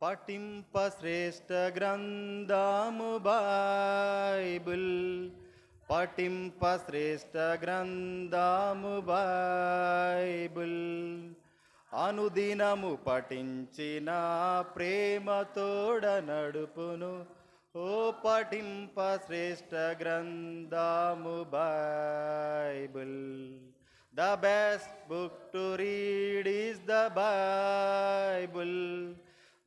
పఠింప శ్రేష్ఠ గ్రంథము బైబిల్, పఠింప శ్రేష్ఠ గ్రంథము బైబిల్. అనుదినము పఠించిన ప్రేమతోడ నడుపును. ఓ పఠింప శ్రేష్ఠ గ్రంథము Bible. The best book to read is the Bible.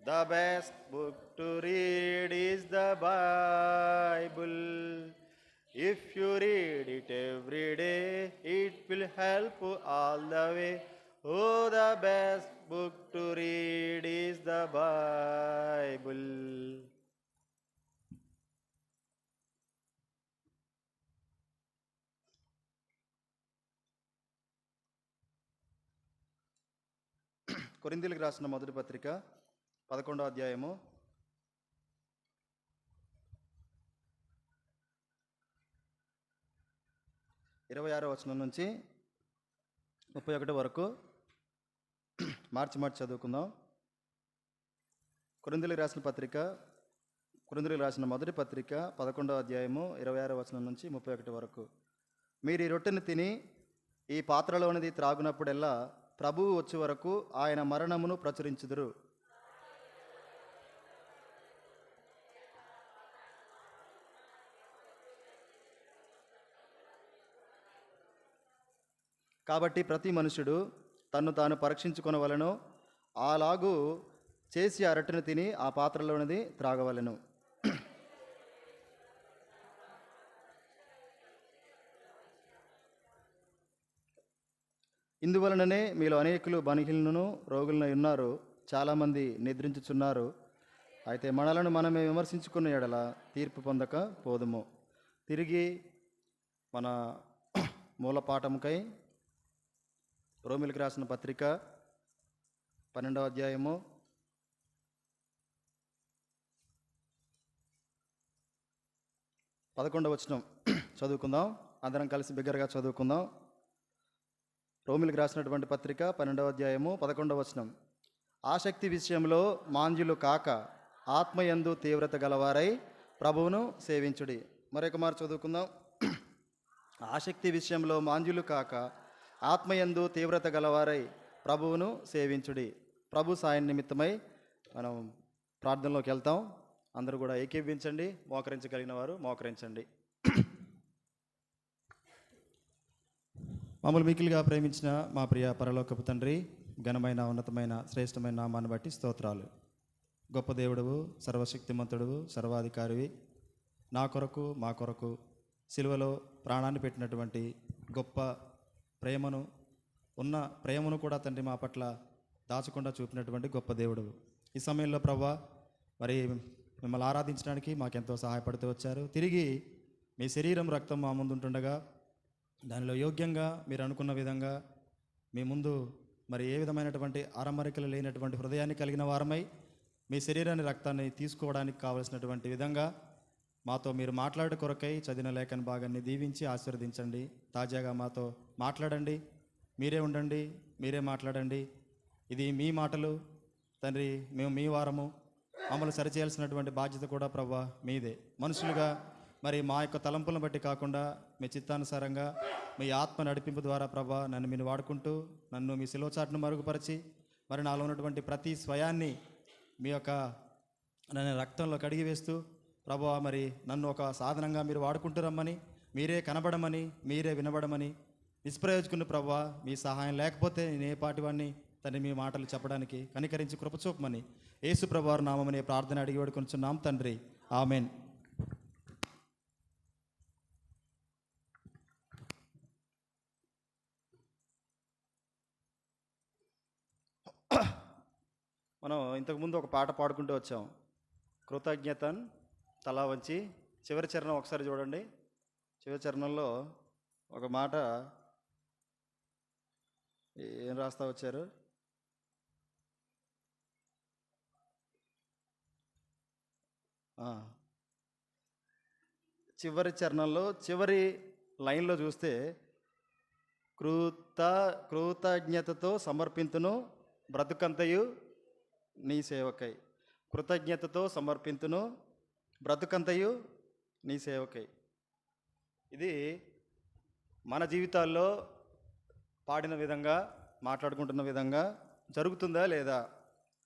The best book to read is the Bible. If you read it every day, it will help you all the way. Oh, the best book to read is the Bible. కొరింథీయులకు రాసిన మొదటి పత్రిక 11వ అధ్యాయము 26వ వచనం నుంచి 31 వరకు మార్చి చదువుకుందాం. కొరింథీయులకు రాసిన మొదటి పత్రిక 11వ అధ్యాయము 26వ వచనం నుంచి 31 వరకు. మీరు ఈ రొట్టెను తిని ఈ పాత్రలోనిది త్రాగునప్పుడెల్లా ప్రభువు వచ్చే వరకు ఆయన మరణమును ప్రచురించుదురు. కాబట్టి ప్రతి మనుషుడు తన్ను తాను పరీక్షించుకొనవలెను, అలాగూ చేసి ఆ రొట్టెను తిని ఆ పాత్రలోనిది త్రాగవలెను. ఇందువలననే మీలో అనేకులు బలహీనులను రోగులను ఉన్నారు, చాలామంది నిద్రించుచున్నారు. అయితే మనలను మనమే విమర్శించుకున్న ఎడల తీర్పు పొందక పోదుము. తిరిగి మన మూలపాఠముకై రోమిలకు రాసిన పత్రిక 12వ అధ్యాయము 11వ వచనం చదువుకుందాం. అందరం కలిసి బిగ్గరగా చదువుకుందాం. రోమిలకు రాసినటువంటి పత్రిక 12వ అధ్యాయము 11వ వచనం. ఆసక్తి విషయంలో మాంద్యులు కాక ఆత్మయందు తీవ్రత గలవారై ప్రభువును సేవించుడి. మరొక మారు చదువుకుందాం. ఆసక్తి విషయంలో మాంద్యులు కాక ఆత్మయందు తీవ్రత గలవారై ప్రభువును సేవించుడి. ప్రభు సాయం నిమిత్తమై మనం ప్రార్థనలోకి వెళ్తాం. అందరూ కూడా ఏకీభవించండి. మోకరించగలిగిన వారు మోకరించండి. మమ్మల్ని మిక్కిలిగా ప్రేమించిన మా ప్రియ పరలోకపు తండ్రి, ఘనమైన ఉన్నతమైన శ్రేష్టమైన నామాన్ని బట్టి స్తోత్రాలు. గొప్ప దేవుడవు, సర్వశక్తిమంతుడవు, సర్వాధికారివి, నా కొరకు మా కొరకు సిలువలో ప్రాణాన్ని పెట్టినటువంటి గొప్ప ప్రేమను కూడా తండ్రి మా పట్ల దాచకుండా చూపినటువంటి గొప్ప దేవుడవు. ఈ సమయంలో ప్రభువా మరి మిమ్మల్ని ఆరాధించడానికి మాకెంతో సహాయపడుతూ వచ్చారు. తిరిగి మీ శరీరం రక్తం మా ముందు ఉంటుండగా దానిలో యోగ్యంగా మీరు అనుకున్న విధంగా మీ ముందు మరి ఏ విధమైనటువంటి అరమరికలు లేనటువంటి హృదయాన్ని కలిగిన వారమై మీ శరీరాన్ని రక్తాన్ని తీసుకోవడానికి కావలసినటువంటి విధంగా మాతో మీరు మాట్లాడే కొరకై చదివిన లేఖన భాగాన్ని దీవించి ఆశీర్వదించండి. తాజాగా మాతో మాట్లాడండి. మీరే ఉండండి, మీరే మాట్లాడండి. ఇది మీ మాటలు తండ్రి, మేము మీ వారము. మమ్మల్ని సరిచేయాల్సినటువంటి బాధ్యత కూడా ప్రభువా మీదే. మనుషులుగా మరి మా యొక్క తలంపులను బట్టి కాకుండా మీ చిత్తానుసారంగా మీ ఆత్మ నడిపింపు ద్వారా ప్రభా నన్ను మీరు వాడుకుంటూ నన్ను మీ శిలోచాటును మరుగుపరిచి మరి నాలో ఉన్నటువంటి ప్రతి స్వయాన్ని మీ యొక్క నన్ను రక్తంలో కడిగి వేస్తూ ప్రభువా మరి నన్ను ఒక సాధనంగా మీరు వాడుకుంటూ రమ్మని, మీరే కనబడమని, మీరే వినబడమని, నిష్ప్రయోజకుని ప్రభువా మీ సహాయం లేకపోతే నేను ఏ పాటివాడిని తండ్రి మీ మాటలు చెప్పడానికి కనికరించి కృపచూపమని యేసు ప్రభువారి నామమని ప్రార్థన అడిగి వేడుకొనుచున్నాం తండ్రి, ఆమెన్. మనం ఇంతకుముందు ఒక పాట పాడుకుంటూ వచ్చాం. కృతజ్ఞతన్ తలా వంచి. చివరి చరణం ఒకసారి చూడండి. చివరి చరణంలో ఒక మాట ఏం రాస్తా వచ్చారు? చివరి చరణంలో చివరి లైన్లో చూస్తే కృతజ్ఞతతో సమర్పింతును బ్రతుకంతయు నీ సేవకై. కృతజ్ఞతతో సమర్పింతును బ్రతుకంతయు నీ సేవకై. ఇది మన జీవితాల్లో పాడిన విధంగా, మాట్లాడుకుంటున్న విధంగా జరుగుతుందా లేదా,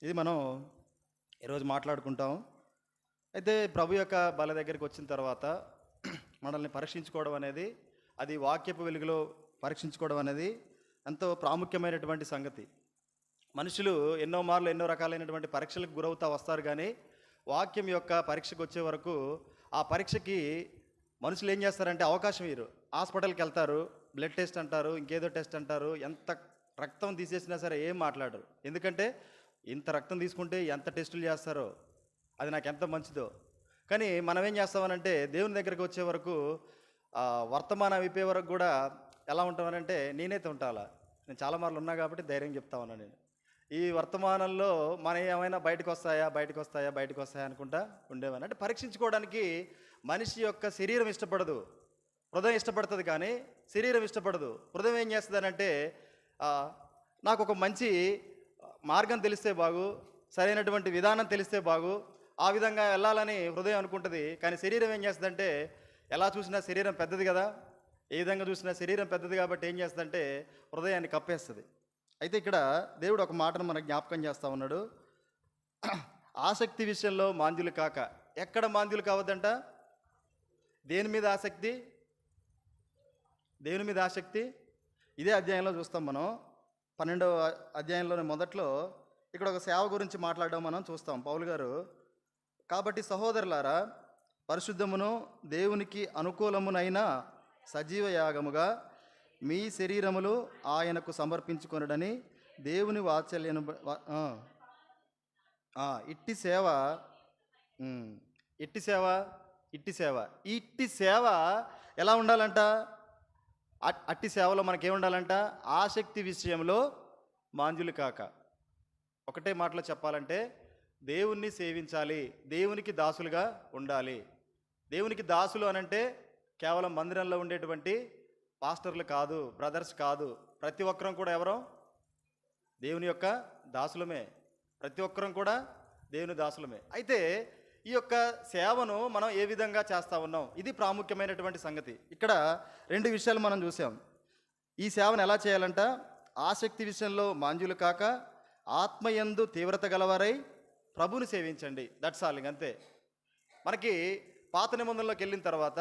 ఇది మనం ఈరోజు మాట్లాడుకుంటాం. అయితే ప్రభు యొక్క బల దగ్గరికి వచ్చిన తర్వాత మనల్ని పరీక్షించుకోవడం అనేది, అది వాక్యపు వెలుగులో పరీక్షించుకోవడం అనేది ఎంతో ప్రాముఖ్యమైనటువంటి సంగతి. మనుషులు ఎన్నో మార్లు ఎన్నో రకాలైనటువంటి పరీక్షలకు గురవుతూ వస్తారు, కానీ వాక్యం యొక్క పరీక్షకు వచ్చే వరకు ఆ పరీక్షకి మనుషులు ఏం చేస్తారంటే అవకాశం ఇవ్వరు. హాస్పిటల్కి వెళ్తారు, బ్లడ్ టెస్ట్ అంటారు, ఇంకేదో టెస్ట్ అంటారు, ఎంత రక్తం తీసేసినా సరే ఏం మాట్లాడరు. ఎందుకంటే ఇంత రక్తం తీసుకుంటే ఎంత టెస్టులు చేస్తారో, అది నాకు ఎంత మంచిదో. కానీ మనం ఏం చేస్తామనంటే దేవుని దగ్గరికి వచ్చే వరకు వర్తమానం అయిపోయే వరకు కూడా ఎలా ఉంటామనంటే, నేనైతే ఉంటాలా, నేను చాలా మార్లు ఉన్నా కాబట్టి ధైర్యం చెప్తా ఉన్నాను. నేను ఈ వర్తమానంలో మన ఏమైనా బయటకు వస్తాయా అనుకుంటా ఉండేవాని. అంటే పరీక్షించుకోవడానికి మనిషి యొక్క శరీరం ఇష్టపడదు, హృదయం ఇష్టపడుతుంది, కానీ శరీరం ఇష్టపడదు. హృదయం ఏం చేస్తుందనంటే, నాకు ఒక మంచి మార్గం తెలిస్తే బాగు, సరైనటువంటి విధానం తెలిస్తే బాగు, ఆ విధంగా వెళ్ళాలని హృదయం అనుకుంటుంది. కానీ శరీరం ఏం చేస్తుందంటే, ఎలా చూసినా శరీరం పెద్దది కదా, ఏ విధంగా చూసినా శరీరం పెద్దది కాబట్టి ఏం చేస్తుందంటే హృదయాన్ని కప్పేస్తుంది. అయితే ఇక్కడ దేవుడు ఒక మాటను మనకు జ్ఞాపకం చేస్తూ ఉన్నాడు. ఆసక్తి విషయంలో మాంద్యులు కాక. ఎక్కడ మాంద్యులు కావద్దంట? దేని మీద ఆసక్తి? దేవుని మీద ఆసక్తి. ఇదే అధ్యాయంలో చూస్తాం మనం. 12వ అధ్యాయంలోని మొదట్లో ఇక్కడ ఒక సేవ గురించి మాట్లాడడం మనం చూస్తాం. పౌలు గారు, కాబట్టి సహోదరులారా, పరిశుద్ధమును దేవునికి అనుకూలమునైన సజీవ యాగముగా మీ శరీరములు ఆయనకు సమర్పించుకొనుడని దేవుని వాత్సల్యను ఇట్టి సేవ ఎలా ఉండాలంట? అట్టి సేవలో మనకేముండాలంట? ఆసక్తి విషయంలో మాంజులు కాక. ఒకటే మాటలో చెప్పాలంటే, దేవుణ్ణి సేవించాలి, దేవునికి దాసులుగా ఉండాలి. దేవునికి దాసులు అనంటే కేవలం మందిరంలో ఉండేటువంటి పాస్టర్లు కాదు, బ్రదర్స్ కాదు, ప్రతి ఒక్కరం కూడా ఎవరో దేవుని యొక్క దాసులమే. ప్రతి ఒక్కరం కూడా దేవుని దాసులమే. అయితే ఈ యొక్క సేవను మనం ఏ విధంగా చేస్తూ ఉన్నాం, ఇది ప్రాముఖ్యమైనటువంటి సంగతి. ఇక్కడ 2 విషయాలు మనం చూసాం. ఈ సేవను ఎలా చేయాలంట? ఆసక్తి విషయంలో మాంజులు కాక ఆత్మయందు తీవ్రత గలవారై ప్రభుని సేవించండి. That's all. అంతే. మనకి పాత నిబంధనలోకి వెళ్ళిన తర్వాత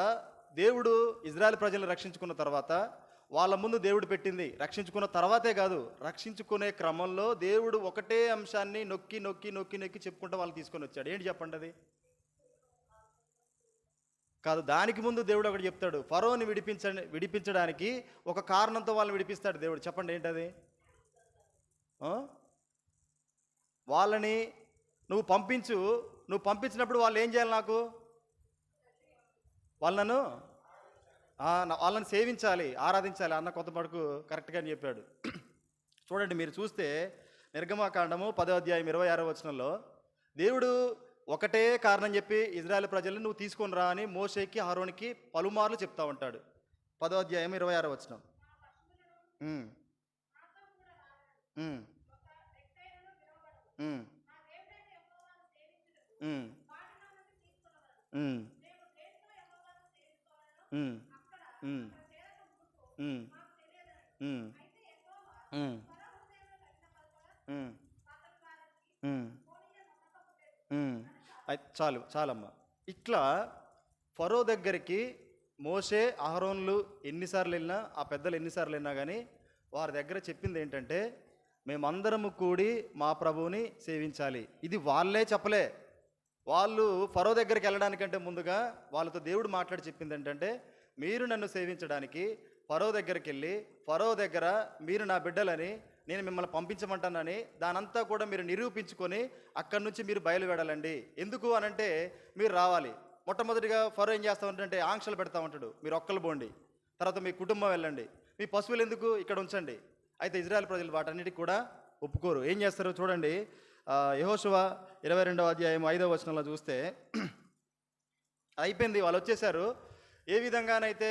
దేవుడు ఇజ్రాయెల్ ప్రజలను రక్షించుకున్న తర్వాత వాళ్ళ ముందు దేవుడు పెట్టింది, రక్షించుకున్న తర్వాతే కాదు, రక్షించుకునే క్రమంలో దేవుడు ఒకటే అంశాన్ని నొక్కి నొక్కి నొక్కి నొక్కి చెప్పుకుంటూ వాళ్ళు తీసుకొని వచ్చాడు. ఏంటి చెప్పండి అది? కాదు, దానికి ముందు దేవుడు ఒకటి చెప్తాడు. ఫరోని విడిపించడానికి ఒక కారణంతో వాళ్ళని విడిపిస్తాడు దేవుడు. చెప్పండి ఏంటది? వాళ్ళని నువ్వు పంపించినప్పుడు వాళ్ళు ఏం చేయాలి? వాళ్ళని సేవించాలి, ఆరాధించాలి అన్న కొత్త మటుకు కరెక్ట్గా అని చెప్పాడు. చూడండి, మీరు చూస్తే నిర్గమకాండము 10వ అధ్యాయం 26వ వచనంలో దేవుడు ఒకటే కారణం చెప్పి ఇజ్రాయెల్ ప్రజలను నువ్వు తీసుకొని రా అని మోషేకి అహరోనికి పలుమార్లు చెప్తా ఉంటాడు. 10వ అధ్యాయం 26వ వచనం. చాలమ్మా. ఇట్లా ఫరో దగ్గరికి మోషే అహరోన్లు ఎన్నిసార్లు వెళ్ళినా, ఆ పెద్దలు ఎన్నిసార్లు వెళ్ళినా కానీ వారి దగ్గర చెప్పింది ఏంటంటే, మేమందరము కూడి మా ప్రభువుని సేవించాలి. ఇది వాళ్ళే చెప్పలే. వాళ్ళు ఫరో దగ్గరికి వెళ్ళడానికంటే ముందుగా వాళ్ళతో దేవుడు మాట్లాడి చెప్పింది ఏంటంటే, మీరు నన్ను సేవించడానికి ఫరో దగ్గరికి వెళ్ళి, ఫరో దగ్గర మీరు నా బిడ్డలని, నేను మిమ్మల్ని పంపించమంటానని దానంతా కూడా మీరు నిరూపించుకొని అక్కడి నుంచి మీరు బయలువెడాలండి. ఎందుకు అనంటే మీరు రావాలి. మొట్టమొదటిగా ఫరో ఏం చేస్తా ఉంటాడంటే ఆంక్షలు పెడతా ఉంటాడు. మీరు ఒక్కలు పోండి, తర్వాత మీ కుటుంబం వెళ్ళండి, మీ పశువులు ఎందుకు ఇక్కడ ఉంచండి. అయితే ఇజ్రాయెల్ ప్రజలు వాటన్నిటికి కూడా ఒప్పుకోరు. ఏం చేస్తారు చూడండి. యెహోషువ 22వ అధ్యాయం 5వ వచనంలో చూస్తే అయిపోయింది, వాళ్ళు వచ్చేసారు. ఏ విధంగానైతే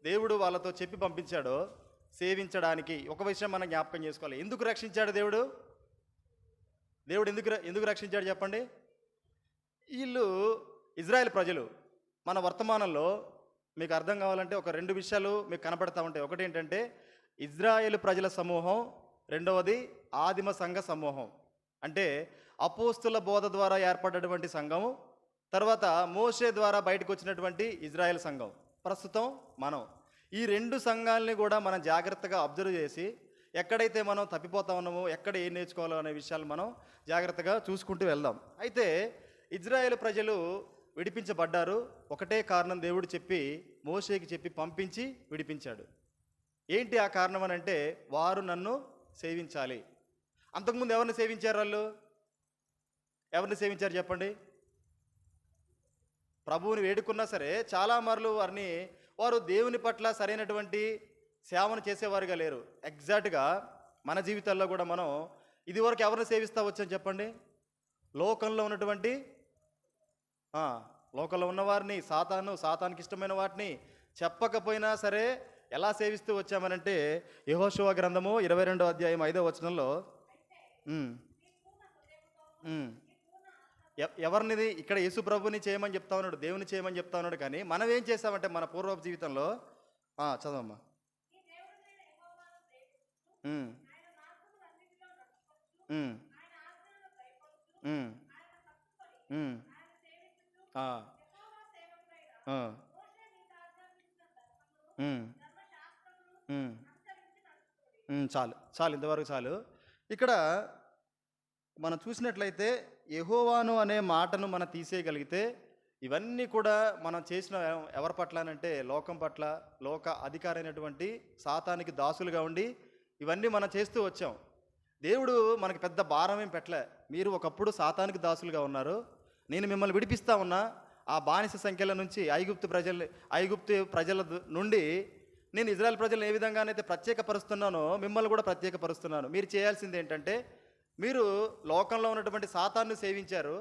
దేవుడు వాళ్ళతో చెప్పి పంపించాడో సేవించడానికి. ఒక విషయం మనం జ్ఞాపకం చేసుకోవాలి. ఎందుకు రక్షించాడు దేవుడు? ఎందుకు రక్షించాడు చెప్పండి? వీళ్ళు ఇజ్రాయెల్ ప్రజలు. మన వర్తమానంలో మీకు అర్థం కావాలంటే ఒక 2 విషయాలు మీకు కనపడతా ఉంటాయి. ఒకటి ఏంటంటే ఇజ్రాయేలు ప్రజల సమూహం, రెండవది ఆదిమ సంఘ సమూహం. అంటే అపోస్తుల బోధ ద్వారా ఏర్పడినటువంటి సంఘం, తర్వాత మోషే ద్వారా బయటకు వచ్చినటువంటి ఇజ్రాయెల్ సంఘం, ప్రస్తుతం మనం. ఈ 2 సంఘాలని కూడా మనం జాగ్రత్తగా అబ్జర్వ్ చేసి ఎక్కడైతే మనం తప్పిపోతా ఉన్నామో, ఎక్కడ ఏం నేర్చుకోవాలో అనే విషయాలు మనం జాగ్రత్తగా చూసుకుంటూ వెళ్దాం. అయితే ఇజ్రాయేల్ ప్రజలు విడిపించబడ్డారు. ఒకటే కారణం దేవుడు చెప్పి మోషేకి చెప్పి పంపించి విడిపించాడు. ఏంటి ఆ కారణం అని అంటే, వారు నన్ను సేవించాలి. అంతకుముందు ఎవరిని సేవించారు? వాళ్ళు ఎవరిని సేవించారు చెప్పండి? ప్రభువుని వేడుకున్నా సరే చాలా మార్లు వారు దేవుని పట్ల సరైనటువంటి సేవను చేసేవారుగా లేరు. ఎగ్జాక్ట్గా మన జీవితాల్లో కూడా మనం ఇదివరకు ఎవరిని సేవిస్తా వచ్చాం చెప్పండి? లోకంలో ఉన్నటువంటి లోకంలో ఉన్నవారిని, సాతానికి ఇష్టమైన వాటిని చెప్పకపోయినా సరే ఎలా సేవిస్తూ వచ్చామనంటే, యెహోషువ గ్రంథము 22వ అధ్యాయం 5వ వచనంలో ఎవరినిది ఇక్కడ యేసు ప్రభుని చేయమని చెప్తా ఉన్నాడు, దేవుని చేయమని చెప్తా ఉన్నాడు. కానీ మనం ఏం చేసామంటే మన పూర్వపు జీవితంలో చదవమ్మా. చాలు చాలు, ఇంతవరకు చాలు. ఇక్కడ మనం చూసినట్లయితే యెహోవాను అనే మాటను మనం తీసేయగలిగితే ఇవన్నీ కూడా మనం చేసిన ఎవరి పట్ల అంటే లోకం పట్ల, లోక అధికారైనటువంటి సాతానికి దాసులుగా ఉండి ఇవన్నీ మనం చేస్తూ వచ్చాం. దేవుడు మనకి పెద్ద భారం ఏం పెట్టలే. మీరు ఒకప్పుడు సాతానికి దాసులుగా ఉన్నారు, నేను మిమ్మల్ని విడిపిస్తా ఉన్నా. ఆ బానిస సంఖ్యల నుంచి ఐగుప్తు ప్రజల నుండి నేను ఇజ్రాయెల్ ప్రజలను ఏ విధంగానైతే ప్రత్యేకపరుస్తున్నానో మిమ్మల్ని కూడా ప్రత్యేకపరుస్తున్నాను. మీరు చేయాల్సింది ఏంటంటే, మీరు లోకంలో ఉన్నటువంటి సాతాన్ని సేవించారు,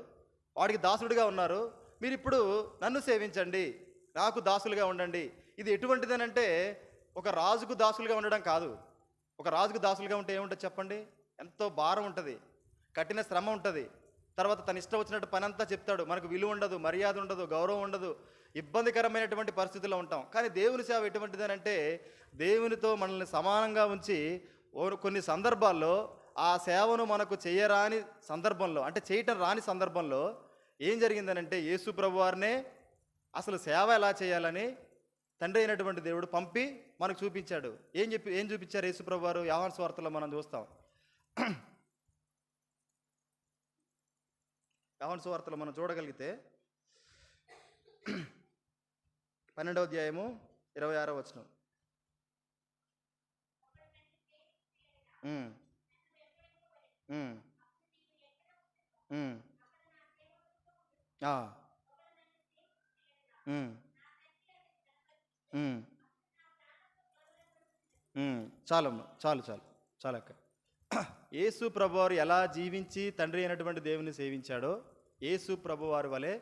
వాడికి దాసుడిగా ఉన్నారు. మీరు ఇప్పుడు నన్ను సేవించండి, నాకు దాసులుగా ఉండండి. ఇది ఎటువంటిదనంటే ఒక రాజుకు దాసులుగా ఉండడం కాదు. ఒక రాజుకు దాసులుగా ఉంటే ఏముంటుంది చెప్పండి? ఎంతో భారం ఉంటుంది, కఠిన శ్రమ ఉంటుంది. తర్వాత తన ఇష్టం వచ్చినట్టు పని అంతా చెప్తాడు. మనకు విలువ ఉండదు, మర్యాద ఉండదు, గౌరవం ఉండదు, ఇబ్బందికరమైనటువంటి పరిస్థితుల్లో ఉంటాం. కానీ దేవుని సేవ ఎటువంటిదనంటే దేవునితో మనల్ని సమానంగా ఉంచి కొన్ని సందర్భాల్లో ఆ సేవను మనకు చేయరాని సందర్భంలో, అంటే చేయటం రాని సందర్భంలో ఏం జరిగిందనంటే యేసు ప్రభు వారినే అసలు సేవ ఎలా చేయాలని తండ్రి అయినటువంటి దేవుడు పంపి మనకు చూపించాడు. ఏం చూపించారు యేసు ప్రభు వారు? యోహాను సువార్తలో మనం చూస్తాం. యోహాను సువార్తలో మనం చూడగలిగితే 12వ అధ్యాయము 26వ వచనం. చాలమ్మా, చాలు చాలు చాలు అక్క. యేసు ప్రభువారు ఎలా జీవించి తండ్రి అయినటువంటి దేవుని సేవించాడో యేసు ప్రభువారి వలె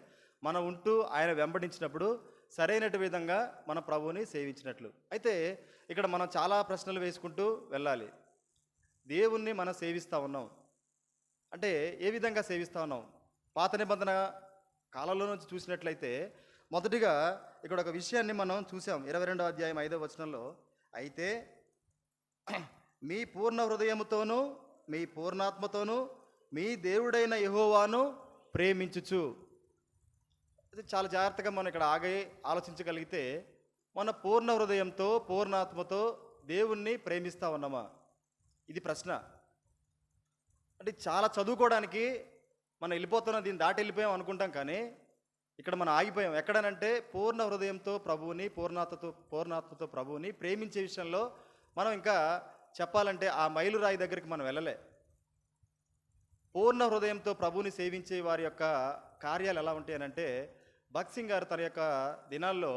మనం ఉంటూ ఆయన వెంబడించినప్పుడు సరైన విధంగా మన ప్రభువుని సేవించినట్లు. అయితే ఇక్కడ మనం చాలా ప్రశ్నలు వేసుకుంటూ వెళ్ళాలి. దేవుణ్ణి మనం సేవిస్తూ ఉన్నాం అంటే ఏ విధంగా సేవిస్తూ ఉన్నాం? పాత నిబంధన కాలంలో నుంచి చూసినట్లయితే మొదటిగా ఇక్కడ ఒక విషయాన్ని మనం చూసాం 22వ అధ్యాయం 5వ వచనంలో. అయితే మీ పూర్ణ హృదయముతోనూ మీ పూర్ణాత్మతోనూ మీ దేవుడైన యెహోవాను ప్రేమించుచు. అది చాలా జాగ్రత్తగా మనం ఇక్కడ ఆలోచించగలిగితే మన పూర్ణ హృదయంతో పూర్ణాత్మతో దేవుణ్ణి ప్రేమిస్తూ ఉన్నామా? ఇది ప్రశ్న. అంటే చాలా చదువుకోవడానికి మనం వెళ్ళిపోతున్నాం, దీన్ని దాటి వెళ్ళిపోయాం అనుకుంటాం. కానీ ఇక్కడ మనం ఆగిపోయాం. ఎక్కడనంటే పూర్ణ హృదయంతో ప్రభువుని, పూర్ణాత్మతో ప్రభువుని ప్రేమించే విషయంలో మనం ఇంకా చెప్పాలంటే ఆ మైలురాయి దగ్గరికి మనం వెళ్ళలే. పూర్ణ హృదయంతో ప్రభువుని సేవించే వారి యొక్క కార్యాలు ఎలా ఉంటాయనంటే, భగత్ సింగ్ గారు తన యొక్క దినాల్లో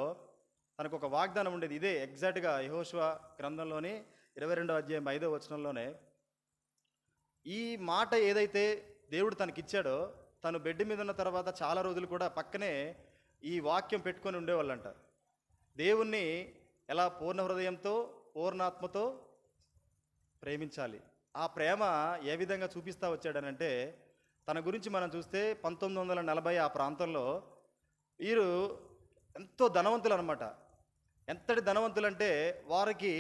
తనకు ఒక వాగ్దానం ఉండేది. ఇదే ఎగ్జాక్ట్గా యెహోషువ గ్రంథంలోని 22వ అధ్యాయం 5వ వచనంలోనే ఈ మాట ఏదైతే దేవుడు తనకిచ్చాడో, తను బెడ్ మీద ఉన్న తర్వాత చాలా రోజులు కూడా పక్కనే ఈ వాక్యం పెట్టుకొని ఉండేవాళ్ళంట. దేవుణ్ణి ఎలా పూర్ణ హృదయంతో పూర్ణాత్మతో ప్రేమించాలి. ఆ ప్రేమ ఏ విధంగా చూపిస్తూ వచ్చాడనంటే, తన గురించి మనం చూస్తే 1940 ఆ ప్రాంతంలో వీరు ఎంతో ధనవంతులు అనమాట. ఎంతటి ధనవంతులు అంటే వారికి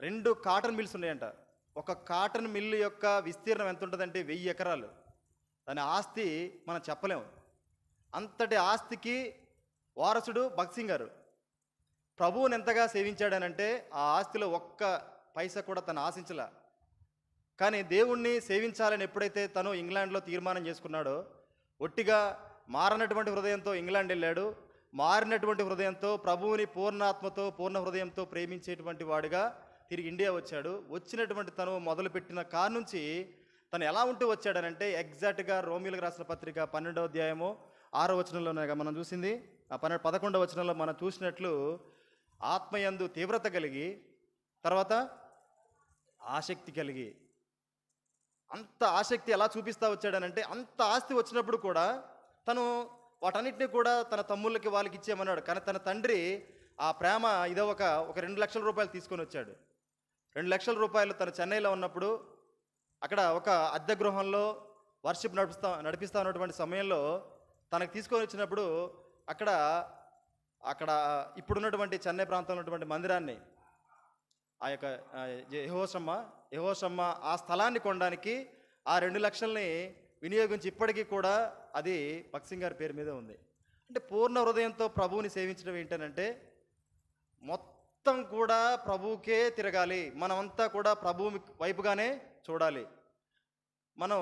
2 కాటన్ మిల్స్ ఉన్నాయంట. ఒక కాటన్ మిల్లు యొక్క విస్తీర్ణం ఎంత ఉంటుందంటే 1000 ఎకరాలు. దాని ఆస్తి మనం చెప్పలేము. అంతటి ఆస్తికి వారసుడు భగత్ సింగ్ గారు. ప్రభువుని ఎంతగా సేవించాడనంటే ఆ ఆస్తిలో ఒక్క పైసా కూడా తను ఆశించలే. కానీ దేవుణ్ణి సేవించాలని ఎప్పుడైతే తను ఇంగ్లాండ్లో తీర్మానం చేసుకున్నాడో, ఒట్టిగా మారనటువంటి హృదయంతో ఇంగ్లాండ్ వెళ్ళాడు. మారినటువంటి హృదయంతో ప్రభువుని పూర్ణాత్మతో పూర్ణ హృదయంతో ప్రేమించేటువంటి వాడిగా తిరిగి ఇండియా వచ్చాడు. వచ్చినటువంటి తను మొదలుపెట్టిన కాడ నుంచి తను ఎలా ఉంటూ వచ్చాడనంటే ఎగ్జాక్ట్గా రోమిలకు రాసిన పత్రిక 12వ అధ్యాయము 6వ వచనంలోనే మనం చూసింది. ఆ 11వ వచనంలో మనం చూసినట్లు ఆత్మయందు తీవ్రత కలిగి, తర్వాత ఆసక్తి కలిగి, అంత ఆసక్తి ఎలా చూపిస్తూ వచ్చాడనంటే అంత ఆస్తి వచ్చినప్పుడు కూడా తను వాటన్నిటిని కూడా తన తమ్ముళ్ళకి వాళ్ళకి ఇచ్చేయమన్నాడు. కానీ తన తండ్రి ఆ ప్రేమ ఇదో ఒక 2 లక్షల రూపాయలు తీసుకొని వచ్చాడు. 2 లక్షల రూపాయలు తను చెన్నైలో ఉన్నప్పుడు అక్కడ ఒక అద్దె గృహంలో వర్షిప్ నడిపిస్తా ఉన్నటువంటి సమయంలో తనకు తీసుకొని వచ్చినప్పుడు అక్కడ ఇప్పుడున్నటువంటి చెన్నై ప్రాంతంలో ఉన్నటువంటి మందిరాన్ని ఆ యొక్క యెహోషమ్మ ఆ స్థలాన్ని కొనడానికి ఆ 2 లక్షల్ని వినియోగించి ఇప్పటికీ కూడా అది భగత్ సింగ్ గారి పేరు మీద ఉంది. అంటే పూర్ణ హృదయంతో ప్రభువుని సేవించడం ఏంటనంటే మొత్తం కూడా ప్రభువుకే తిరగాలి. మనమంతా కూడా ప్రభువు వైపుగానే చూడాలి. మనం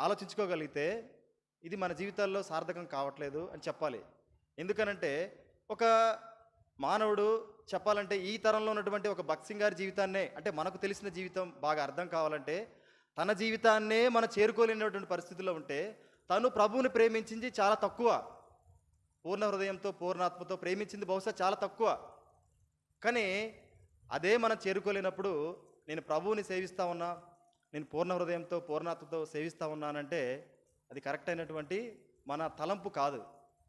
ఆలోచించుకోగలిగితే ఇది మన జీవితాల్లో సార్థకం కావట్లేదు అని చెప్పాలి. ఎందుకనంటే ఒక మానవుడు చెప్పాలంటే ఈ తరంలో ఉన్నటువంటి ఒక భగత్ సింగ్ గారి జీవితాన్నే, అంటే మనకు తెలిసిన జీవితం బాగా అర్థం కావాలంటే తన జీవితాన్నే మనం చేరుకోలేనటువంటి పరిస్థితుల్లో ఉంటే తను ప్రభువుని ప్రేమించింది చాలా తక్కువ. పూర్ణ హృదయంతో పూర్ణాత్మతో ప్రేమించింది బహుశా చాలా తక్కువ. కానీ అదే మనం చేరుకోలేనప్పుడు నేను ప్రభువుని సేవిస్తూ ఉన్నా, నేను పూర్ణ హృదయంతో పూర్ణాత్మతో సేవిస్తూ ఉన్నానంటే అది కరెక్ట్ అయినటువంటి మన తలంపు కాదు.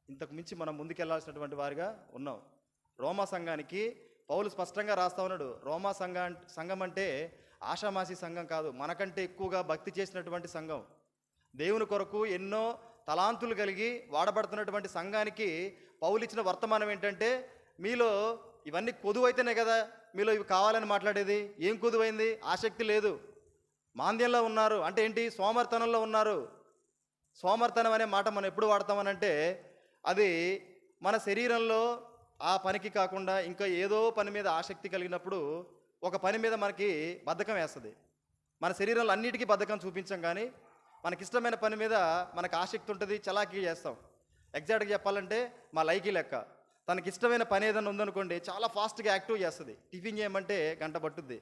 ఇంతకు మించి మనం ముందుకెళ్లాల్సినటువంటి వారిగా ఉన్నాం. రోమా సంఘానికి పౌలు స్పష్టంగా రాస్తా ఉన్నాడు. రోమా సంఘం అంటే ఆషామాషి సంఘం కాదు, మనకంటే ఎక్కువగా భక్తి చేసినటువంటి సంఘం. దేవుని కొరకు ఎన్నో తలాంతులు కలిగి వాడబడుతున్నటువంటి సంఘానికి పౌలు ఇచ్చిన వర్తమానం ఏంటంటే, మీలో ఇవన్నీ కొదువైతేనే కదా మీలో ఇవి కావాలని మాట్లాడేది. ఏం కొదువైంది? ఆసక్తి లేదు, మాంద్యంలో ఉన్నారు. అంటే ఏంటి? సోమర్తనంలో ఉన్నారు. సోమర్తనం అనే మాట మనం ఎప్పుడు వాడతామనంటే అది మన శరీరంలో ఆ పనికి కాకుండా ఇంకా ఏదో పని మీద ఆసక్తి కలిగినప్పుడు ఒక పని మీద మనకి బద్ధకం వేస్తుంది. మన శరీరంలో అన్నిటికీ బద్ధకం చూపించాం, కానీ మనకిష్టమైన పని మీద మనకు ఆసక్తి ఉంటుంది, చలాకీ చేస్తాం. ఎగ్జాక్ట్గా చెప్పాలంటే మా లైకీ లెక్క. తనకిష్టమైన పని ఏదైనా ఉందనుకోండి చాలా ఫాస్ట్గా యాక్టివ్ చేస్తుంది. టిఫిన్ చేయమంటే గంట పట్టుద్ది,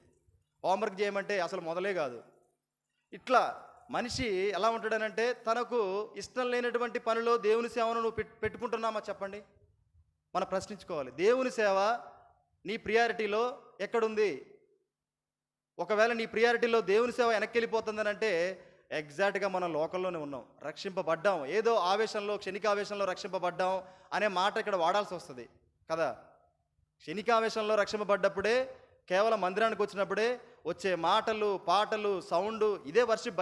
హోంవర్క్ చేయమంటే అసలు మొదలే కాదు. ఇట్లా మనిషి ఎలా ఉంటాడనంటే తనకు ఇష్టం లేనటువంటి పనిలో దేవుని సేవను నువ్వు పెట్టుకుంటున్నామా చెప్పండి? మనం ప్రశ్నించుకోవాలి. దేవుని సేవ నీ ప్రియారిటీలో ఎక్కడుంది? ఒకవేళ నీ ప్రియారిటీలో దేవుని సేవ వెనక్కి వెళ్ళిపోతుందనంటే ఎగ్జాక్ట్గా మనం లోకంలోనే ఉన్నాం. రక్షింపబడ్డాం, ఏదో ఆవేశంలో క్షణికావేశంలో రక్షింపబడ్డాం అనే మాట ఇక్కడ వాడాల్సి వస్తుంది కదా. క్షణికావేశంలో రక్షింపబడ్డప్పుడే, కేవలం మందిరానికి వచ్చినప్పుడే వచ్చే మాటలు, పాటలు, సౌండ్, ఇదే వర్షిప్.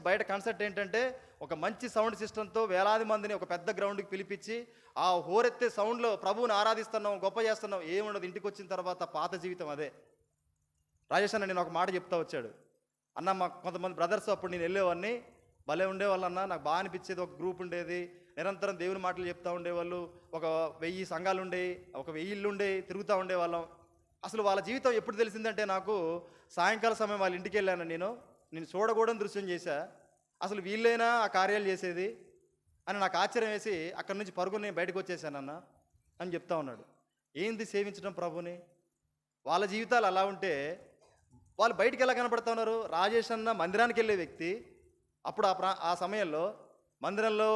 బయట కాన్సెప్ట్ ఏంటంటే ఒక మంచి సౌండ్ సిస్టంతో వేలాది మందిని ఒక పెద్ద గ్రౌండ్కి పిలిపించి ఆ హోరెత్తే సౌండ్లో ప్రభువుని ఆరాధిస్తున్నాం, గొప్ప చేస్తున్నాం. ఏముండదు. ఇంటికి వచ్చిన తర్వాత పాత జీవితం అదే. రాజేష్ అన్న నేను ఒక మాట చెప్తా వచ్చాడు. అన్న మా కొంతమంది బ్రదర్స్ అప్పుడు నేను వెళ్ళేవాడిని, భలే ఉండేవాళ్ళన్నా, నాకు బాగా అనిపించేది. ఒక గ్రూప్ ఉండేది, నిరంతరం దేవుని మాటలు చెప్తూ ఉండేవాళ్ళు. ఒక 1000 సంఘాలు ఉండేవి, ఒక 1000 ఇళ్ళు ఉండేవి, తిరుగుతూ ఉండేవాళ్ళం. అసలు వాళ్ళ జీవితం ఎప్పుడు తెలిసిందంటే నాకు సాయంకాల సమయం వాళ్ళ ఇంటికి వెళ్ళాను. నేను చూడకూడని దృశ్యం చేశా. అసలు వీళ్ళైనా ఆ కార్యాలు చేసేది అని నాకు ఆశ్చర్యం వేసి అక్కడి నుంచి పరుగుని నేను బయటకు వచ్చేసానన్న అని చెప్తా ఉన్నాడు. ఏంది సేవించడం ప్రభుని? వాళ్ళ జీవితాలు అలా ఉంటే వాళ్ళు బయటికి ఎలా కనపడతా ఉన్నారు? రాజేష్ అన్న మందిరానికి వెళ్ళే వ్యక్తి అప్పుడు ఆ సమయంలో మందిరంలో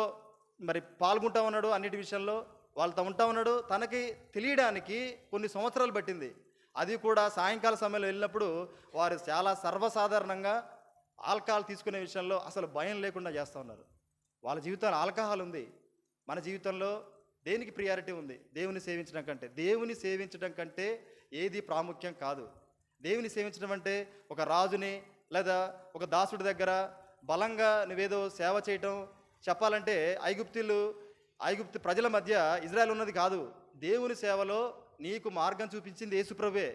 మరి పాల్గొంటా ఉన్నాడు, అన్నిటి విషయంలో వాళ్ళతో ఉంటా ఉన్నాడు. తనకి తెలియడానికి కొన్ని సంవత్సరాలు పట్టింది. అది కూడా సాయంకాల సమయంలో వెళ్ళినప్పుడు వారు చాలా సర్వసాధారణంగా ఆల్కహాల్ తీసుకునే విషయంలో అసలు భయం లేకుండా చేస్తూ ఉన్నారు. వాళ్ళ జీవితంలో ఆల్కహాల్ ఉంది. మన జీవితంలో దేనికి ప్రియారిటీ ఉంది? దేవుని సేవించడం కంటే. దేవుని సేవించడం కంటే ఏది ప్రాముఖ్యం కాదు. దేవుని సేవించడం అంటే ఒక రాజుని లేదా ఒక దాసుడి దగ్గర బలంగా నువ్వేదో సేవ చేయటం చెప్పాలంటే ఐగుప్తు ప్రజల మధ్య ఇజ్రాయెల్ ఉన్నది కాదు. దేవుని సేవలో నీకు మార్గం చూపించింది యేసుప్రభువే,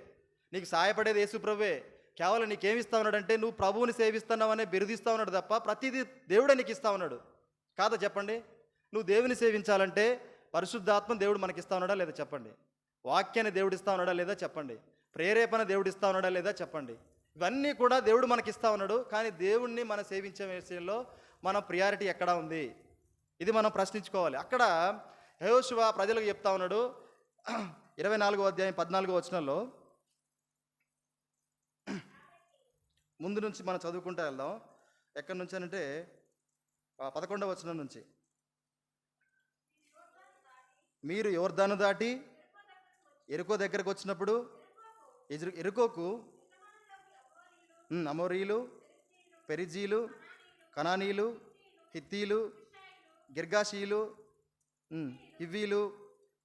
నీకు సహాయపడేది యేసుప్రభువే. కేవలం నీకేమి ఇస్తా ఉన్నాడంటే నువ్వు ప్రభువుని సేవిస్తున్నావు అనే బిరుదిస్తా ఉన్నాడు తప్ప ప్రతిదీ దేవుడే నీకు ఇస్తా ఉన్నాడు కాదా చెప్పండి. నువ్వు దేవుని సేవించాలంటే పరిశుద్ధాత్మ దేవుడు మనకి ఇస్తా ఉన్నాడా లేదా చెప్పండి, వాక్యాన్ని దేవుడు ఇస్తా ఉన్నాడా లేదా చెప్పండి, ప్రేరేపణ దేవుడు ఇస్తా ఉన్నాడా లేదా చెప్పండి. ఇవన్నీ కూడా దేవుడు మనకి ఇస్తా ఉన్నాడు. కానీ దేవుణ్ణి మనం సేవించే విషయంలో మన ప్రియారిటీ ఎక్కడా ఉంది, ఇది మనం ప్రశ్నించుకోవాలి. అక్కడ యెహోషువ ప్రజలకు చెప్తా ఉన్నాడు 24వ అధ్యాయం 14వ వచనంలో, ముందు నుంచి మనం చదువుకుంటూ వెళ్దాం. ఎక్కడి నుంచి అంటే 11వ వచనం నుంచి, మీరు యోర్దాను దాటి ఎరుకో దగ్గరకు వచ్చినప్పుడు ఎరుకోకు అమోరీలు, పెరిజీలు, కనానీలు, హిత్తీలు, గిర్గాషీలు, హివ్వీలు,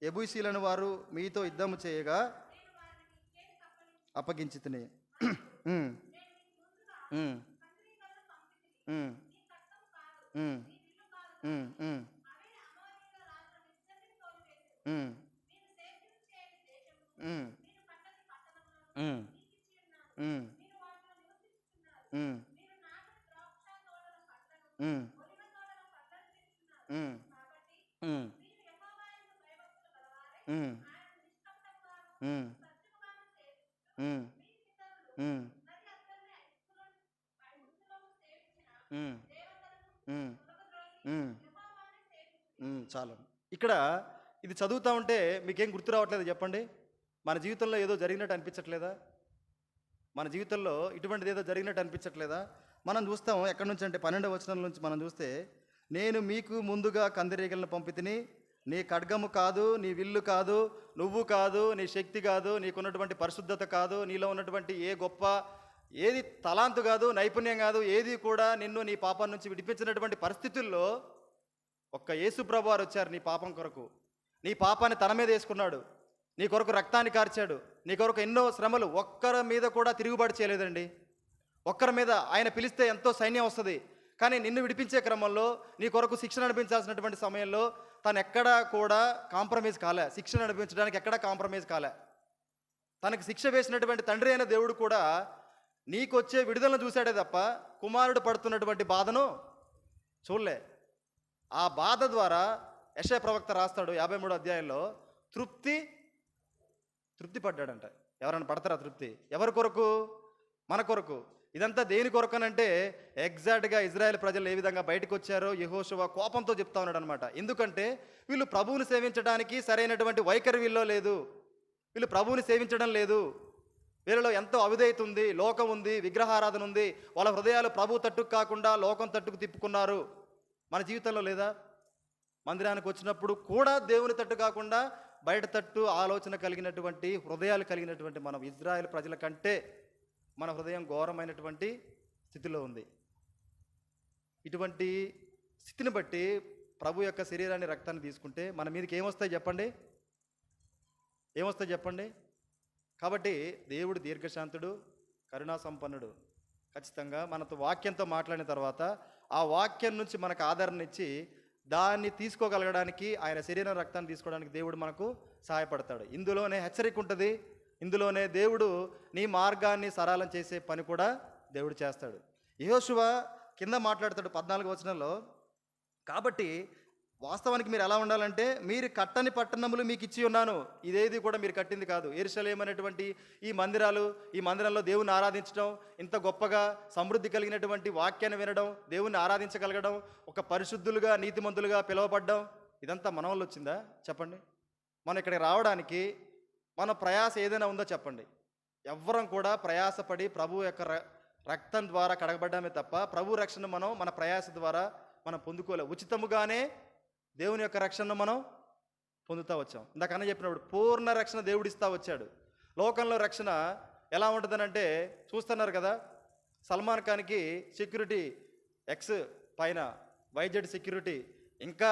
ఎబూసీలను వారు మీతో యుద్ధము చేయగా అప్పగించితిని. చాలు. ఇక్కడ ఇది చదువుతూ ఉంటే మీకేం గుర్తు రావట్లేదు చెప్పండి. మన జీవితంలో ఏదో జరిగినట్టు అనిపించట్లేదా? మన జీవితంలో ఇటువంటిది ఏదో జరిగినట్టు అనిపించట్లేదా? మనం చూస్తాం ఎక్కడి నుంచి అంటే 12వ వచనం నుంచి మనం చూస్తే, నేను మీకు ముందుగా కందిరీగలను పంపితిని, నీ ఖడ్గము కాదు, నీ విల్లు కాదు, నువ్వు కాదు, నీ శక్తి కాదు, నీకున్నటువంటి పరిశుద్ధత కాదు, నీలో ఉన్నటువంటి ఏ గొప్ప ఏది తలాంతు కాదు, నైపుణ్యం కాదు, ఏది కూడా నిన్ను నీ పాపం నుంచి విడిపించినటువంటి పరిస్థితుల్లో ఒక్క యేసుప్రభు వారు వచ్చారు నీ పాపం కొరకు. నీ పాపాన్ని తన మీద వేసుకున్నాడు, నీ కొరకు రక్తాన్ని కార్చాడు, నీ కొరకు ఎన్నో శ్రమలు. ఒక్కరి మీద కూడా తిరుగుబాటు చేయలేదండి. ఒక్కరి మీద ఆయన పిలిస్తే ఎంతో సైన్యం వస్తుంది, కానీ నిన్ను విడిపించే క్రమంలో నీ కొరకు శిక్షణ నడిపించాల్సినటువంటి సమయంలో తను ఎక్కడా కూడా కాంప్రమైజ్ కాలే. శిక్షణ నడిపించడానికి ఎక్కడా కాంప్రమైజ్ కాలే. తనకు శిక్ష వేసినటువంటి తండ్రి అయిన దేవుడు కూడా నీకొచ్చే విడుదలను చూశాడే తప్ప కుమారుడు పడుతున్నటువంటి బాధను చూడలే. ఆ బాధ ద్వారా యెషయా ప్రవక్త రాస్తాడు 53వ అధ్యాయంలో, తృప్తి పడ్డాడంట. ఎవరైనా పడతారా తృప్తి? ఎవరి కొరకు? మన కొరకు. ఇదంతా దేని కొరకనంటే ఎగ్జాక్ట్గా ఇజ్రాయెల్ ప్రజలు ఏ విధంగా బయటకు వచ్చారో యెహోషువ కోపంతో చెప్తా ఉన్నాడు అనమాట. ఎందుకంటే వీళ్ళు ప్రభువుని సేవించడానికి సరైనటువంటి వైఖరి వీళ్ళలో లేదు, వీళ్ళు ప్రభువుని సేవించడం లేదు, వీళ్ళలో ఎంతో అవిధేయత ఉంది, లోకం ఉంది, విగ్రహారాధన ఉంది, వాళ్ళ హృదయాలు ప్రభు తట్టుకు కాకుండా లోకం తట్టుకు తిప్పుకున్నారు. మన జీవితంలో లేదా? మందిరానికి వచ్చినప్పుడు కూడా దేవుని తట్టు కాకుండా బయట తట్టు ఆలోచన కలిగినటువంటి హృదయాలు కలిగినటువంటి మనం ఇజ్రాయెల్ ప్రజల కంటే మన హృదయం ఘోరమైనటువంటి స్థితిలో ఉంది. ఇటువంటి స్థితిని బట్టి ప్రభు యొక్క శరీరాన్ని రక్తాన్ని తీసుకుంటే మన మీదకి ఏమొస్తాయి చెప్పండి? ఏమొస్తాయి చెప్పండి? కాబట్టి దేవుడు దీర్ఘశాంతుడు, కరుణా సంపన్నుడు. ఖచ్చితంగా మనతో వాక్యంతో మాట్లాడిన తర్వాత ఆ వాక్యం నుంచి మనకు ఆదరణ ఇచ్చి దాన్ని తీసుకోగలగడానికి, ఆయన శరీరం రక్తాన్ని తీసుకోవడానికి దేవుడు మనకు సహాయపడతాడు. ఇందులోనే హెచ్చరిక ఉంటుంది, ఇందులోనే దేవుడు నీ మార్గాన్ని సరళం చేసే పని కూడా దేవుడు చేస్తాడు. యెహోషువ కింద మాట్లాడతాడు 14వ వచనంలో, కాబట్టి వాస్తవానికి మీరు ఎలా ఉండాలంటే, మీరు కట్టని పట్టణములు మీకు ఇచ్చి ఉన్నాను. ఇదేది కూడా మీరు కట్టింది కాదు. యెరూషలేము అనేటువంటి ఈ మందిరంలో దేవుని ఆరాధించడం, ఇంత గొప్పగా సమృద్ధి కలిగినటువంటి వాక్యాన్ని వినడం, దేవుని ఆరాధించగలగడం, ఒక పరిశుద్ధులుగా నీతిమంతులుగా పిలువబడ్డం, ఇదంతా మన వల్ల వచ్చిందా చెప్పండి? మనం ఇక్కడికి రావడానికి మన ప్రయాస ఏదైనా ఉందో చెప్పండి? ఎవ్వరం కూడా ప్రయాసపడి ప్రభు యొక్క రక్తం ద్వారా కడగబడ్డామే తప్ప ప్రభు రక్షణ మనం మన ప్రయాస ద్వారా మనం పొందుకోలేము. ఉచితముగానే దేవుని యొక్క రక్షణను మనం పొందుతూ వచ్చాం. ఇందాకన్నా చెప్పినప్పుడు పూర్ణ రక్షణ దేవుడు ఇస్తా వచ్చాడు. లోకంలో రక్షణ ఎలా ఉంటుందనంటే చూస్తున్నారు కదా, సల్మాన్ ఖాన్కి సెక్యూరిటీ ఎక్స్ పైన వైజెడ్ సెక్యూరిటీ, ఇంకా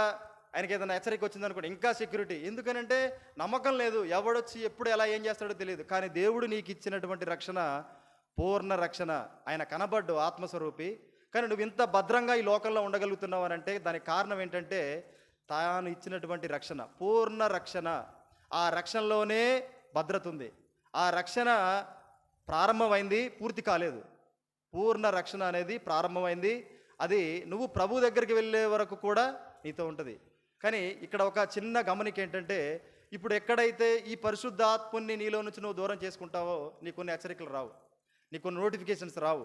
ఆయనకి ఏదైనా హెచ్చరిక వచ్చిందనుకోండి ఇంకా సెక్యూరిటీ. ఎందుకనంటే నమ్మకం లేదు, ఎవడొచ్చి ఎప్పుడు ఎలా ఏం చేస్తాడో తెలియదు. కానీ దేవుడు నీకు ఇచ్చినటువంటి రక్షణ పూర్ణ రక్షణ. ఆయన కనబడ్డు ఆత్మస్వరూపి, కానీ నువ్వు ఇంత భద్రంగా ఈ లోకంలో ఉండగలుగుతున్నావు అని అంటే దానికి కారణం ఏంటంటే తాను ఇచ్చినటువంటి రక్షణ, పూర్ణ రక్షణ. ఆ రక్షణలోనే భద్రత ఉంది. ఆ రక్షణ ప్రారంభమైంది, పూర్తి కాలేదు. పూర్ణ రక్షణ అనేది ప్రారంభమైంది. అది నువ్వు ప్రభు దగ్గరికి వెళ్ళే వరకు కూడా నీతో ఉంటుంది. కానీ ఇక్కడ ఒక చిన్న గమనిక ఏంటంటే, ఇప్పుడు ఎక్కడైతే ఈ పరిశుద్ధాత్ముని నీలో నుంచి నువ్వు దూరం చేసుకుంటావో నీకు కొన్ని హెచ్చరికలు రావు, నీకు కొన్ని నోటిఫికేషన్స్ రావు.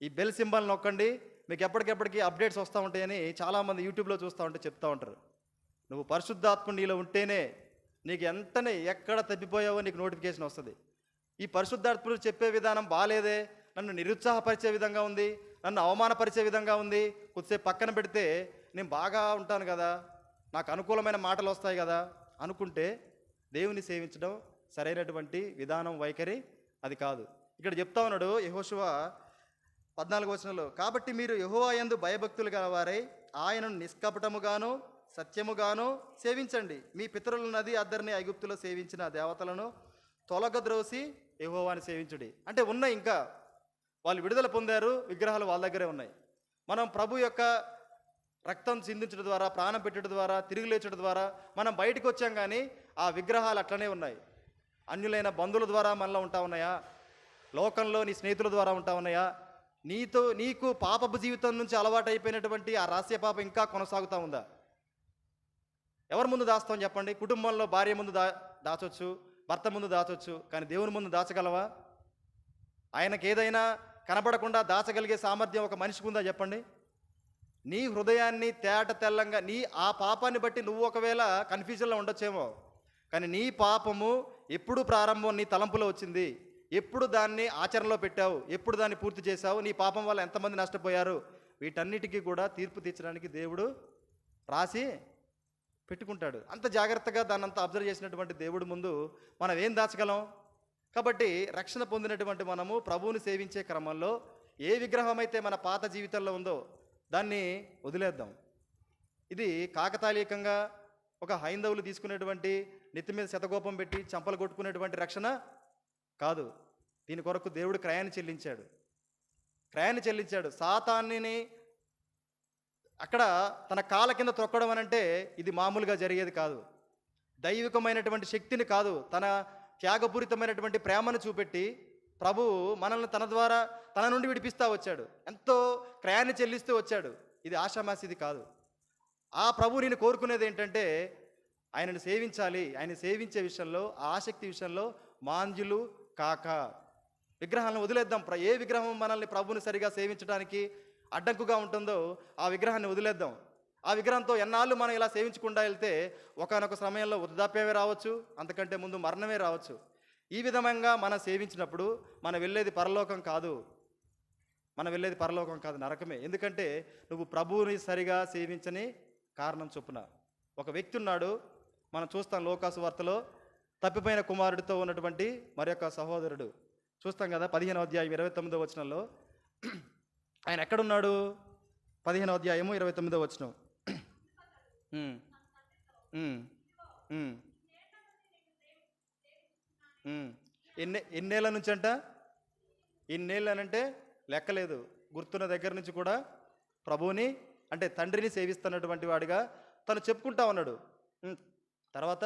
ఈ బెల్ సింబల్ నొక్కండి, మీకు ఎప్పటికెప్పటికీ అప్డేట్స్ వస్తూ ఉంటాయని చాలామంది యూట్యూబ్లో చూస్తూ ఉంటే చెప్తూ ఉంటారు. నువ్వు పరిశుద్ధాత్ముని నీలో ఉంటేనే నీకు ఎంతనే ఎక్కడ తప్పిపోయావో నీకు నోటిఫికేషన్ వస్తుంది. ఈ పరిశుద్ధాత్ముడు చెప్పే విధానం బాగాలేదే, నన్ను నిరుత్సాహపరిచే విధంగా ఉంది, నన్ను అవమానపరిచే విధంగా ఉంది, కొద్దిసేపు పక్కన పెడితే నేను బాగా ఉంటాను కదా, నాకు అనుకూలమైన మాటలు వస్తాయి కదా అనుకుంటే దేవుని సేవించడం సరైనటువంటి విధానం, వైఖరి అది కాదు. ఇక్కడ చెప్తా ఉన్నాడు యెహోషువ 14వ వచనంలో, కాబట్టి మీరు యెహోవా యందు భయభక్తులు గలవారై ఆయనను నిష్కపటముగాను సత్యముగాను సేవించండి. మీ పితరుల నది అద్దరిని ఐగుప్తులో సేవించిన దేవతలను తొలగద్రోసి యెహోవాని సేవించుడి. అంటే ఉన్నాయి, ఇంకా వాళ్ళు విడుదల పొందారు, విగ్రహాలు వాళ్ళ దగ్గరే ఉన్నాయి. మనం ప్రభు యొక్క రక్తం చిందించడం ద్వారా, ప్రాణం పెట్టడం ద్వారా, తిరిగి లేచడం ద్వారా మనం బయటకు వచ్చాం. కానీ ఆ విగ్రహాలు అట్లనే ఉన్నాయి. అన్యులైన బంధువుల ద్వారా మనలో ఉంటా ఉన్నాయా? లోకంలో నీ స్నేహితుల ద్వారా ఉంటా ఉన్నాయా? నీకు పాపపు జీవితం నుంచి అలవాటు అయిపోయినటువంటి ఆ రహస్య పాపం ఇంకా కొనసాగుతూ ఉందా? ఎవరి ముందు దాస్తాం చెప్పండి? కుటుంబంలో భార్య ముందు దాచొచ్చు, భర్త ముందు దాచొచ్చు, కానీ దేవుని ముందు దాచగలవా? ఆయనకి ఏదైనా కనబడకుండా దాచగలిగే సామర్థ్యం ఒక మనిషికి ఉందా చెప్పండి? నీ హృదయాన్ని తేట తెల్లంగా ఆ పాపాన్ని బట్టి నువ్వు ఒకవేళ కన్ఫ్యూజన్లో ఉండొచ్చేమో, కానీ నీ పాపము ఎప్పుడు ప్రారంభం నీ తలంపులో వచ్చింది, ఎప్పుడు దాన్ని ఆచరణలో పెట్టావు, ఎప్పుడు దాన్ని పూర్తి చేశావు, నీ పాపం వల్ల ఎంతమంది నష్టపోయారు, వీటన్నిటికీ కూడా తీర్పు తీర్చడానికి దేవుడు రాసి పెట్టుకుంటాడు. అంత జాగ్రత్తగా దాన్ని అంతా అబ్జర్వ్ చేసినటువంటి దేవుడు ముందు మనం ఏం దాచగలం? కాబట్టి రక్షణ పొందినటువంటి మనము ప్రభువుని సేవించే క్రమంలో ఏ విగ్రహం అయితే మన పాత జీవితంలో ఉందో దాన్ని వదిలేద్దాం. ఇది కాకతాళీయంగా ఒక హైందవులు తీసుకునేటువంటి నెత్తి మీద శతకోపం పెట్టి చంపలు కొట్టుకునేటువంటి రక్షణ కాదు. దీని కొరకు దేవుడు క్రయాన్ని చెల్లించాడు. సాతాన్ని అక్కడ తన కాళ్ళ కింద తొక్కడం అనంటే ఇది మామూలుగా జరిగేది కాదు. దైవికమైనటువంటి శక్తిని కాదు, తన త్యాగపూరితమైనటువంటి ప్రేమను చూపెట్టి ప్రభువు మనల్ని తన నుండి విడిపిస్తూ వచ్చాడు. ఎంతో క్రయాన్ని చెల్లిస్తూ వచ్చాడు. ఇది ఆషామాసిది కాదు. ఆ ప్రభు నేను కోరుకునేది ఏంటంటే ఆయనను సేవించాలి. ఆయన సేవించే విషయంలో, ఆసక్తి విషయంలో మాంద్యులు కాక విగ్రహాలను వదిలేద్దాం. ఏ విగ్రహం మనల్ని ప్రభుని సరిగా సేవించడానికి అడ్డంకుగా ఉంటుందో ఆ విగ్రహాన్ని వదిలేద్దాం. ఆ విగ్రహంతో ఎన్నాళ్ళు మనం ఇలా సేవించకుండా వెళ్తే ఒకానొక సమయంలో వృద్ధాప్యమే రావచ్చు, అంతకంటే ముందు మరణమే రావచ్చు. ఈ విధంగా మనం సేవించినప్పుడు మనం వెళ్ళేది పరలోకం కాదు, నరకమే. ఎందుకంటే నువ్వు ప్రభువుని సరిగా సేవించని కారణం చొప్పున. ఒక వ్యక్తి ఉన్నాడు, మనం చూస్తాం లోకాసు వార్తలో, తప్పిపోయిన కుమారుడితో ఉన్నటువంటి మరొక సహోదరుడు చూస్తాం కదా. 15వ అధ్యాయం 29వ వచనంలో ఆయన ఎక్కడున్నాడు? 15వ అధ్యాయము 29వ వచనం. ఎన్నేళ్ళ నుంచి అంట? ఇన్నేళ్ళు అనంటే లెక్కలేదు. గుర్తున్న దగ్గర నుంచి కూడా ప్రభువుని అంటే తండ్రిని సేవిస్తున్నటువంటి వాడిగా తను చెప్పుకుంటా ఉన్నాడు. తర్వాత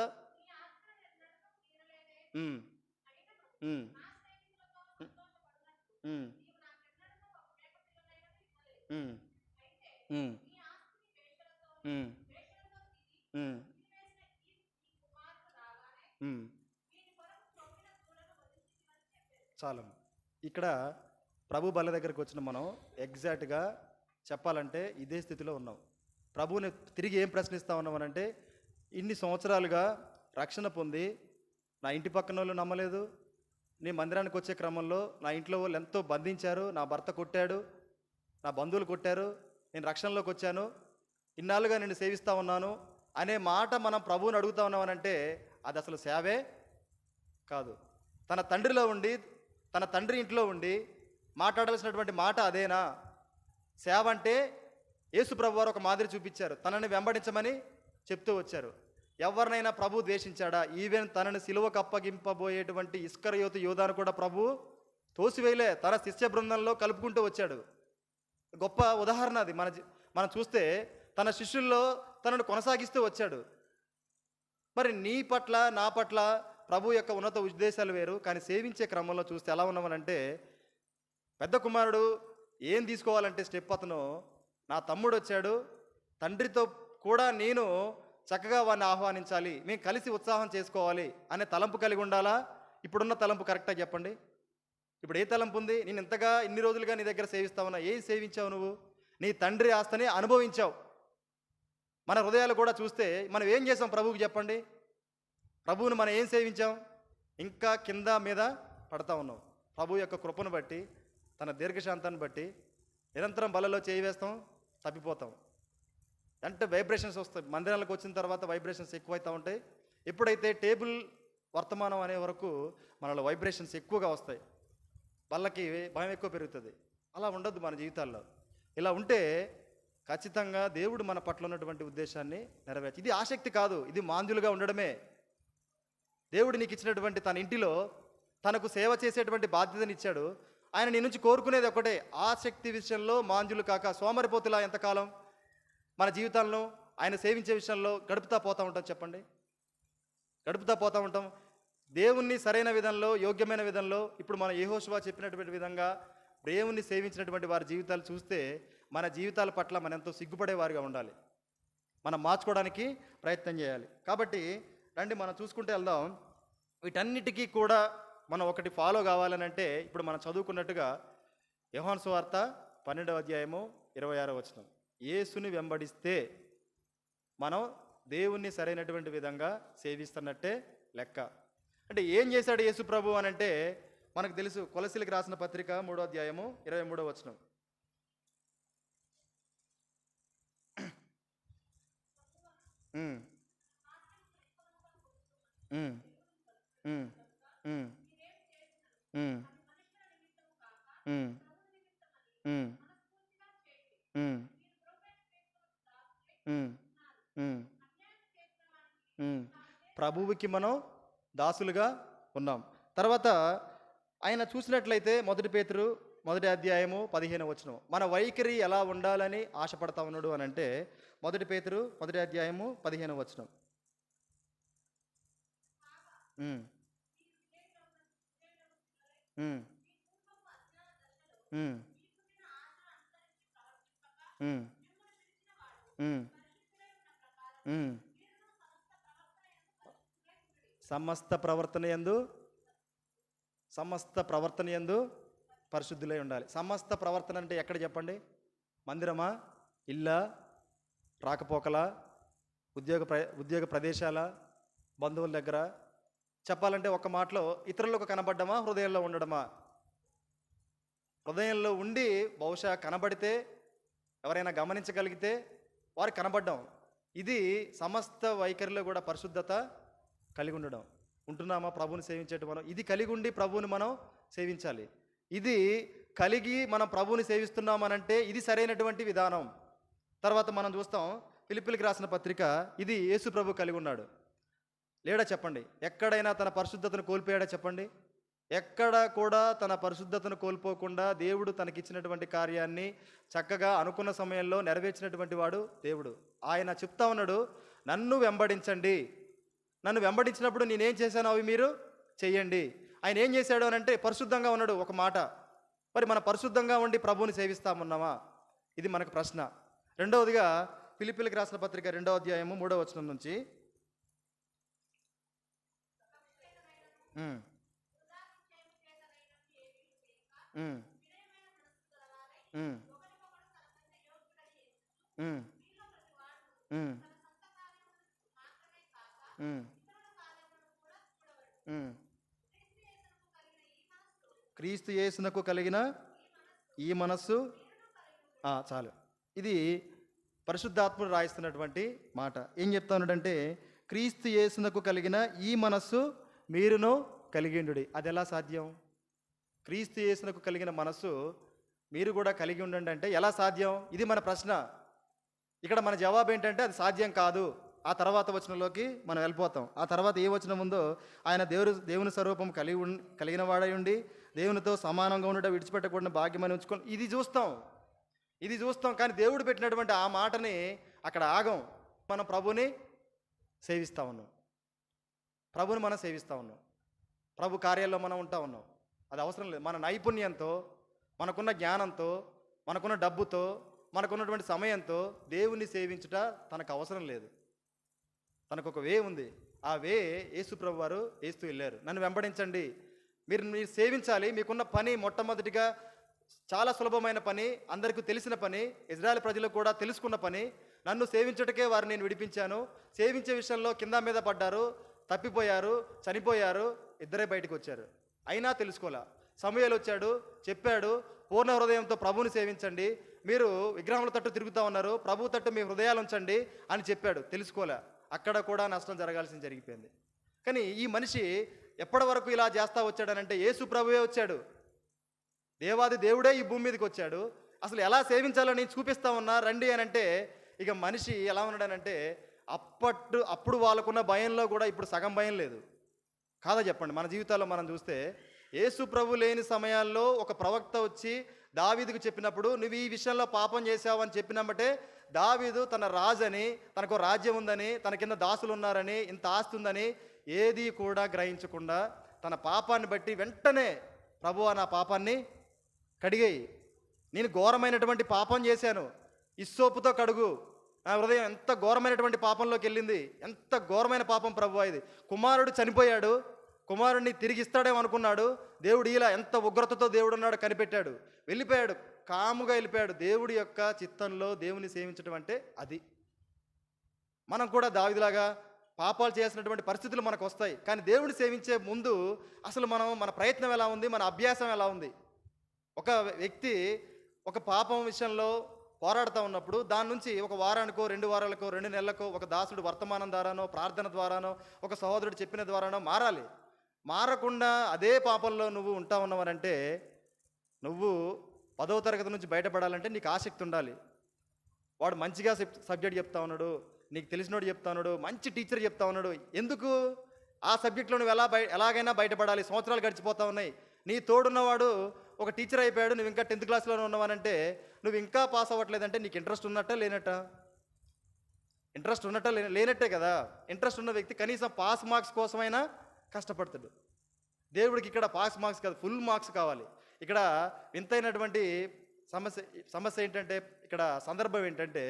చాలు. ఇక్కడ ప్రభు బల్ల దగ్గరికి వచ్చిన మనం ఎగ్జాక్ట్గా చెప్పాలంటే ఇదే స్థితిలో ఉన్నాం. ప్రభువుని తిరిగి ఏం ప్రశ్నిస్తూ ఉన్నామనంటే, ఇన్ని సంవత్సరాలుగా రక్షణ పొంది నా ఇంటి పక్కన వాళ్ళు నమ్మలేదు, నీ మందిరానికి వచ్చే క్రమంలో నా ఇంట్లో వాళ్ళు ఎంతో బంధించారు, నా భర్త కొట్టాడు, నా బంధువులు కొట్టారు, నేను రక్షణలోకి వచ్చాను, ఇన్నాళ్ళుగా నేను సేవిస్తూ ఉన్నాను అనే మాట మనం ప్రభువుని అడుగుతా ఉన్నామనంటే అది అసలు సేవే కాదు. తన తండ్రిలో ఉండి, తన తండ్రి ఇంట్లో ఉండి మాట్లాడాల్సినటువంటి మాట అదేనా? సేవ అంటే యేసు ప్రభు వారు ఒక మాదిరి చూపించారు, తనని వెంబడించమని చెప్తూ వచ్చారు. ఎవరినైనా ప్రభు ద్వేషించాడా? ఈవెన్ తనని సిలువకు అప్పగింపబోయేటువంటి ఇస్కరియోతు యోధాను కూడా ప్రభు తోసివేయలే, తన శిష్య బృందంలో కలుపుకుంటూ వచ్చాడు. గొప్ప ఉదాహరణ అది. మనం చూస్తే తన శిష్యుల్లో తనను కొనసాగిస్తూ వచ్చాడు. మరి నీ పట్ల నా పట్ల ప్రభు యొక్క ఉన్నత ఉద్దేశాలు వేరు, కానీ సేవించే క్రమంలో చూస్తే ఎలా ఉన్నామనంటే, పెద్ద కుమారుడు ఏం తీసుకోవాలంటే స్టెప్ అతను, నా తమ్ముడు వచ్చాడు, తండ్రితో కూడా నేను చక్కగా వాడిని ఆహ్వానించాలి, మేము కలిసి ఉత్సాహం చేసుకోవాలి అనే తలంపు కలిగి ఉండాలా? ఇప్పుడున్న తలంపు కరెక్టా చెప్పండి? ఇప్పుడు ఏ తలంపు ఉంది? నేను ఇంతగా ఇన్ని రోజులుగా నీ దగ్గర సేవిస్తావున్నా, ఏం సేవించావు నువ్వు? నీ తండ్రి ఆస్తని అనుభవించావు. మన హృదయాలు కూడా చూస్తే మనం ఏం చేసాం ప్రభువుకి చెప్పండి? ప్రభువుని మనం ఏం సేవించాం? ఇంకా కింద మీద పడతా ఉన్నాం. ప్రభు యొక్క కృపను బట్టి, తన దీర్ఘశాంతాన్ని బట్టి నిరంతరం బలలో చేయి వేస్తాం, తప్పిపోతాం. అంటే వైబ్రేషన్స్ వస్తాయి. మందిరాలకు వచ్చిన తర్వాత వైబ్రేషన్స్ ఎక్కువైతూ ఉంటాయి. ఎప్పుడైతే టేబుల్ వర్తమానం అనే వరకు మనలో వైబ్రేషన్స్ ఎక్కువగా వస్తాయి, వాళ్ళకి భయం ఎక్కువ పెరుగుతుంది. అలా ఉండద్దు మన జీవితాల్లో. ఇలా ఉంటే ఖచ్చితంగా దేవుడు మన పట్ల ఉన్నటువంటి ఉద్దేశాన్ని నెరవేర్చి, ఇది ఆసక్తి కాదు, ఇది మాంద్యులుగా ఉండడమే. దేవుడు నీకు ఇచ్చినటువంటి తన ఇంటిలో తనకు సేవ చేసేటువంటి బాధ్యతని ఇచ్చాడు. ఆయన నీ నుంచి కోరుకునేది ఒకటే, ఆసక్తి విషయంలో మాంద్యులు కాక సోమరిపోతులా ఎంతకాలం మన జీవితాలను ఆయన సేవించే విషయంలో గడుపుతా పోతూ ఉంటాం చెప్పండి? గడుపుతా పోతూ ఉంటాం. దేవుణ్ణి సరైన విధంలో, యోగ్యమైన విధంలో, ఇప్పుడు మన యెహోషువ చెప్పినటువంటి విధంగా దేవుణ్ణి సేవించినటువంటి వారి జీవితాలు చూస్తే మన జీవితాల పట్ల మనం ఎంతో సిగ్గుపడేవారిగా ఉండాలి. మనం మార్చుకోవడానికి ప్రయత్నం చేయాలి. కాబట్టి రండి మనం చూసుకుంటూ వెళ్దాం. వీటన్నిటికీ కూడా మనం ఒకటి ఫాలో కావాలని అంటే, ఇప్పుడు మనం చదువుకున్నట్టుగా యోహాను సువార్త 12వ అధ్యాయము 26వ వచనం, యేసుని వెంబడిస్తే మనం దేవుణ్ణి సరైనటువంటి విధంగా సేవిస్తున్నట్టే లెక్క. అంటే ఏం చేశాడు యేసు ప్రభు అని అంటే మనకు తెలుసు. కొలసీలకు రాసిన పత్రిక 3వ అధ్యాయము 23వ వచనం, ప్రభువుకి మనం దాసులుగా ఉన్నాం. తర్వాత ఆయన చూసినట్లయితే 1 పేతురు 1వ అధ్యాయము 15వ వచనం, మన వైఖరి ఎలా ఉండాలని ఆశపడతా ఉన్నాడు అని అంటే 1 పేతురు 1వ అధ్యాయము 15వ వచనం, సమస్త ప్రవర్తన యందు పరిశుద్ధులై ఉండాలి. సమస్త ప్రవర్తన అంటే ఎక్కడ చెప్పండి? మందిరమా, ఇల్లా, రాకపోకలా, ఉద్యోగ ప్రదేశాల, బంధువుల దగ్గర? చెప్పాలంటే ఒక మాటలో ఇతరులకు కనబడ్డమా, హృదయంలో ఉండడమా? హృదయంలో ఉండి బహుశా కనబడితే, ఎవరైనా గమనించగలిగితే వారు కనబడ్డం. ఇది సమస్త వైఖరిలో కూడా పరిశుద్ధత కలిగి ఉండడం. ఉంటున్నామా ప్రభువుని సేవించేట మనం? ఇది కలిగి ఉండి ప్రభువుని మనం సేవించాలి. ఇది కలిగి మనం ప్రభువుని సేవిస్తున్నామనంటే ఇది సరైనటువంటి విధానం. తర్వాత మనం చూస్తాం ఫిలిప్పీలకు రాసిన పత్రిక, ఇది యేసు ప్రభు కలిగి ఉన్నాడు. లేడా చెప్పండి? ఎక్కడైనా తన పరిశుద్ధతను కోల్పోయాడా చెప్పండి? ఎక్కడ కూడా తన పరిశుద్ధతను కోల్పోకుండా దేవుడు తనకిచ్చినటువంటి కార్యాన్ని చక్కగా అనుకున్న సమయంలో నెరవేర్చినటువంటి వాడు దేవుడు. ఆయన చెప్తా ఉన్నాడు, నన్ను వెంబడించండి. నన్ను వెంబడించినప్పుడు నేనేం చేశాను అవి మీరు చెయ్యండి. ఆయన ఏం చేశాడు అని అంటే పరిశుద్ధంగా ఉన్నాడు. ఒక మాట, మరి మన పరిశుద్ధంగా ఉండి ప్రభువుని సేవిస్తామున్నామా? ఇది మనకు ప్రశ్న. రెండవదిగా ఫిలిప్పీలకు రాసిన పత్రిక 2వ అధ్యాయము 3వ వచనం నుంచి, క్రీస్తు యేసునకు కలిగిన ఈ మనస్సు, చాలు. ఇది పరిశుద్ధాత్ముడు రాయిస్తున్నటువంటి మాట. ఏం చెప్తా ఉన్నాడంటే, క్రీస్తు యేసునకు కలిగిన ఈ మనస్సు మీరును కలిగిండుడి. అది ఎలా సాధ్యం? క్రీస్తు యేసునకు కలిగిన మనస్సు మీరు కూడా కలిగి ఉండండి అంటే ఎలా సాధ్యం? ఇది మన ప్రశ్న. ఇక్కడ మన జవాబు ఏంటంటే అది సాధ్యం కాదు. ఆ తర్వాత వచనంలోకి మనం వెళ్ళిపోతాం. ఆ తర్వాత ఏ వచనం ఉందో, ఆయన దేవుని స్వరూపం కలిగిన వాడై ఉండి దేవునితో సమానంగా ఉండటం విడిచిపెట్టకూడని భాగ్యమని ఉంచుకొని, ఇది చూస్తాం. ఇది చూస్తాం, కానీ దేవుడు పెట్టినటువంటి ఆ మాటని అక్కడ ఆగం. మనం ప్రభుని సేవిస్తూ ఉన్నాం, ప్రభుని మనం సేవిస్తూ ఉన్నాం, ప్రభు కార్యాల్లో మనం ఉంటా ఉన్నాం. అది అవసరం లేదు. మన నైపుణ్యంతో, మనకున్న జ్ఞానంతో, మనకున్న డబ్బుతో, మనకున్నటువంటి సమయంతో దేవుణ్ణి సేవించుట తనకు అవసరం లేదు. తనకు ఒక వే ఉంది. ఆ వే యేసు ప్రభు వారు వేస్తూ వెళ్ళారు. నన్ను వెంబడించండి, మీరు సేవించాలి. మీకున్న పని మొట్టమొదటిగా చాలా సులభమైన పని, అందరికీ తెలిసిన పని, ఇజ్రాయెల్ ప్రజలకు కూడా తెలుసుకున్న పని. నన్ను సేవించుటకే వారిని నేను విడిపించాను. సేవించే విషయంలో కింద మీద పడ్డారు, తప్పిపోయారు, చనిపోయారు, ఇద్దరే బయటకు వచ్చారు. అయినా తెలుసుకోలే. సమూయేలు వచ్చాడు, చెప్పాడు, పూర్ణ హృదయంతో ప్రభువుని సేవించండి. మీరు విగ్రహముల తట్టు తిరుగుతూ ఉన్నారు, ప్రభు తట్టు మీ హృదయాలు ఉంచండి అని చెప్పాడు. తెలుసుకోలే. అక్కడ కూడా నష్టం జరగాల్సింది జరిగిపోయింది. కానీ ఈ మనిషి ఎప్పటి వరకు ఇలా చేస్తూ వచ్చాడనంటే, యేసు ప్రభువే వచ్చాడు, దేవాది దేవుడే ఈ భూమి మీదకి వచ్చాడు. అసలు ఎలా సేవించాలని చూపిస్తా ఉన్నా రండి అని అంటే, ఇక మనిషి ఎలా ఉన్నాడనంటే, అప్పుడు వాళ్ళకున్న భయంలో కూడా ఇప్పుడు సగం భయం లేదు. కాదా చెప్పండి? మన జీవితాల్లో మనం చూస్తే యేసు ప్రభు లేని సమయాల్లో ఒక ప్రవక్త వచ్చి దావీదుకు చెప్పినప్పుడు, నువ్వు ఈ విషయంలో పాపం చేశావు అని చెప్పినమ్మటే దావీదు తన రాజని, తనకు రాజ్యం ఉందని, తన కింద దాసులు ఉన్నారని, ఇంత ఆస్తి ఉందని ఏది కూడా గ్రహించకుండా తన పాపాన్ని బట్టి వెంటనే, ప్రభువా నా పాపాన్ని కడిగేయి, నేను ఘోరమైనటువంటి పాపం చేశాను, ఇస్సోపుతో కడుగు, నా హృదయం ఎంత ఘోరమైనటువంటి పాపంలోకి వెళ్ళింది, ఎంత ఘోరమైన పాపం ప్రభువా ఇది. కుమారుడు చనిపోయాడు, కుమారుడిని తిరిగి ఇస్తాడేమో అనుకున్నాడు, దేవుడు ఇలా ఎంత ఉగ్రతతో దేవుడు ఉన్నాడు కనిపెట్టాడు, వెళ్ళిపోయాడు, కాముగా వెళ్ళిపోయాడు. దేవుడి యొక్క చిత్తంలో దేవుని సేవించడం అంటే అది. మనం కూడా దావీదులాగా పాపాలు చేసినటువంటి పరిస్థితులు మనకు వస్తాయి. కానీ దేవుడిని సేవించే ముందు అసలు మన ప్రయత్నం ఎలా ఉంది, మన అభ్యాసం ఎలా ఉంది? ఒక వ్యక్తి ఒక పాపం విషయంలో పోరాడుతూ ఉన్నప్పుడు దాని నుంచి ఒక వారానికో, 2 వారాలకో, 2 నెలలకో ఒక దాసుడు వర్తమానం ద్వారానో, ప్రార్థన ద్వారానో, ఒక సహోదరుడు చెప్పిన ద్వారానో మారాలి. మారకుండా అదే పాపంలో నువ్వు ఉంటా ఉన్నావనంటే, నువ్వు 10వ తరగతి నుంచి బయటపడాలంటే నీకు ఆసక్తి ఉండాలి. వాడు మంచిగా సబ్జెక్ట్ చెప్తా ఉన్నాడు, నీకు తెలిసినోడు చెప్తా ఉన్నాడు, మంచి టీచర్ చెప్తా ఉన్నాడు, ఎందుకు ఆ సబ్జెక్ట్లో నువ్వు ఎలాగైనా బయటపడాలి. సంవత్సరాలు గడిచిపోతా ఉన్నాయి, నీ తోడున్నవాడు ఒక టీచర్ అయిపోయాడు, నువ్వు ఇంకా 10th క్లాస్లోనే ఉన్నావనంటే నువ్వు ఇంకా పాస్ అవ్వట్లేదంటే నీకు ఇంట్రెస్ట్ ఉన్నట్ట లేనట్ట? ఇంట్రెస్ట్ ఉన్నట్ట లేనట్టే కదా. ఇంట్రెస్ట్ ఉన్న వ్యక్తి కనీసం పాస్ మార్క్స్ కోసమైనా కష్టపడతాడు. దేవుడికి ఇక్కడ పాస్ మార్క్స్ కాదు, ఫుల్ మార్క్స్ కావాలి. ఇక్కడ వింతైనటువంటి సమస్య ఏంటంటే, ఇక్కడ సందర్భం ఏంటంటే,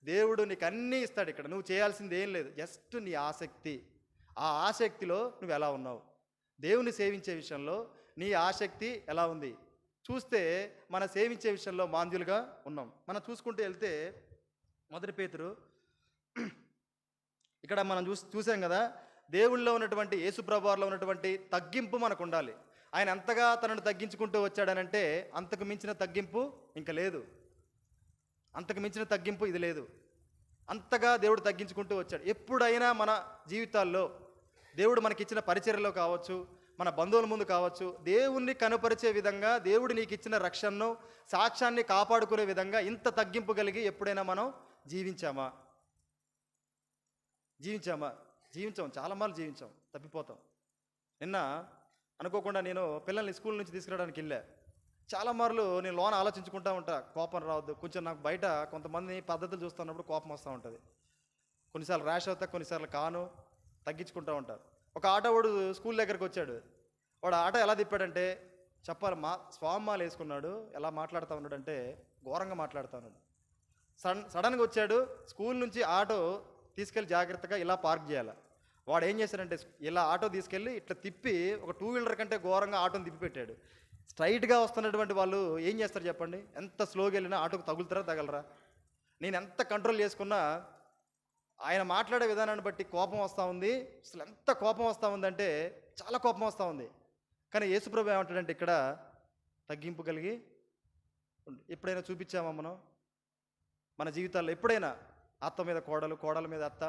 దేవుడు నీకు అన్నీ ఇస్తాడు. ఇక్కడ నువ్వు చేయాల్సింది ఏం లేదు, జస్ట్ నీ ఆసక్తి. ఆ ఆసక్తిలో నువ్వు ఎలా ఉన్నావు, దేవుని సేవించే విషయంలో నీ ఆసక్తి ఎలా ఉంది చూస్తే మన సేవించే విషయంలో మాంద్యులుగా ఉన్నాం. మనం చూసుకుంటూ వెళ్తే 1 పేతురు ఇక్కడ మనం చూసాం కదా, దేవుళ్ళలో ఉన్నటువంటి యేసుప్రభువారిలో ఉన్నటువంటి తగ్గింపు మనకు ఉండాలి. ఆయన ఎంతగా తనను తగ్గించుకుంటూ వచ్చాడనంటే అంతకు మించిన తగ్గింపు ఇంకా లేదు, అంతకు మించిన తగ్గింపు ఇది లేదు. అంతగా దేవుడు తగ్గించుకుంటూ వచ్చాడు. ఎప్పుడైనా మన జీవితాల్లో దేవుడు మనకిచ్చిన పరిచర్యలో కావచ్చు, మన బంధువుల ముందు కావచ్చు, దేవుణ్ణి కనుపరిచే విధంగా, దేవుడు నీకు ఇచ్చిన రక్షణను, సాక్ష్యాన్ని కాపాడుకునే విధంగా ఇంత తగ్గింపు కలిగి ఎప్పుడైనా మనం జీవించామా? జీవించాం, చాలా మార్లు జీవించాం, తప్పిపోతాం. నిన్న అనుకోకుండా నేను పిల్లల్ని స్కూల్ నుంచి తీసుకురావడానికి వెళ్ళా. చాలా మార్లు నేను లోన ఆలోచించుకుంటూ ఉంటా, కోపం రావద్దు. కొంచెం నాకు బయట కొంతమంది పద్ధతులు చూస్తున్నప్పుడు కోపం వస్తూ ఉంటుంది. కొన్నిసార్లు ర్యాష్ అవుతా, కొన్నిసార్లు కాను, తగ్గించుకుంటూ ఉంటారు. ఒక ఆటో వాడు స్కూల్ దగ్గరికి వచ్చాడు. వాడు ఆటో ఎలా తిప్పాడంటే చెప్పాలి, స్వామాలు వేసుకున్నాడు, ఎలా మాట్లాడుతూ ఉన్నాడంటే ఘోరంగా మాట్లాడుతూ ఉన్నాడు. సడన్గా వచ్చాడు, స్కూల్ నుంచి ఆటో తీసుకెళ్ళి జాగ్రత్తగా ఇలా పార్క్ చేయాలి. వాడు ఏం చేశాడంటే ఇలా ఆటో తీసుకెళ్ళి ఇట్లా తిప్పి ఒక 2 వీలర్ కంటే ఘోరంగా ఆటోని తిప్పి పెట్టాడు. స్ట్రైట్గా వస్తున్నటువంటి వాళ్ళు ఏం చేస్తారు చెప్పండి? ఎంత స్లోగా వెళ్ళినా ఆటోకి తగలరా? నేను ఎంత కంట్రోల్ చేసుకున్నా ఆయన మాట్లాడే విధానాన్ని బట్టి కోపం వస్తూ ఉంది. అసలు ఎంత కోపం వస్తూ ఉందంటే చాలా కోపం వస్తూ ఉంది. కానీ యేసుప్రభు ఏమంటాడంటే ఇక్కడ తగ్గింపు కలిగి ఎప్పుడైనా చూపించామా మనం మన జీవితాల్లో? ఎప్పుడైనా అత్త మీద కోడలు, కోడల మీద అత్త,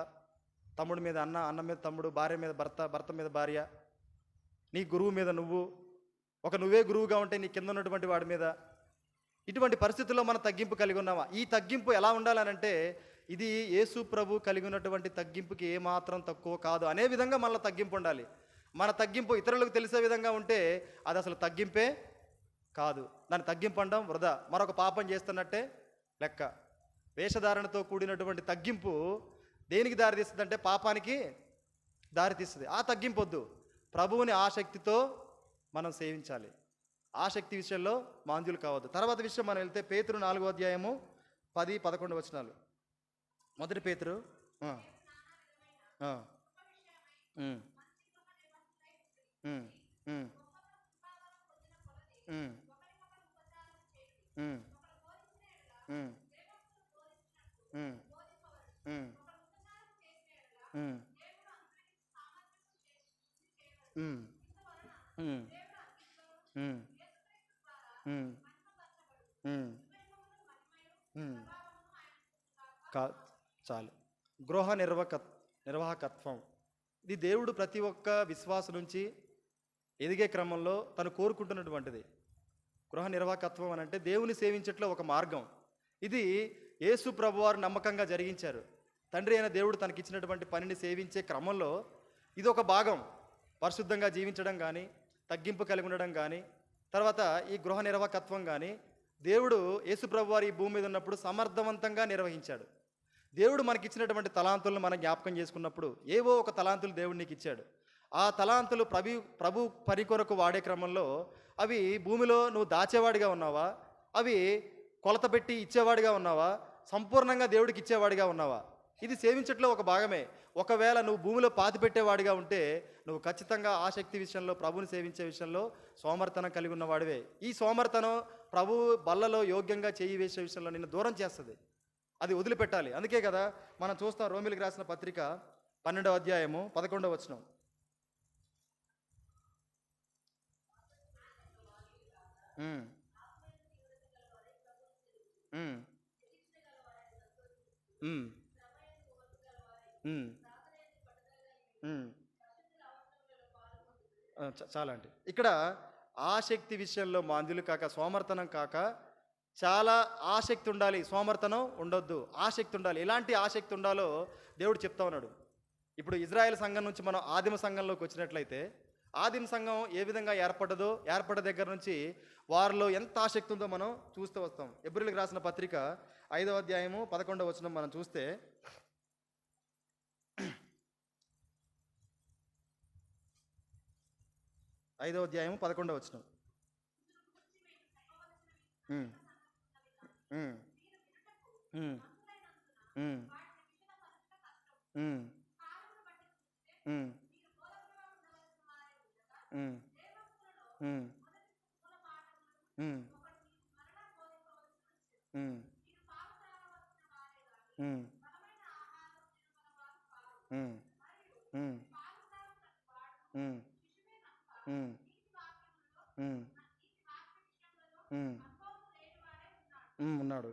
తమ్ముడి మీద అన్న, అన్న మీద తమ్ముడు, భార్య మీద భర్త, భర్త మీద భార్య, నీ గురువు మీద నువ్వే గురువుగా ఉంటే నీ కింద ఉన్నటువంటి వాడి మీద, ఇటువంటి పరిస్థితుల్లో మనం తగ్గింపు కలిగి ఉన్నామా? ఈ తగ్గింపు ఎలా ఉండాలనంటే ఇది యేసు ప్రభు కలిగి ఉన్నటువంటి తగ్గింపుకి ఏమాత్రం తక్కువ కాదు అనే విధంగా మళ్ళీ తగ్గింపు ఉండాలి. మన తగ్గింపు ఇతరులకు తెలిసే విధంగా ఉంటే అది అసలు తగ్గింపే కాదు. దాన్ని తగ్గింపు అనడం వృధా. మరొక పాపం చేస్తున్నట్టే లెక్క. వేషధారణతో కూడినటువంటి తగ్గింపు దేనికి దారితీస్తుందంటే పాపానికి దారితీస్తుంది. ఆ తగ్గింపు వద్దు. ప్రభువుని ఆసక్తితో మనం సేవించాలి. ఆసక్తి విషయంలో మాంద్యులు కావద్దు. తర్వాత విషయం మనం వెళ్తే పేతురు 4వ అధ్యాయము 10-11 వచనాలు. మొదటి పేతురు ఉమ్, ఉమ్, ఉమ్, ఉమ్, ఉమ్, ఉమ్, ఉమ్, ఉమ్, ఉమ్, ఉమ్, ఉమ్, ఉమ్, ఉమ్, ఉమ్, ఉమ్. కా చాలు. గృహ నిర్వాహకత్వం ఇది దేవుడు ప్రతి ఒక్క విశ్వాస నుంచి ఎదిగే క్రమంలో తను కోరుకుంటున్నటువంటిది. గృహ నిర్వాహకత్వం అని అంటే దేవుని సేవించట్లో ఒక మార్గం. ఇది యేసు ప్రభువారు నమ్మకంగా జరిగించారు. తండ్రి అయిన దేవుడు తనకిచ్చినటువంటి పనిని సేవించే క్రమంలో ఇది ఒక భాగం. పరిశుద్ధంగా జీవించడం కానీ, తగ్గింపు కలిగి ఉండడం కానీ, తర్వాత ఈ గృహ నిర్వాహకత్వం కానీ దేవుడు యేసు ప్రభువారు ఈ భూమి మీద ఉన్నప్పుడు సమర్థవంతంగా నిర్వహించాడు. దేవుడు మనకిచ్చినటువంటి తలాంతులను మనం జ్ఞాపకం చేసుకున్నప్పుడు ఏవో ఒక తలాంతులు దేవుడు నీకు ఇచ్చాడు. ఆ తలాంతులు ప్రభు పని కొరకు వాడే క్రమంలో అవి భూమిలో నువ్వు దాచేవాడిగా ఉన్నావా, అవి కొలత పెట్టి ఇచ్చేవాడిగా ఉన్నావా, సంపూర్ణంగా దేవుడికి ఇచ్చేవాడిగా ఉన్నావా? ఇది సేవించట్లో ఒక భాగమే. ఒకవేళ నువ్వు భూమిలో పాతి పెట్టేవాడిగా ఉంటే నువ్వు ఖచ్చితంగా ఆసక్తి విషయంలో, ప్రభుని సేవించే విషయంలో సోమర్తనం కలిగి ఉన్నవాడివే. ఈ సోమర్తనం ప్రభు బల్లలో యోగ్యంగా చేయి వేసే విషయంలో నిన్ను దూరం చేస్తుంది. అది వదిలిపెట్టాలి. అందుకే కదా మనం చూస్తాం రోమిలికి రాసిన పత్రిక 12వ అధ్యాయము 11వ వచనం. ఉమ్, ఉమ్, ఉమ్, ఉమ్, ఉమ్. చాలా అంటే ఇక్కడ ఆసక్తి విషయంలో మాంద్యులు కాక, సోమర్తనం కాక, చాలా ఆసక్తి ఉండాలి, సోమర్తనం ఉండొద్దు. ఆసక్తి ఉండాలి. ఎలాంటి ఆసక్తి ఉండాలో దేవుడు చెప్తా ఉన్నాడు. ఇప్పుడు ఇజ్రాయెల్ సంఘం నుంచి మనం ఆదిమ సంఘంలోకి వచ్చినట్లయితే, ఆదిమ సంఘం ఏ విధంగా ఏర్పడ్డ దగ్గర నుంచి వారిలో ఎంత ఆసక్తి ఉందో మనం చూస్తూ వస్తాం. ఎబ్రిల్కి రాసిన పత్రిక 5వ అధ్యాయము 11వ వచనం మనం చూస్తే, 5వ అధ్యాయము 11వ వచనం. ఉమ్, ఉమ్, ఉమ్, ఉమ్, ఉమ్, ఉమ్, ఉమ్, ఉమ్, ఉమ్, ఉమ్, ఉమ్, ఉమ్, ఉమ్, ఉమ్, ఉమ్, ఉమ్, ఉమ్, ఉన్నాడు.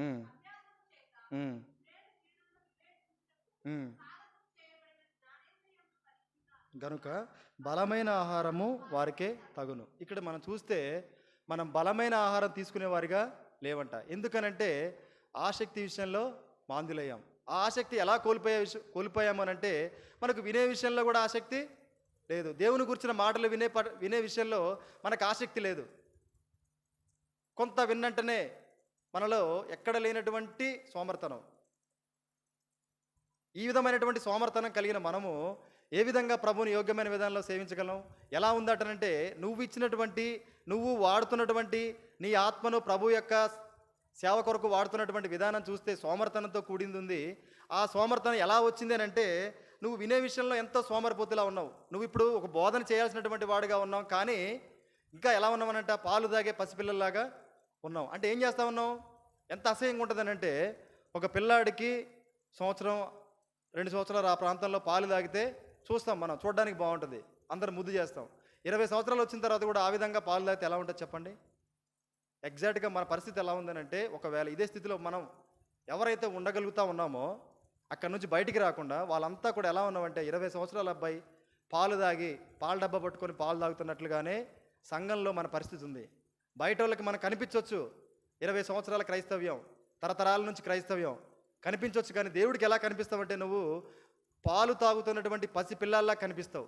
ఉమ్, ఉమ్, ఉమ్. గనుక బలమైన ఆహారము వారికే తగును. ఇక్కడ మనం చూస్తే మనం బలమైన ఆహారం తీసుకునే వారిగా లేవంట. ఎందుకనంటే ఆసక్తి విషయంలో మాందులయ్యాం. ఆ ఆసక్తి ఎలా కోల్పోయామనంటే మనకు వినే విషయంలో కూడా ఆసక్తి లేదు. దేవుని గురించిన మాటలు వినే విషయంలో మనకు ఆసక్తి లేదు. కొంత విన్నంటనే మనలో ఎక్కడ లేనటువంటి సోమర్తనం. ఈ విధమైనటువంటి సోమర్తనం కలిగిన మనము ఏ విధంగా ప్రభువుని యోగ్యమైన విధానంలో సేవించగలం? ఎలా ఉందటనంటే నువ్వు వాడుతున్నటువంటి నీ ఆత్మను ప్రభు యొక్క సేవ కొరకు వాడుతున్నటువంటి విధానం చూస్తే సోమర్తనంతో కూడింది ఉంది. ఆ సోమర్తనం ఎలా వచ్చింది అని అంటే నువ్వు వినే విషయంలో ఎంతో సోమరిపోతులా ఉన్నావు. నువ్వు ఇప్పుడు ఒక బోధన చేయాల్సినటువంటి వాడుగా ఉన్నావు, కానీ ఇంకా ఎలా ఉన్నావనంట పాలు తాగే పసిపిల్లల్లాగా ఉన్నావు. అంటే ఏం చేస్తా ఉన్నావు? ఎంత అసహ్యంగా ఉంటుందనంటే ఒక పిల్లాడికి 1-2 సంవత్సరాలు ఆ ప్రాంతంలో పాలు తాగితే చూస్తాం, మనం చూడడానికి బాగుంటుంది, అందరు ముద్దు చేస్తాం. 20 సంవత్సరాలు వచ్చిన తర్వాత కూడా ఆ విధంగా పాలు తాగితే ఎలా ఉంటుంది చెప్పండి? ఎగ్జాక్ట్గా మన పరిస్థితి ఎలా ఉందనంటే ఒకవేళ ఇదే స్థితిలో మనం ఎవరైతే ఉండగలుగుతా ఉన్నామో అక్కడ నుంచి బయటికి రాకుండా వాళ్ళంతా కూడా ఎలా ఉన్నామంటే 20 సంవత్సరాల అబ్బాయి పాలు తాగి పాల డబ్బా పట్టుకొని పాలు తాగుతున్నట్లుగానే సంఘంలో మన పరిస్థితి ఉంది. బయట వాళ్ళకి మనం కనిపించవచ్చు 20 సంవత్సరాల క్రైస్తవ్యం, తరతరాల నుంచి క్రైస్తవ్యం కనిపించవచ్చు, కానీ దేవుడికి ఎలా కనిపిస్తావంటే నువ్వు పాలు తాగుతున్నటువంటి పసి పిల్లల్లా కనిపిస్తావు.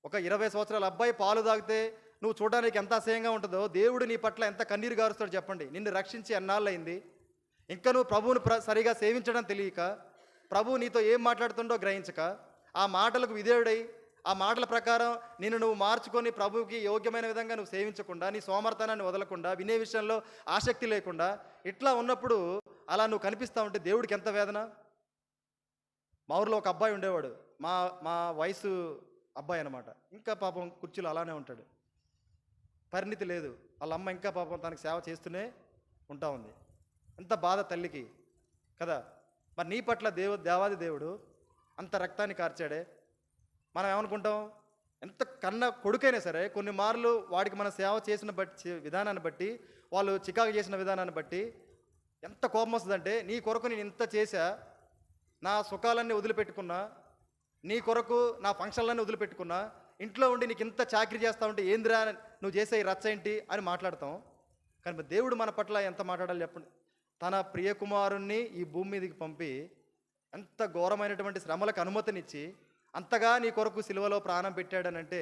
ఒక 20 సంవత్సరాల అబ్బాయి పాలు తాగితే నువ్వు చూడడానికి ఎంత అసహ్యంగా ఉంటుందో దేవుడు నీ పట్ల ఎంత కన్నీరు గారుస్తాడు చెప్పండి. నిన్ను రక్షించి ఎన్నాళ్ళయింది, ఇంకా నువ్వు ప్రభువుని సరిగా సేవించడం తెలియక, ప్రభువు నీతో ఏం మాట్లాడుతుండో గ్రహించక, ఆ మాటలకు విధేయుడై ఆ మాటల ప్రకారం నువ్వు మార్చుకొని ప్రభువుకి యోగ్యమైన విధంగా నువ్వు సేవించకుండా, నీ సోమర్థనాన్ని వదలకుండా, వినే విషయంలో ఆసక్తి లేకుండా ఇట్లా ఉన్నప్పుడు అలా నువ్వు కనిపిస్తూ ఉంటే దేవుడికి ఎంత వేదన. మా ఊరిలో ఒక అబ్బాయి ఉండేవాడు, మా మా వయసు అబ్బాయి అనమాట. ఇంకా పాపం కుర్చీలో అలానే ఉంటాడు, పరిణితి లేదు. వాళ్ళ అమ్మ ఇంకా పాపం తనకి సేవ చేస్తూనే ఉంటా ఉంది. ఎంత బాధ తల్లికి కదా. మరి నీ పట్ల దేవాది దేవుడు అంత రక్తాన్ని కార్చాడే. మనం ఏమనుకుంటాం, ఎంత కన్న కొడుకైనా సరే కొన్ని మార్లు వాడికి మన సేవ చేసిన విధానాన్ని బట్టి, వాళ్ళు చికాకు చేసిన విధానాన్ని బట్టి ఎంత కోపం వస్తుందంటే, నీ కొరకు నేను ఇంత చేశా, నా సుఖాలన్నీ వదిలిపెట్టుకున్నా, నీ కొరకు నా ఫంక్షన్లన్నీ వదిలిపెట్టుకున్నా, ఇంట్లో ఉండి నీకు ఇంత చాకరీ చేస్తా ఉంటే ఏందిరా నువ్వు చేసే ఈ రచ్చ ఏంటి అని మాట్లాడతాం. కానీ దేవుడు మన పట్ల ఎంత మాట్లాడాలి చెప్పండి. తన ప్రియకుమారుణ్ణి ఈ భూమి మీదకి పంపి ఎంత ఘోరమైనటువంటి శ్రమలకు అనుమతినిచ్చి అంతగా నీ కొరకు సిలువలో ప్రాణం పెట్టాడనంటే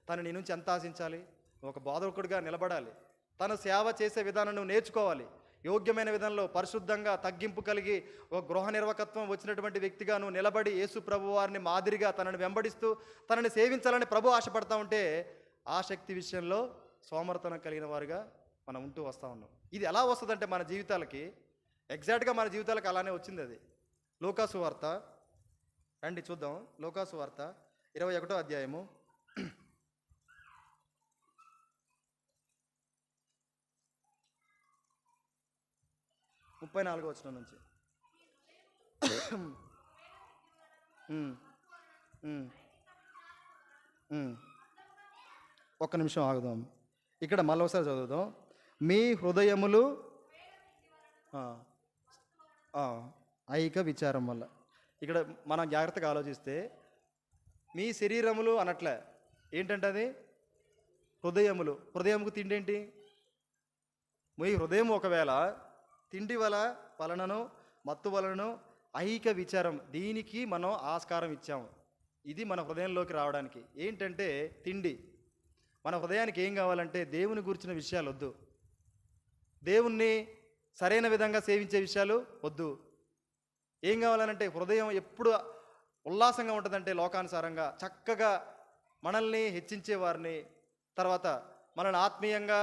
తను నీ నుంచి ఎంత ఆశించాలి. ఒక బోధకుడిగా నిలబడాలి, తను సేవ చేసే విధానం నువ్వు నేర్చుకోవాలి. యోగ్యమైన విధంలో పరిశుద్ధంగా తగ్గింపు కలిగి ఒక గృహ నిర్వకత్వం వచ్చినటువంటి వ్యక్తిగా నువ్వు నిలబడి యేసు ప్రభు వారిని మాదిరిగా తనని వెంబడిస్తూ తనని సేవించాలని ప్రభు ఆశపడతా ఉంటే ఆ శక్తి విషయంలో సోమర్థనం కలిగిన వారుగా మనం ఉంటూ వస్తూ ఉన్నాం. ఇది ఎలా వస్తుందంటే మన జీవితాలకి ఎగ్జాక్ట్గా మన జీవితాలకు అలానే వచ్చింది. అది లూకాసు వార్త రండి చూద్దాం. లూకాసు వార్త 21వ అధ్యాయము 34వ వచనం నుంచి. ఒక్క నిమిషం ఆగుదాం. ఇక్కడ మళ్ళీ ఒకసారి చదువుదాం. మీ హృదయములు ఐక విచారం వల్ల. ఇక్కడ మనం జాగ్రత్తగా ఆలోచిస్తే మీ శరీరములు అనట్లే, ఏంటంటే అది హృదయములు. హృదయముకు తిండి ఏంటి? మీ హృదయం ఒకవేళ తిండి వలనను మత్తు వలనను ఐక విచారం, దీనికి మనం ఆస్కారం ఇచ్చాము. ఇది మన హృదయంలోకి రావడానికి ఏంటంటే తిండి. మన హృదయానికి ఏం కావాలంటే దేవుని గురించిన విషయాలు వద్దు, దేవుణ్ణి సరైన విధంగా సేవించే విషయాలు వద్దు. ఏం కావాలనంటే హృదయం ఎప్పుడు ఉల్లాసంగా ఉంటుందంటే లోకానుసారంగా చక్కగా మనల్ని హెచ్చించే వారిని, తర్వాత మనల్ని ఆత్మీయంగా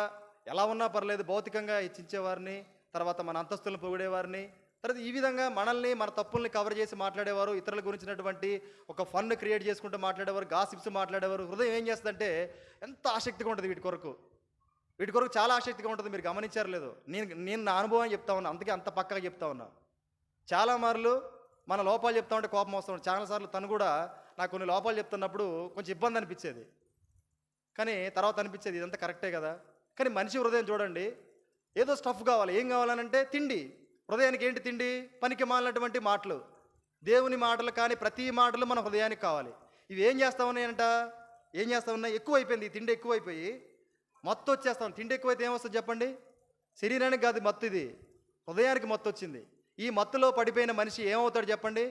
ఎలా ఉన్నా పర్లేదు భౌతికంగా హెచ్చించేవారిని, తర్వాత మన అంతస్తులను పొగిడేవారిని, తర్వాత ఈ విధంగా మనల్ని మన తప్పుల్ని కవర్ చేసి మాట్లాడేవారు, ఇతరుల గురించినటువంటి ఒక ఫన్ క్రియేట్ చేసుకుంటూ మాట్లాడేవారు, గాసిప్స్ మాట్లాడేవారు. హృదయం ఏం చేస్తుందంటే ఎంత ఆసక్తిగా ఉంటుంది వీటి కొరకు చాలా ఆసక్తిగా ఉంటుంది. మీరు గమనించారు లేదు, నేను నా అనుభవం చెప్తా ఉన్నా, అందుకే అంత పక్కగా చెప్తా ఉన్నా. చాలా మార్లు మన లోపాలు చెప్తా ఉంటే కోపం వస్తూ ఉంటుంది. చాలాసార్లు తను కూడా నాకు కొన్ని లోపాలు చెప్తున్నప్పుడు కొంచెం ఇబ్బంది అనిపించేది, కానీ తర్వాత అనిపించేది ఇదంతా కరెక్టే కదా. కానీ మనిషి హృదయం చూడండి, ఏదో స్టఫ్ కావాలి. ఏం కావాలనంటే తిండి. హృదయానికి ఏంటి తిండి? పనికి మాలినటువంటి మాటలు, దేవుని మాటలు కానీ ప్రతి మాటలు మన హృదయానికి కావాలి. ఇవి ఏం చేస్తా ఉన్నాయి? ఎక్కువైపోయింది. ఈ తిండి ఎక్కువైపోయి మత్తు వచ్చేస్తాం. తిండి ఎక్కువైతే ఏమొస్తుంది చెప్పండి? శరీరానికి కాదు మత్తు, ఇది హృదయానికి మత్తు వచ్చింది. ఈ మత్తులో పడిపోయిన మనిషి ఏమవుతాడు చెప్పండి?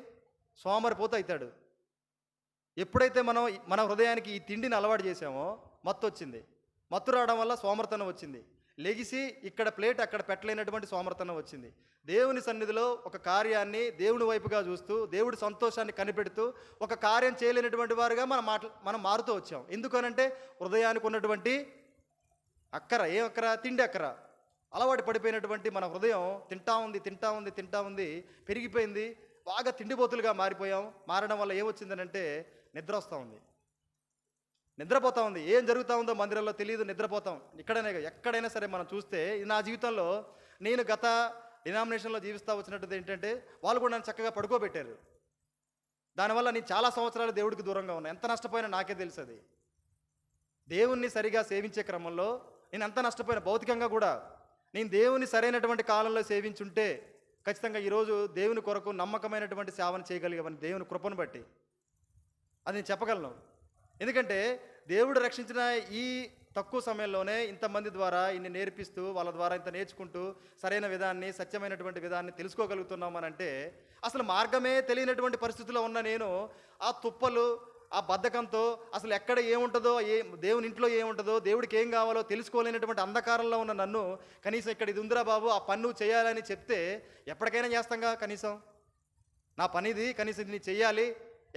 సోమరిపోతూ అవుతాడు. ఎప్పుడైతే మనం మన హృదయానికి ఈ తిండిని అలవాటు చేసామో మత్తు వచ్చింది. మత్తు రావడం వల్ల సోమర్తనం వచ్చింది. లెగిసి ఇక్కడ ప్లేట్ అక్కడ పెట్టలేనటువంటి సోమర్తనం వచ్చింది. దేవుని సన్నిధిలో ఒక కార్యాన్ని దేవుని వైపుగా చూస్తూ దేవుడి సంతోషాన్ని కనిపెడుతూ ఒక కార్యం చేయలేనటువంటి వారుగా మనం మారుతూ వచ్చాం. ఎందుకనంటే హృదయానికి ఉన్నటువంటి అక్కర, ఏం అక్కర? తిండి అక్కర. అలవాటు పడిపోయినటువంటి మన హృదయం తింటా ఉంది, పెరిగిపోయింది. బాగా తిండిపోతులుగా మారడం వల్ల ఏమొచ్చిందనంటే నిద్రపోతూ ఉంది. ఏం జరుగుతూ ఉందో మందిరంలో తెలియదు, నిద్రపోతాం. ఎక్కడైనా సరే మనం చూస్తే, నా జీవితంలో నేను గత డినామినేషన్లో జీవిస్తూ వచ్చినట్టు ఏంటంటే వాళ్ళు కూడా నన్ను చక్కగా పడుకోబెట్టారు. దానివల్ల నేను చాలా సంవత్సరాలు దేవుడికి దూరంగా ఉన్నా. ఎంత నష్టపోయినా నాకే తెలుసు. అది దేవుణ్ణి సరిగా సేవించే క్రమంలో నేను ఎంత నష్టపోయినా, భౌతికంగా కూడా నేను దేవుని సరైనటువంటి కాలంలో సేవించుంటే ఖచ్చితంగా ఈరోజు దేవుని కొరకు నమ్మకమైనటువంటి సేవను చేయగలిగామని దేవుని కృపను బట్టి అది నేను చెప్పగలను. ఎందుకంటే దేవుడు రక్షించిన ఈ తక్కువ సమయంలోనే ఇంతమంది ద్వారా ఇన్ని నేర్పిస్తూ, వాళ్ళ ద్వారా ఇంత నేర్చుకుంటూ సరైన విధాన్ని, సత్యమైనటువంటి విధాన్ని తెలుసుకోగలుగుతున్నామని అంటే, అసలు మార్గమే తెలియనటువంటి పరిస్థితుల్లో ఉన్న నేను ఆ తుప్పలు, ఆ బద్ధకంతో అసలు ఎక్కడ ఏముంటుందో, దేవుని ఇంట్లో ఏముంటుందో, దేవుడికి ఏం కావాలో తెలుసుకోలేనటువంటి అంధకారంలో ఉన్న నన్ను కనీసం ఇక్కడ ఇది ఉందిరా బాబు, ఆ పని నువ్వు చేయాలని చెప్తే ఎప్పటికైనా చేస్తాంగా. కనీసం నా పనిది, కనీసం ఇది నీ చెయ్యాలి,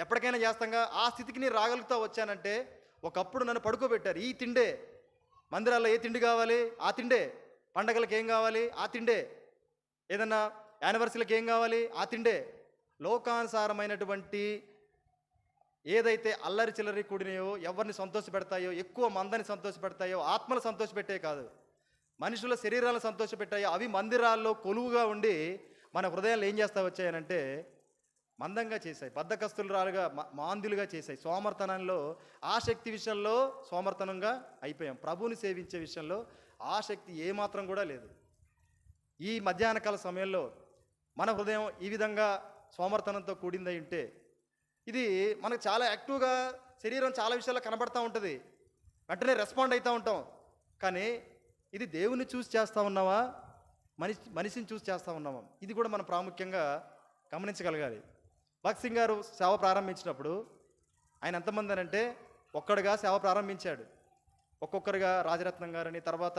ఎప్పటికైనా చేస్తాంగా. ఆ స్థితికి నేను రాగలుగుతా వచ్చానంటే, ఒకప్పుడు నన్ను పడుకోబెట్టారు. ఈ తిండే, మందిరాల్లో ఏ తిండి కావాలి ఆ తిండే, పండగలకు ఏం కావాలి ఆ తిండే, ఏదన్నా యానివర్సరీలకు ఏం కావాలి ఆ తిండే. లోకానుసారమైనటువంటి ఏదైతే అల్లరి చిల్లరి కూడినాయో, ఎవరిని సంతోషపెడతాయో, ఎక్కువ మందని సంతోషపెడతాయో, ఆత్మలు సంతోషపెట్టే కాదు, మనుషుల శరీరాలను సంతోషపెట్టాయో, అవి మందిరాల్లో కొలువుగా ఉండి మన హృదయాలు ఏం చేస్తా వచ్చాయనంటే మందంగా చేశాయి, బద్ధకస్తులుగా మాందులుగా చేశాయి. సోమర్తనంలో ఆసక్తి విషయంలో సోమర్తనంగా అయిపోయాం. ప్రభువుని సేవించే విషయంలో ఆసక్తి ఏమాత్రం కూడా లేదు. ఈ మధ్యాహ్నకాల సమయంలో మన హృదయం ఈ విధంగా సోమర్తనంతో కూడిందై ఉంటే, ఇది మనకు చాలా యాక్టివ్గా శరీరం చాలా విషయాల్లో కనబడతా ఉంటుంది, వెంటనే రెస్పాండ్ అవుతూ ఉంటాం. కానీ ఇది దేవుని చూసి చేస్తూ ఉన్నావా, మనిషిని చూసి చేస్తూ ఉన్నావా, ఇది కూడా మనం ప్రాముఖ్యంగా గమనించగలగాలి. భగత్ సింగ్ గారు సేవ ప్రారంభించినప్పుడు ఆయన ఎంతమంది అంటే ఒక్కడిగా సేవ ప్రారంభించాడు. ఒక్కొక్కరుగా రాజరత్నం గారని, తర్వాత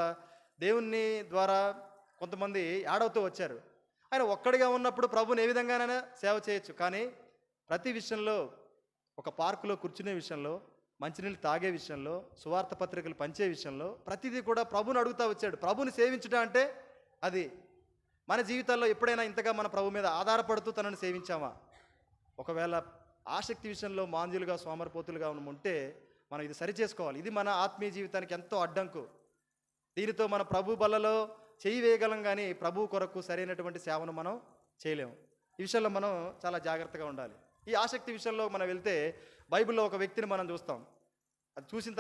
దేవుని ద్వారా కొంతమంది యాడ్ అవుతూ వచ్చారు. ఆయన ఒక్కడిగా ఉన్నప్పుడు ప్రభుని ఏ విధంగానైనా సేవ చేయొచ్చు. కానీ ప్రతి విషయంలో, ఒక పార్కులో కూర్చునే విషయంలో, మంచినీళ్ళు తాగే విషయంలో, సువార్త పత్రికలు పంచే విషయంలో, ప్రతిదీ కూడా ప్రభుని అడుగుతూ వచ్చాడు. ప్రభుని సేవించుట అంటే అది. మన జీవితాల్లో ఎప్పుడైనా ఇంతగా మన ప్రభు మీద ఆధారపడుతూ తనను సేవించామా? ఒకవేళ ఆసక్తి విషయంలో మాంద్యులుగా సోమరిపోతులుగా ఉంటే మనం ఇది సరి చేసుకోవాలి. ఇది మన ఆత్మీయ జీవితానికి ఎంతో అడ్డంకు. దీనితో మన ప్రభు బల్లలో చేయి వేయగలం, కానీ ప్రభు కొరకు సరైనటువంటి సేవను మనం చేయలేము. ఈ విషయంలో మనం చాలా జాగ్రత్తగా ఉండాలి. ఈ ఆసక్తి విషయంలో మనం వెళ్తే బైబిల్లో ఒక వ్యక్తిని మనం చూస్తాం. అది చూసిన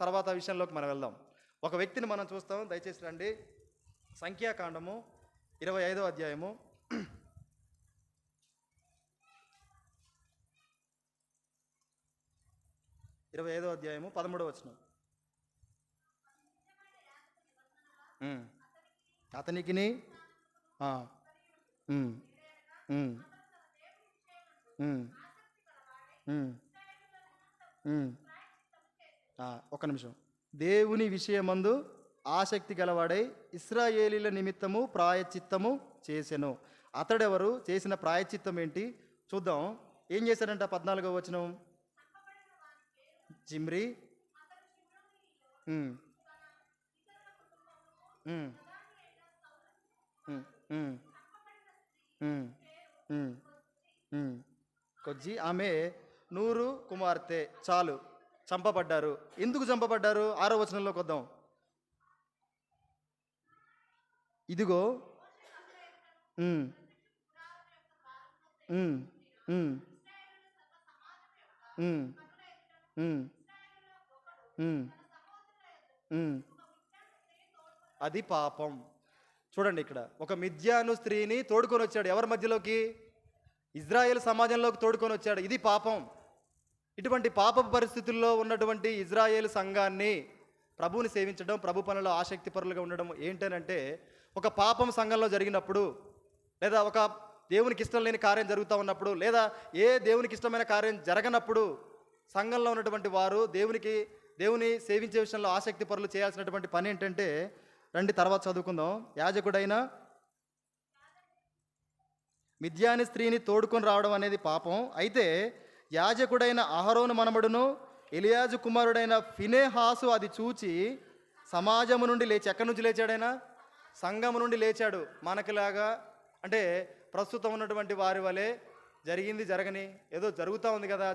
తర్వాత విషయంలోకి మనం వెళ్దాం. ఒక వ్యక్తిని మనం చూస్తాం. దయచేసి రండి. సంఖ్యాకాండము 25వ అధ్యాయము 25వ అధ్యాయము 13వ వచనం. అతనికిని ఒక నిమిషం. దేవుని విషయమందు ఆసక్తి గలవాడై ఇశ్రాయేలీల నిమిత్తము ప్రాయశ్చిత్తము చేసెను. అతడెవరు? చేసిన ప్రాయశ్చిత్తం ఏంటి చూద్దాం. ఏం చేశాడంట? 14వ వచనం. జిమ్రీ, కొజ్జి, ఆమె నూరు కుమార్తె చాలు చంపబడ్డారు. ఎందుకు చంపబడ్డారు? 6వ వచనంలోకి వద్దాం. ఇదిగో అది పాపం. చూడండి, ఇక్కడ ఒక మిద్యాను స్త్రీని తోడుకొని వచ్చాడు. ఎవరి మధ్యలోకి? ఇజ్రాయేల్ సమాజంలోకి తోడుకొని వచ్చాడు. ఇది పాపం. ఇటువంటి పాప పరిస్థితుల్లో ఉన్నటువంటి ఇజ్రాయేల్ సంఘాన్ని ప్రభువుని సేవించడం, ప్రభు పనుల్లో ఆసక్తి పరులుగా ఉండడం ఏంటనంటే, ఒక పాపం సంఘంలో జరిగినప్పుడు, లేదా ఒక దేవునికి ఇష్టం లేని కార్యం జరుగుతూ ఉన్నప్పుడు, లేదా ఏ దేవునికి ఇష్టమైన కార్యం జరగనప్పుడు సంఘంలో ఉన్నటువంటి వారు దేవుని సేవించే విషయంలో ఆసక్తి పరులు చేయాల్సినటువంటి పని ఏంటంటే, రండి తర్వాత చదువుకుందాం. యాజకుడైన మిద్యాని స్త్రీని తోడుకొని రావడం అనేది పాపం. అయితే యాజకుడైన అహరోను మనమడును ఎలియాజు కుమారుడైన ఫినెహాసు అది చూచి సమాజము నుండి లేచి, ఎక్కడి నుంచి లేచాడైనా? సంఘము నుండి లేచాడు. మనకిలాగా అంటే ప్రస్తుతం ఉన్నటువంటి వారి వలె జరగని, ఏదో జరుగుతూ ఉంది కదా,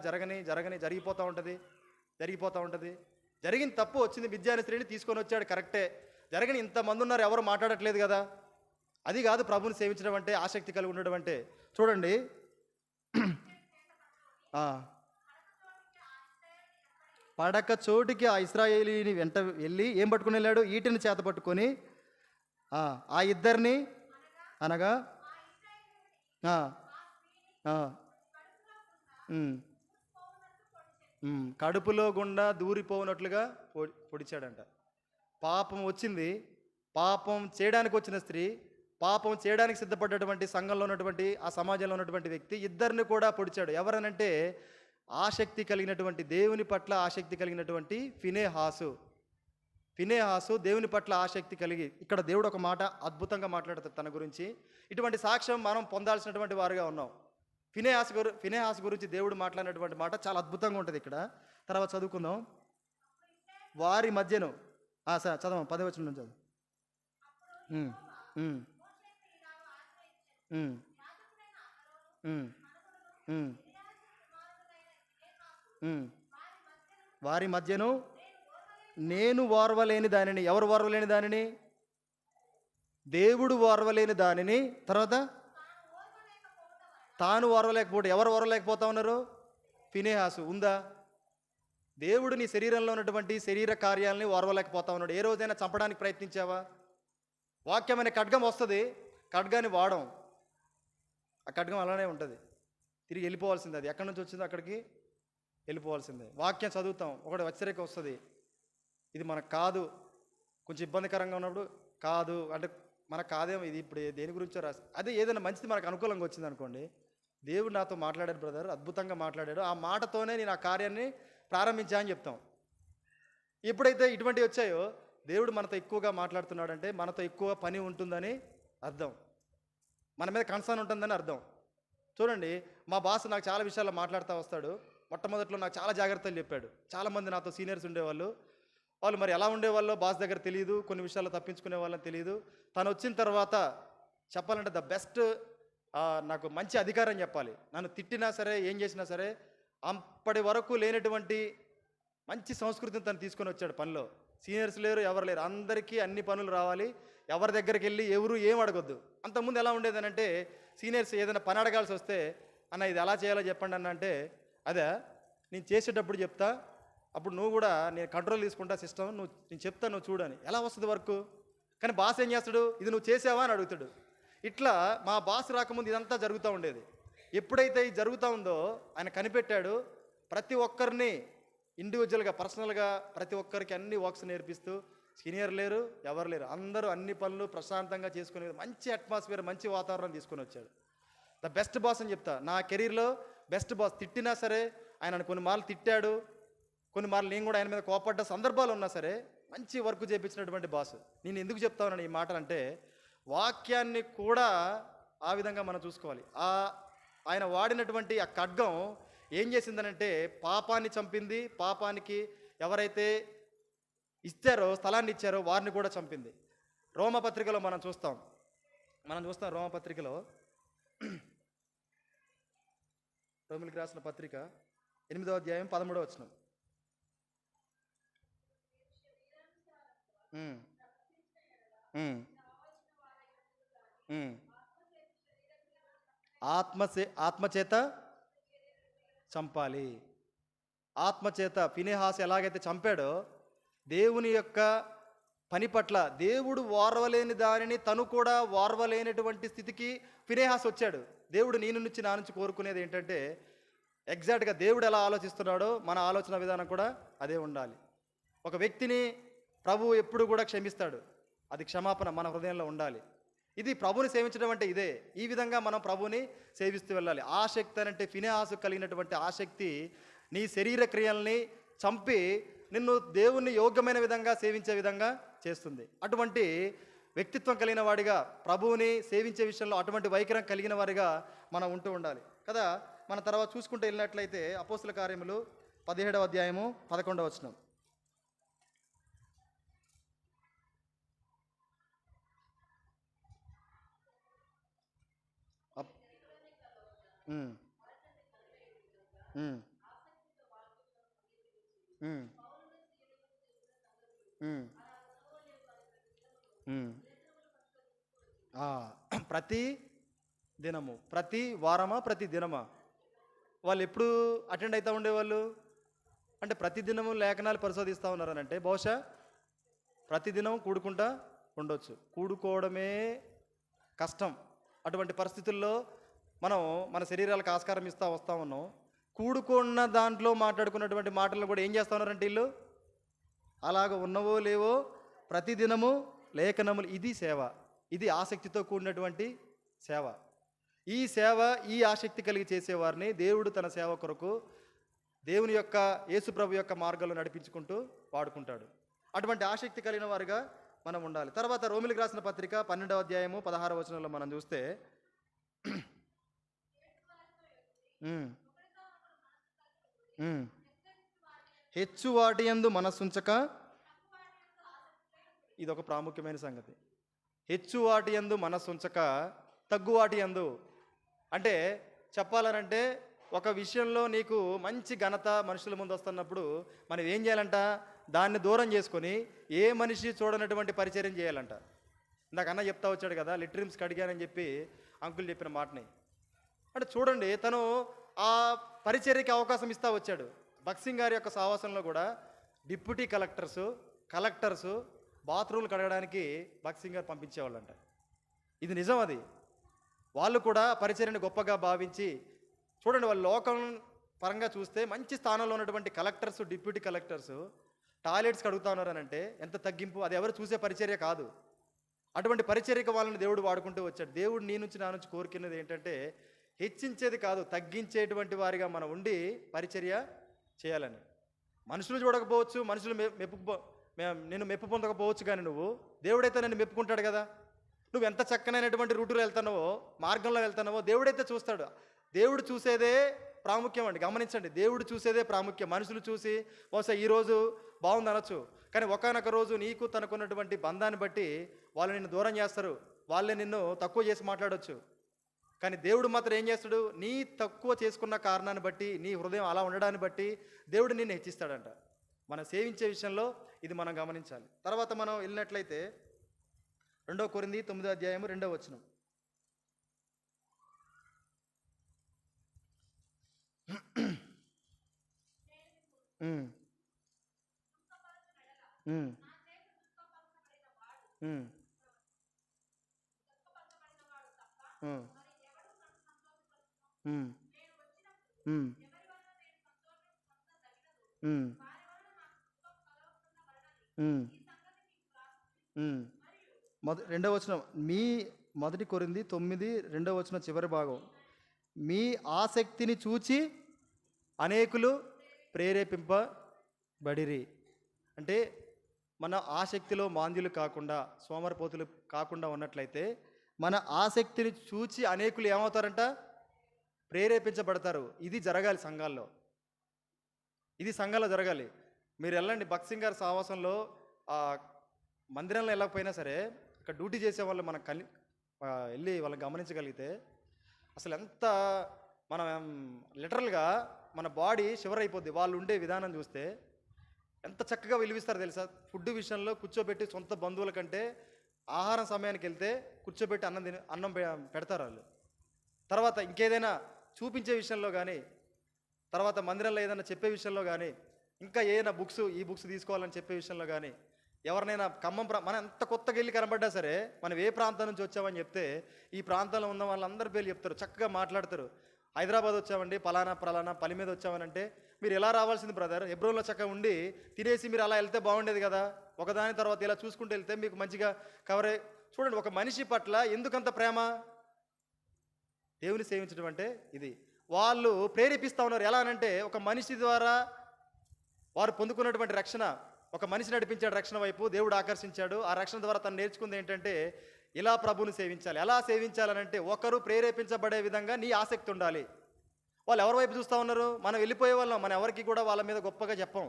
జరిగిపోతూ ఉంటుంది. జరిగిన తప్పు వచ్చింది, మిద్యాని స్త్రీని తీసుకొని వచ్చాడు, కరెక్టే. జరగని ఇంతమంది ఉన్నారు, ఎవరు మాట్లాడట్లేదు కదా. అది కాదు ప్రభుని సేవించడం అంటే, ఆసక్తి కలిగి ఉండడం అంటే. చూడండి, పడక చోటికి ఆ ఇశ్రాయేలీని వెంట వెళ్ళి ఏం పట్టుకుని వెళ్ళాడు? ఈటిని చేత పట్టుకొని ఆ ఇద్దరిని, అనగా కడుపులో గుండా దూరిపోనట్లుగా పొడిచాడంట. పాపం వచ్చింది, పాపం చేయడానికి వచ్చిన స్త్రీ, పాపం చేయడానికి సిద్ధపడ్డటువంటి సంఘంలో ఉన్నటువంటి, ఆ సమాజంలో ఉన్నటువంటి వ్యక్తి, ఇద్దరిని కూడా పొడిచాడు. ఎవరనంటే ఆసక్తి కలిగినటువంటి, దేవుని పట్ల ఆసక్తి కలిగినటువంటి ఫినేహాసు దేవుని పట్ల ఆసక్తి కలిగి, ఇక్కడ దేవుడు ఒక మాట అద్భుతంగా మాట్లాడతాడు తన గురించి. ఇటువంటి సాక్ష్యం మనం పొందాల్సినటువంటి వారుగా ఉన్నాం. ఫినేహాసు గురించి దేవుడు మాట్లాడినటువంటి మాట చాలా అద్భుతంగా ఉంటుంది. ఇక్కడ తర్వాత చదువుకుందాం. వారి మధ్యను సార్ చదవం 10వ వచనం నుంచి చదువు. ఉమ్, ఉమ్, ఉమ్, ఉమ్, ఉమ్, ఉమ్. వారి మధ్యను నేను ఓర్వలేని దానిని, ఎవరు ఓర్వలేని దానిని? దేవుడు ఓర్వలేని దానిని. తర్వాత తాను ఓర్వలేకపోతే, ఎవరు ఓర్వలేకపోతా ఉన్నారు? ఫినేహాసు. ఉందా? దేవుడు నీ శరీరంలో ఉన్నటువంటి శరీర కార్యాలని ఓర్వలేకపోతా ఉన్నాడు. ఏ రోజైనా చంపడానికి ప్రయత్నించావా? వాక్యం అనే ఖడ్గం వస్తుంది, ఖడ్గాన్ని వాడం, ఆ ఖడ్గం అలానే ఉంటుంది, తిరిగి వెళ్ళిపోవాల్సిందే. అది ఎక్కడి నుంచి వచ్చిందో అక్కడికి వెళ్ళిపోవాల్సిందే. వాక్యం చదువుతాం, ఒకటి హెచ్చరిక వస్తుంది, ఇది మనకు కాదు, కొంచెం ఇబ్బందికరంగా ఉన్నప్పుడు కాదు అంటే మనకు కాదేమో, ఇది ఇప్పుడు దేని గురించో రాసి, అదే ఏదైనా మంచిది మనకు అనుకూలంగా వచ్చింది అనుకోండి, దేవుడు నాతో మాట్లాడాడు బ్రదర్, అద్భుతంగా మాట్లాడాడు, ఆ మాటతోనే నేను ఆ కార్యాన్ని ప్రారంభించా అని చెప్తాం. ఎప్పుడైతే ఇటువంటివి వచ్చాయో దేవుడు మనతో ఎక్కువగా మాట్లాడుతున్నాడంటే మనతో ఎక్కువ పని ఉంటుందని అర్థం, మన మీద కన్సర్న్ ఉంటుందని అర్థం. చూడండి, మా బాస్ నాకు చాలా విషయాల్లో మాట్లాడుతూ వస్తాడు. మొట్టమొదట్లో నాకు చాలా జాగ్రత్తలు చెప్పాడు. చాలామంది నాతో సీనియర్స్ ఉండేవాళ్ళు, వాళ్ళు మరి ఎలా ఉండేవాళ్ళో బాస్ దగ్గర తెలియదు, కొన్ని విషయాల్లో తప్పించుకునే వాళ్ళని తెలియదు. తను వచ్చిన తర్వాత చెప్పాలంటే ద బెస్ట్, నాకు మంచి అధికారం చెప్పాలి. నన్ను తిట్టినా సరే, ఏం చేసినా సరే, అప్పటి వరకు లేనటువంటి మంచి సంస్కృతిని తను తీసుకొని వచ్చాడు పనిలో. సీనియర్స్ లేరు, ఎవరు లేరు, అందరికీ అన్ని పనులు రావాలి, ఎవరి దగ్గరికి వెళ్ళి ఎవరు ఏం అడగొద్దు. అంతకుముందు ఎలా ఉండేదనంటే, సీనియర్స్ ఏదైనా పని అడగాల్సి వస్తే, అన్న ఇది ఎలా చేయాలో చెప్పండి అన్న అంటే, అదే నేను చేసేటప్పుడు చెప్తా, అప్పుడు నువ్వు కూడా నేను కంట్రోల్ తీసుకుంటా సిస్టమ్, నేను చెప్తా, నువ్వు చూడని. ఎలా వస్తుంది వర్క్? కానీ బాస్ ఏం చేస్తాడు, ఇది నువ్వు చేసావా అని అడుగుతాడు. ఇట్లా మా బాస్ రాకముందు ఇదంతా జరుగుతూ ఉండేది. ఎప్పుడైతే ఇది జరుగుతూ ఉందో ఆయన కనిపెట్టాడు, ప్రతి ఒక్కరిని ఇండివిజువల్గా, పర్సనల్గా ప్రతి ఒక్కరికి అన్ని వర్క్స్ నేర్పిస్తూ, సీనియర్ లేరు, ఎవరు లేరు, అందరూ అన్ని పనులు ప్రశాంతంగా చేసుకునే మంచి అట్మాస్ఫియర్, మంచి వాతావరణం తీసుకొని వచ్చాడు. ద బెస్ట్ బాస్ అని చెప్తా, నా కెరీర్లో బెస్ట్ బాస్. తిట్టినా సరే, ఆయన కొన్ని మార్లు తిట్టాడు, కొన్ని మార్లు నేను కూడా ఆయన మీద కోపడ్డ సందర్భాలు ఉన్నా సరే, మంచి వర్క్ చేయించినటువంటి బాస్. నేను ఎందుకు చెప్తా ఉన్నాను ఈ మాటలు అంటే, వాక్యాన్ని కూడా ఆ విధంగా మనం చూసుకోవాలి. ఆయన వాడినటువంటి ఆ ఖడ్గం ఏం చేసిందనంటే పాపాన్ని చంపింది. పాపానికి ఎవరైతే ఇచ్చారో, స్థలాన్ని ఇచ్చారో వారిని కూడా చంపింది. రోమపత్రికలో మనం చూస్తాం రోమపత్రికలో, రోమిలికి రాసిన పత్రిక 8వ అధ్యాయం 13వ వచనం. ఆత్మచేత చంపాలి. ఆత్మచేత ఫినెహాసు ఎలాగైతే చంపాడో, దేవుని యొక్క పని పట్ల దేవుడు ఓర్వలేని దానిని తను కూడా ఓర్వలేనటువంటి స్థితికి ఫినెహాసు వచ్చాడు. దేవుడు నీ నుంచి నా నుంచి కోరుకునేది ఏంటంటే, ఎగ్జాక్ట్గా దేవుడు ఎలా ఆలోచిస్తున్నాడో మన ఆలోచన విధానం కూడా అదే ఉండాలి. ఒక వ్యక్తిని ప్రభువు ఎప్పుడు కూడా క్షమిస్తాడు, అది క్షమాపణ మన హృదయంలో ఉండాలి. ఇది ప్రభుని సేవించడం అంటే ఇదే. ఈ విధంగా మనం ప్రభుని సేవిస్తూ వెళ్ళాలి. ఆసక్తి అంటే ఫినెహాసు కలిగినటువంటి ఆసక్తి నీ శరీర క్రియల్ని చంపి నిన్ను దేవుణ్ణి యోగ్యమైన విధంగా సేవించే విధంగా చేస్తుంది. అటువంటి వ్యక్తిత్వం కలిగిన వాడిగా, ప్రభువుని సేవించే విషయంలో అటువంటి వైఖరం కలిగిన వారిగా మనం ఉంటూ ఉండాలి కదా. మన తర్వాత చూసుకుంటూ వెళ్ళినట్లయితే అపోస్తుల కార్యములు 17వ అధ్యాయము 11వ వచనం. ప్రతి దినము, ప్రతి వారమా, ప్రతి దినమా? వాళ్ళు ఎప్పుడు అటెండ్ అవుతూ ఉండేవాళ్ళు అంటే, ప్రతి దినము లేఖనాలు పరిశోధిస్తూ ఉన్నారనంటే బహుశా ప్రతిదినం కూడుకుంటా ఉండొచ్చు. కూడుకోవడమే కష్టం. అటువంటి పరిస్థితుల్లో మనం మన శరీరాలకు ఆస్కారం ఇస్తూ వస్తూ ఉన్నాం. కూడుకున్న దాంట్లో మాట్లాడుకున్నటువంటి మాటలను కూడా ఏం చేస్తూ ఉన్నారంటే వీళ్ళు అలాగ ఉన్నవో లేవో ప్రతిదినము లేఖనములు. ఇది సేవ, ఇది ఆసక్తితో కూడినటువంటి సేవ. ఈ సేవ, ఈ ఆసక్తి కలిగి చేసేవారిని దేవుడు తన సేవ కొరకు దేవుని యొక్క యేసు ప్రభు యొక్క మార్గంలో నడిపించుకుంటూ వాడుకుంటాడు. అటువంటి ఆసక్తి కలిగిన వారుగా మనం ఉండాలి. తర్వాత రోమిలికి రాసిన పత్రిక 12వ అధ్యాయము 16వ వచనంలో మనం చూస్తే హెచ్చు వాటి యందు మనస్సుంచక, ఇది ఒక ప్రాముఖ్యమైన సంగతి. హెచ్చు వాటి యందు మనస్సుంచక తగ్గు వాటి యందు, అంటే చెప్పాలనంటే ఒక విషయంలో నీకు మంచి ఘనత మనుషుల ముందు వస్తున్నప్పుడు మనం ఏం చేయాలంట, దాన్ని దూరం చేసుకొని ఏ మనిషి చూడనటువంటి పరిచర్యం చేయాలంట. ఇందాక అన్న చెప్తా వచ్చాడు కదా, లిట్రిమ్స్ కడిగానని చెప్పి అంకుల్ చెప్పిన మాటని. అంటే చూడండి, తను ఆ పరిచర్యకి అవకాశం ఇస్తా వచ్చాడు. భగత్ సింగ్ గారి యొక్క సావాసంలో కూడా డిప్యూటీ కలెక్టర్సు బాత్రూమ్లు కడగడానికి భగత్ సింగ్ గారు పంపించేవాళ్ళంట. ఇది నిజం. అది వాళ్ళు కూడా పరిచర్యను గొప్పగా భావించి, చూడండి, వాళ్ళు లోకం పరంగా చూస్తే మంచి స్థానంలో ఉన్నటువంటి డిప్యూటీ కలెక్టర్స్ టాయిలెట్స్ కడుగుతా ఉన్నారనంటే ఎంత తగ్గింపు. అది ఎవరు చూసే పరిచర్య కాదు. అటువంటి పరిచర్యకు వాళ్ళని దేవుడు వాడుకుంటూ వచ్చాడు. దేవుడు నీ నుంచి నా నుంచి కోరుకునేది ఏంటంటే హెచ్చించేది కాదు, తగ్గించేటువంటి వారిగా మనం ఉండి పరిచర్య చేయాలని. మనుషులు చూడకపోవచ్చు, మనుషులు నేను మెప్పు పొందకపోవచ్చు, కానీ దేవుడైతే నన్ను మెప్పుకుంటాడు కదా. నువ్వు ఎంత చక్కనైనటువంటి రూటులో వెళ్తున్నావో, మార్గంలో వెళ్తున్నావో దేవుడైతే చూస్తాడు. దేవుడు చూసేదే ప్రాముఖ్యం అండి. గమనించండి, దేవుడు చూసేదే ప్రాముఖ్యం. మనుషులు చూసి బహుశా ఈరోజు బాగుంది అనొచ్చు, కానీ ఒకానొక రోజు నీకు తనకున్నటువంటి బంధాన్ని బట్టి వాళ్ళు నిన్ను దూరం చేస్తారు, వాళ్ళే నిన్ను తక్కువ చేసి మాట్లాడవచ్చు. కానీ దేవుడు మాత్రం ఏం చేస్తాడు, నీ తక్కువ చేసుకున్న కారణాన్ని బట్టి, నీ హృదయం అలా ఉండడాన్ని బట్టి దేవుడు నిన్ను హెచ్చిస్తాడంట. మనం సేవించే విషయంలో ఇది మనం గమనించాలి. తర్వాత మనం వెళ్ళినట్లయితే 2 కొరింథీ 9వ అధ్యాయము 2వ వచనం. రెండవ వచనం, మీ 1 కొరింథీ 9 2వ వచనం చివరి భాగం. మీ ఆసక్తిని చూచి అనేకులు ప్రేరేపింపబడిరి. అంటే మన ఆసక్తిలో మాంద్యులు కాకుండా, సోమరపోతులు కాకుండా ఉన్నట్లయితే మన ఆసక్తిని చూచి అనేకులు ఏమవుతారంట, ప్రేరేపించబడతారు. ఇది జరగాలి సంఘాల్లో, ఇది సంఘాల్లో జరగాలి. మీరు వెళ్ళండి, భగత్ సింగ్ గారి సావాసంలో మందిరంలో వెళ్ళకపోయినా సరే ఇక్కడ డ్యూటీ చేసే వాళ్ళు మనం వెళ్ళి వాళ్ళని గమనించగలిగితే అసలు ఎంత మనం లిటరల్గా మన బాడీ షివర్ అయిపోద్ది. వాళ్ళు ఉండే విధానం చూస్తే ఎంత చక్కగా విలువిస్తారు తెలుసా. ఫుడ్ విషయంలో కూర్చోబెట్టి, సొంత బంధువుల కంటే ఆహారం సమయానికి వెళ్తే కూర్చోబెట్టి అన్నం పెడతారు వాళ్ళు. తర్వాత ఇంకేదైనా చూపించే విషయంలో కానీ, తర్వాత మందిరంలో ఏదైనా చెప్పే విషయంలో కానీ, ఇంకా ఏదైనా ఈ బుక్స్ తీసుకోవాలని చెప్పే విషయంలో కానీ, ఎవరినైనా మన ఎంత కొత్తగా వెళ్ళి కనబడ్డా సరే మనం ఏ ప్రాంతం నుంచి వచ్చామని చెప్తే ఈ ప్రాంతంలో ఉన్న వాళ్ళందరి పేర్లు చెప్తారు, చక్కగా మాట్లాడతారు. హైదరాబాద్ వచ్చామండి, పలానా పని మీద వచ్చామనంటే, మీరు ఎలా రావాల్సింది బ్రదర్, హెబ్రోన్లో చక్కగా ఉండి తినేసి మీరు అలా వెళ్తే బాగుండేది కదా, ఒకదాని తర్వాత ఇలా చూసుకుంటూ వెళ్తే మీకు మంచిగా కవరే. చూడండి, ఒక మనిషి పట్ల ఎందుకంత ప్రేమ. దేవుని సేవించడం అంటే ఇది. వాళ్ళు ప్రేరేపిస్తూ ఉన్నారు. ఎలా అనంటే, ఒక మనిషి ద్వారా వారు పొందుకున్నటువంటి రక్షణ, ఒక మనిషి నడిపించాడు రక్షణ వైపు, దేవుడు ఆకర్షించాడు. ఆ రక్షణ ద్వారా తను నేర్చుకుంది ఏంటంటే ఇలా ప్రభువుని సేవించాలి. ఎలా సేవించాలనంటే ఒకరు ప్రేరేపించబడే విధంగా నీ ఆసక్తి ఉండాలి. వాళ్ళు ఎవరి వైపు చూస్తూ ఉన్నారు, మనం వెళ్ళిపోయే వాళ్ళం, మనం ఎవరికి కూడా వాళ్ళ మీద గొప్పగా చెప్పం.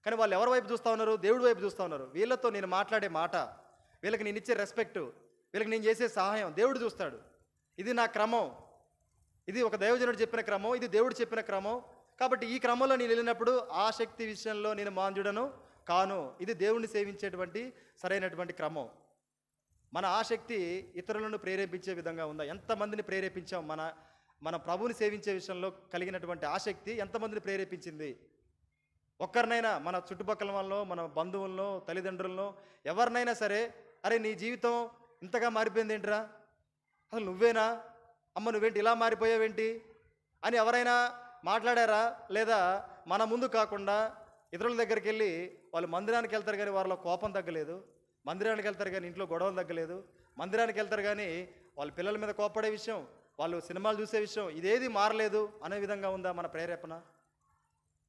కానీ వాళ్ళు ఎవరి వైపు చూస్తూ ఉన్నారు, దేవుడి వైపు చూస్తూ ఉన్నారు. వీళ్ళతో నేను మాట్లాడే మాట, వీళ్ళకి నేను ఇచ్చే రెస్పెక్ట్, వీళ్ళకి నేను చేసే సహాయం దేవుడు చూస్తాడు. ఇది నా క్రమం, ఇది ఒక దైవజనుడు చెప్పిన క్రమం, ఇది దేవుడు చెప్పిన క్రమం. కాబట్టి ఈ క్రమంలో నేను వెళ్ళినప్పుడు ఆసక్తి విషయంలో నేను మాంద్యుడను కాను. ఇది దేవుణ్ణి సేవించేటువంటి సరైనటువంటి క్రమం. మన ఆసక్తి ఇతరులను ప్రేరేపించే విధంగా ఉందా? ఎంతమందిని ప్రేరేపించాం? మన ప్రభువుని సేవించే విషయంలో కలిగినటువంటి ఆసక్తి ఎంతమందిని ప్రేరేపించింది? ఒక్కరినైనా, మన చుట్టుపక్కల వాళ్ళలో, మన బంధువుల్లో, తల్లిదండ్రుల్లో ఎవరినైనా సరే, అరే నీ జీవితం ఇంతగా మారిపోయింది ఏంట్రా, అసలు నువ్వేనా, అమ్మ నువ్వేంటి ఇలా మారిపోయావేంటి అని ఎవరైనా మాట్లాడారా? లేదా మన ముందు కాకుండా ఇతరుల దగ్గరికి వెళ్ళి, వాళ్ళు మందిరానికి వెళ్తారు కానీ వాళ్ళ కోపం తగ్గలేదు, మందిరానికి వెళ్తారు కానీ ఇంట్లో గొడవలు తగ్గలేదు, మందిరానికి వెళ్తారు కానీ వాళ్ళ పిల్లల మీద కోపడే విషయం, వాళ్ళు సినిమాలు చూసే విషయం, ఇదేది మారలేదు అనే విధంగా ఉందా మన ప్రేరేపణ?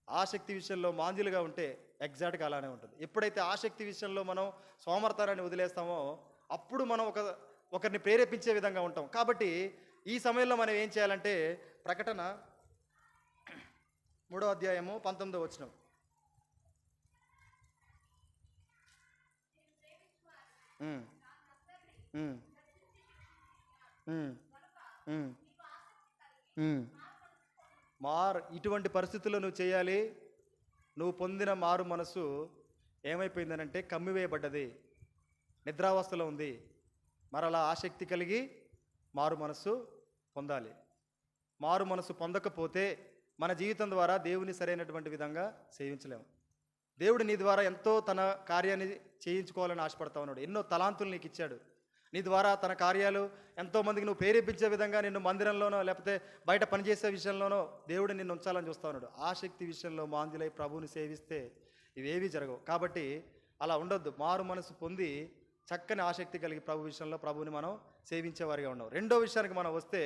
ఆసక్తి విషయంలో మాంద్యులుగా ఉంటే ఎగ్జాక్ట్గా అలానే ఉంటుంది. ఎప్పుడైతే ఆసక్తి విషయంలో మనం సోమర్తనాన్ని వదిలేస్తామో అప్పుడు మనం ఒకరిని ప్రేరేపించే విధంగా ఉంటాం. కాబట్టి ఈ సమయంలో మనం ఏం చేయాలంటే ప్రకటన 3వ అధ్యాయము 19వ వచనం. ఉమ్, ఉమ్, ఉమ్, ఉమ్, ఉమ్. ఇటువంటి పరిస్థితుల్లో నువ్వు చేయాలి. నువ్వు పొందిన మారు మనసు ఏమైపోయిందనంటే కమ్మివేయబడ్డది, నిద్రావస్థలో ఉంది. మరలా ఆసక్తి కలిగి మారు మనస్సు పొందాలి. మారు మనసు పొందకపోతే మన జీవితం ద్వారా దేవుని సరైనటువంటి విధంగా సేవించలేము. దేవుడు నీ ద్వారా ఎంతో తన కార్యాన్ని చేయించుకోవాలని ఆశపడతా ఉన్నాడు. ఎన్నో తలాంతులు నీకు ఇచ్చాడు. నీ ద్వారా తన కార్యాలు ఎంతోమందికి నువ్వు ప్రేరేపించే విధంగా నిన్ను మందిరంలోనో లేకపోతే బయట పనిచేసే విషయంలోనో దేవుడు నిన్ను ఉంచాలని చూస్తూ ఉన్నాడు. ఆసక్తి విషయంలో మాంద్యులై ప్రభువుని సేవిస్తే ఇవేవీ జరగవు. కాబట్టి అలా ఉండొద్దు. మారు మనసు పొంది చక్కని ఆసక్తి కలిగి ప్రభు విషయంలో ప్రభువుని మనం సేవించేవారిగా ఉన్నాం. రెండో విషయానికి మనం వస్తే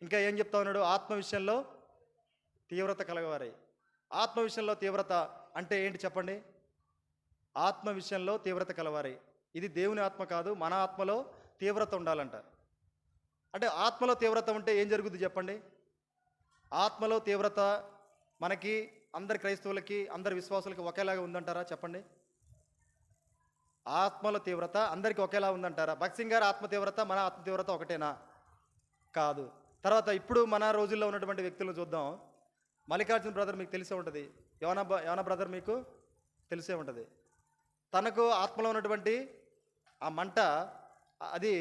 ఇంకా ఏం చెప్తా ఉన్నాడు? ఆత్మ విషయంలో తీవ్రత కలగవారై. ఆత్మ విషయంలో తీవ్రత అంటే ఏంటి చెప్పండి? ఆత్మ విషయంలో తీవ్రత కలవారై. ఇది దేవుని ఆత్మ కాదు, మన ఆత్మలో తీవ్రత ఉండాలంట. అంటే ఆత్మలో తీవ్రత ఉంటే ఏం జరుగుద్ది చెప్పండి? ఆత్మలో తీవ్రత మనకి అందరి క్రైస్తవులకి అందరి విశ్వాసులకి ఒకేలాగా ఉందంటారా చెప్పండి? ఆత్మల తీవ్రత అందరికీ ఒకేలా ఉందంటారా? భక్సింగ్ గారి ఆత్మ తీవ్రత మన ఆత్మ తీవ్రత ఒకటేనా? కాదు. తర్వాత ఇప్పుడు మన రోజుల్లో ఉన్నటువంటి వ్యక్తులను చూద్దాం. మల్లికార్జున బ్రదర్ మీకు తెలిసే ఉంటుంది. యోనా బ్రదర్ మీకు తెలిసే ఉంటుంది. తనకు ఆత్మలో ఉన్నటువంటి ఆ మంట అది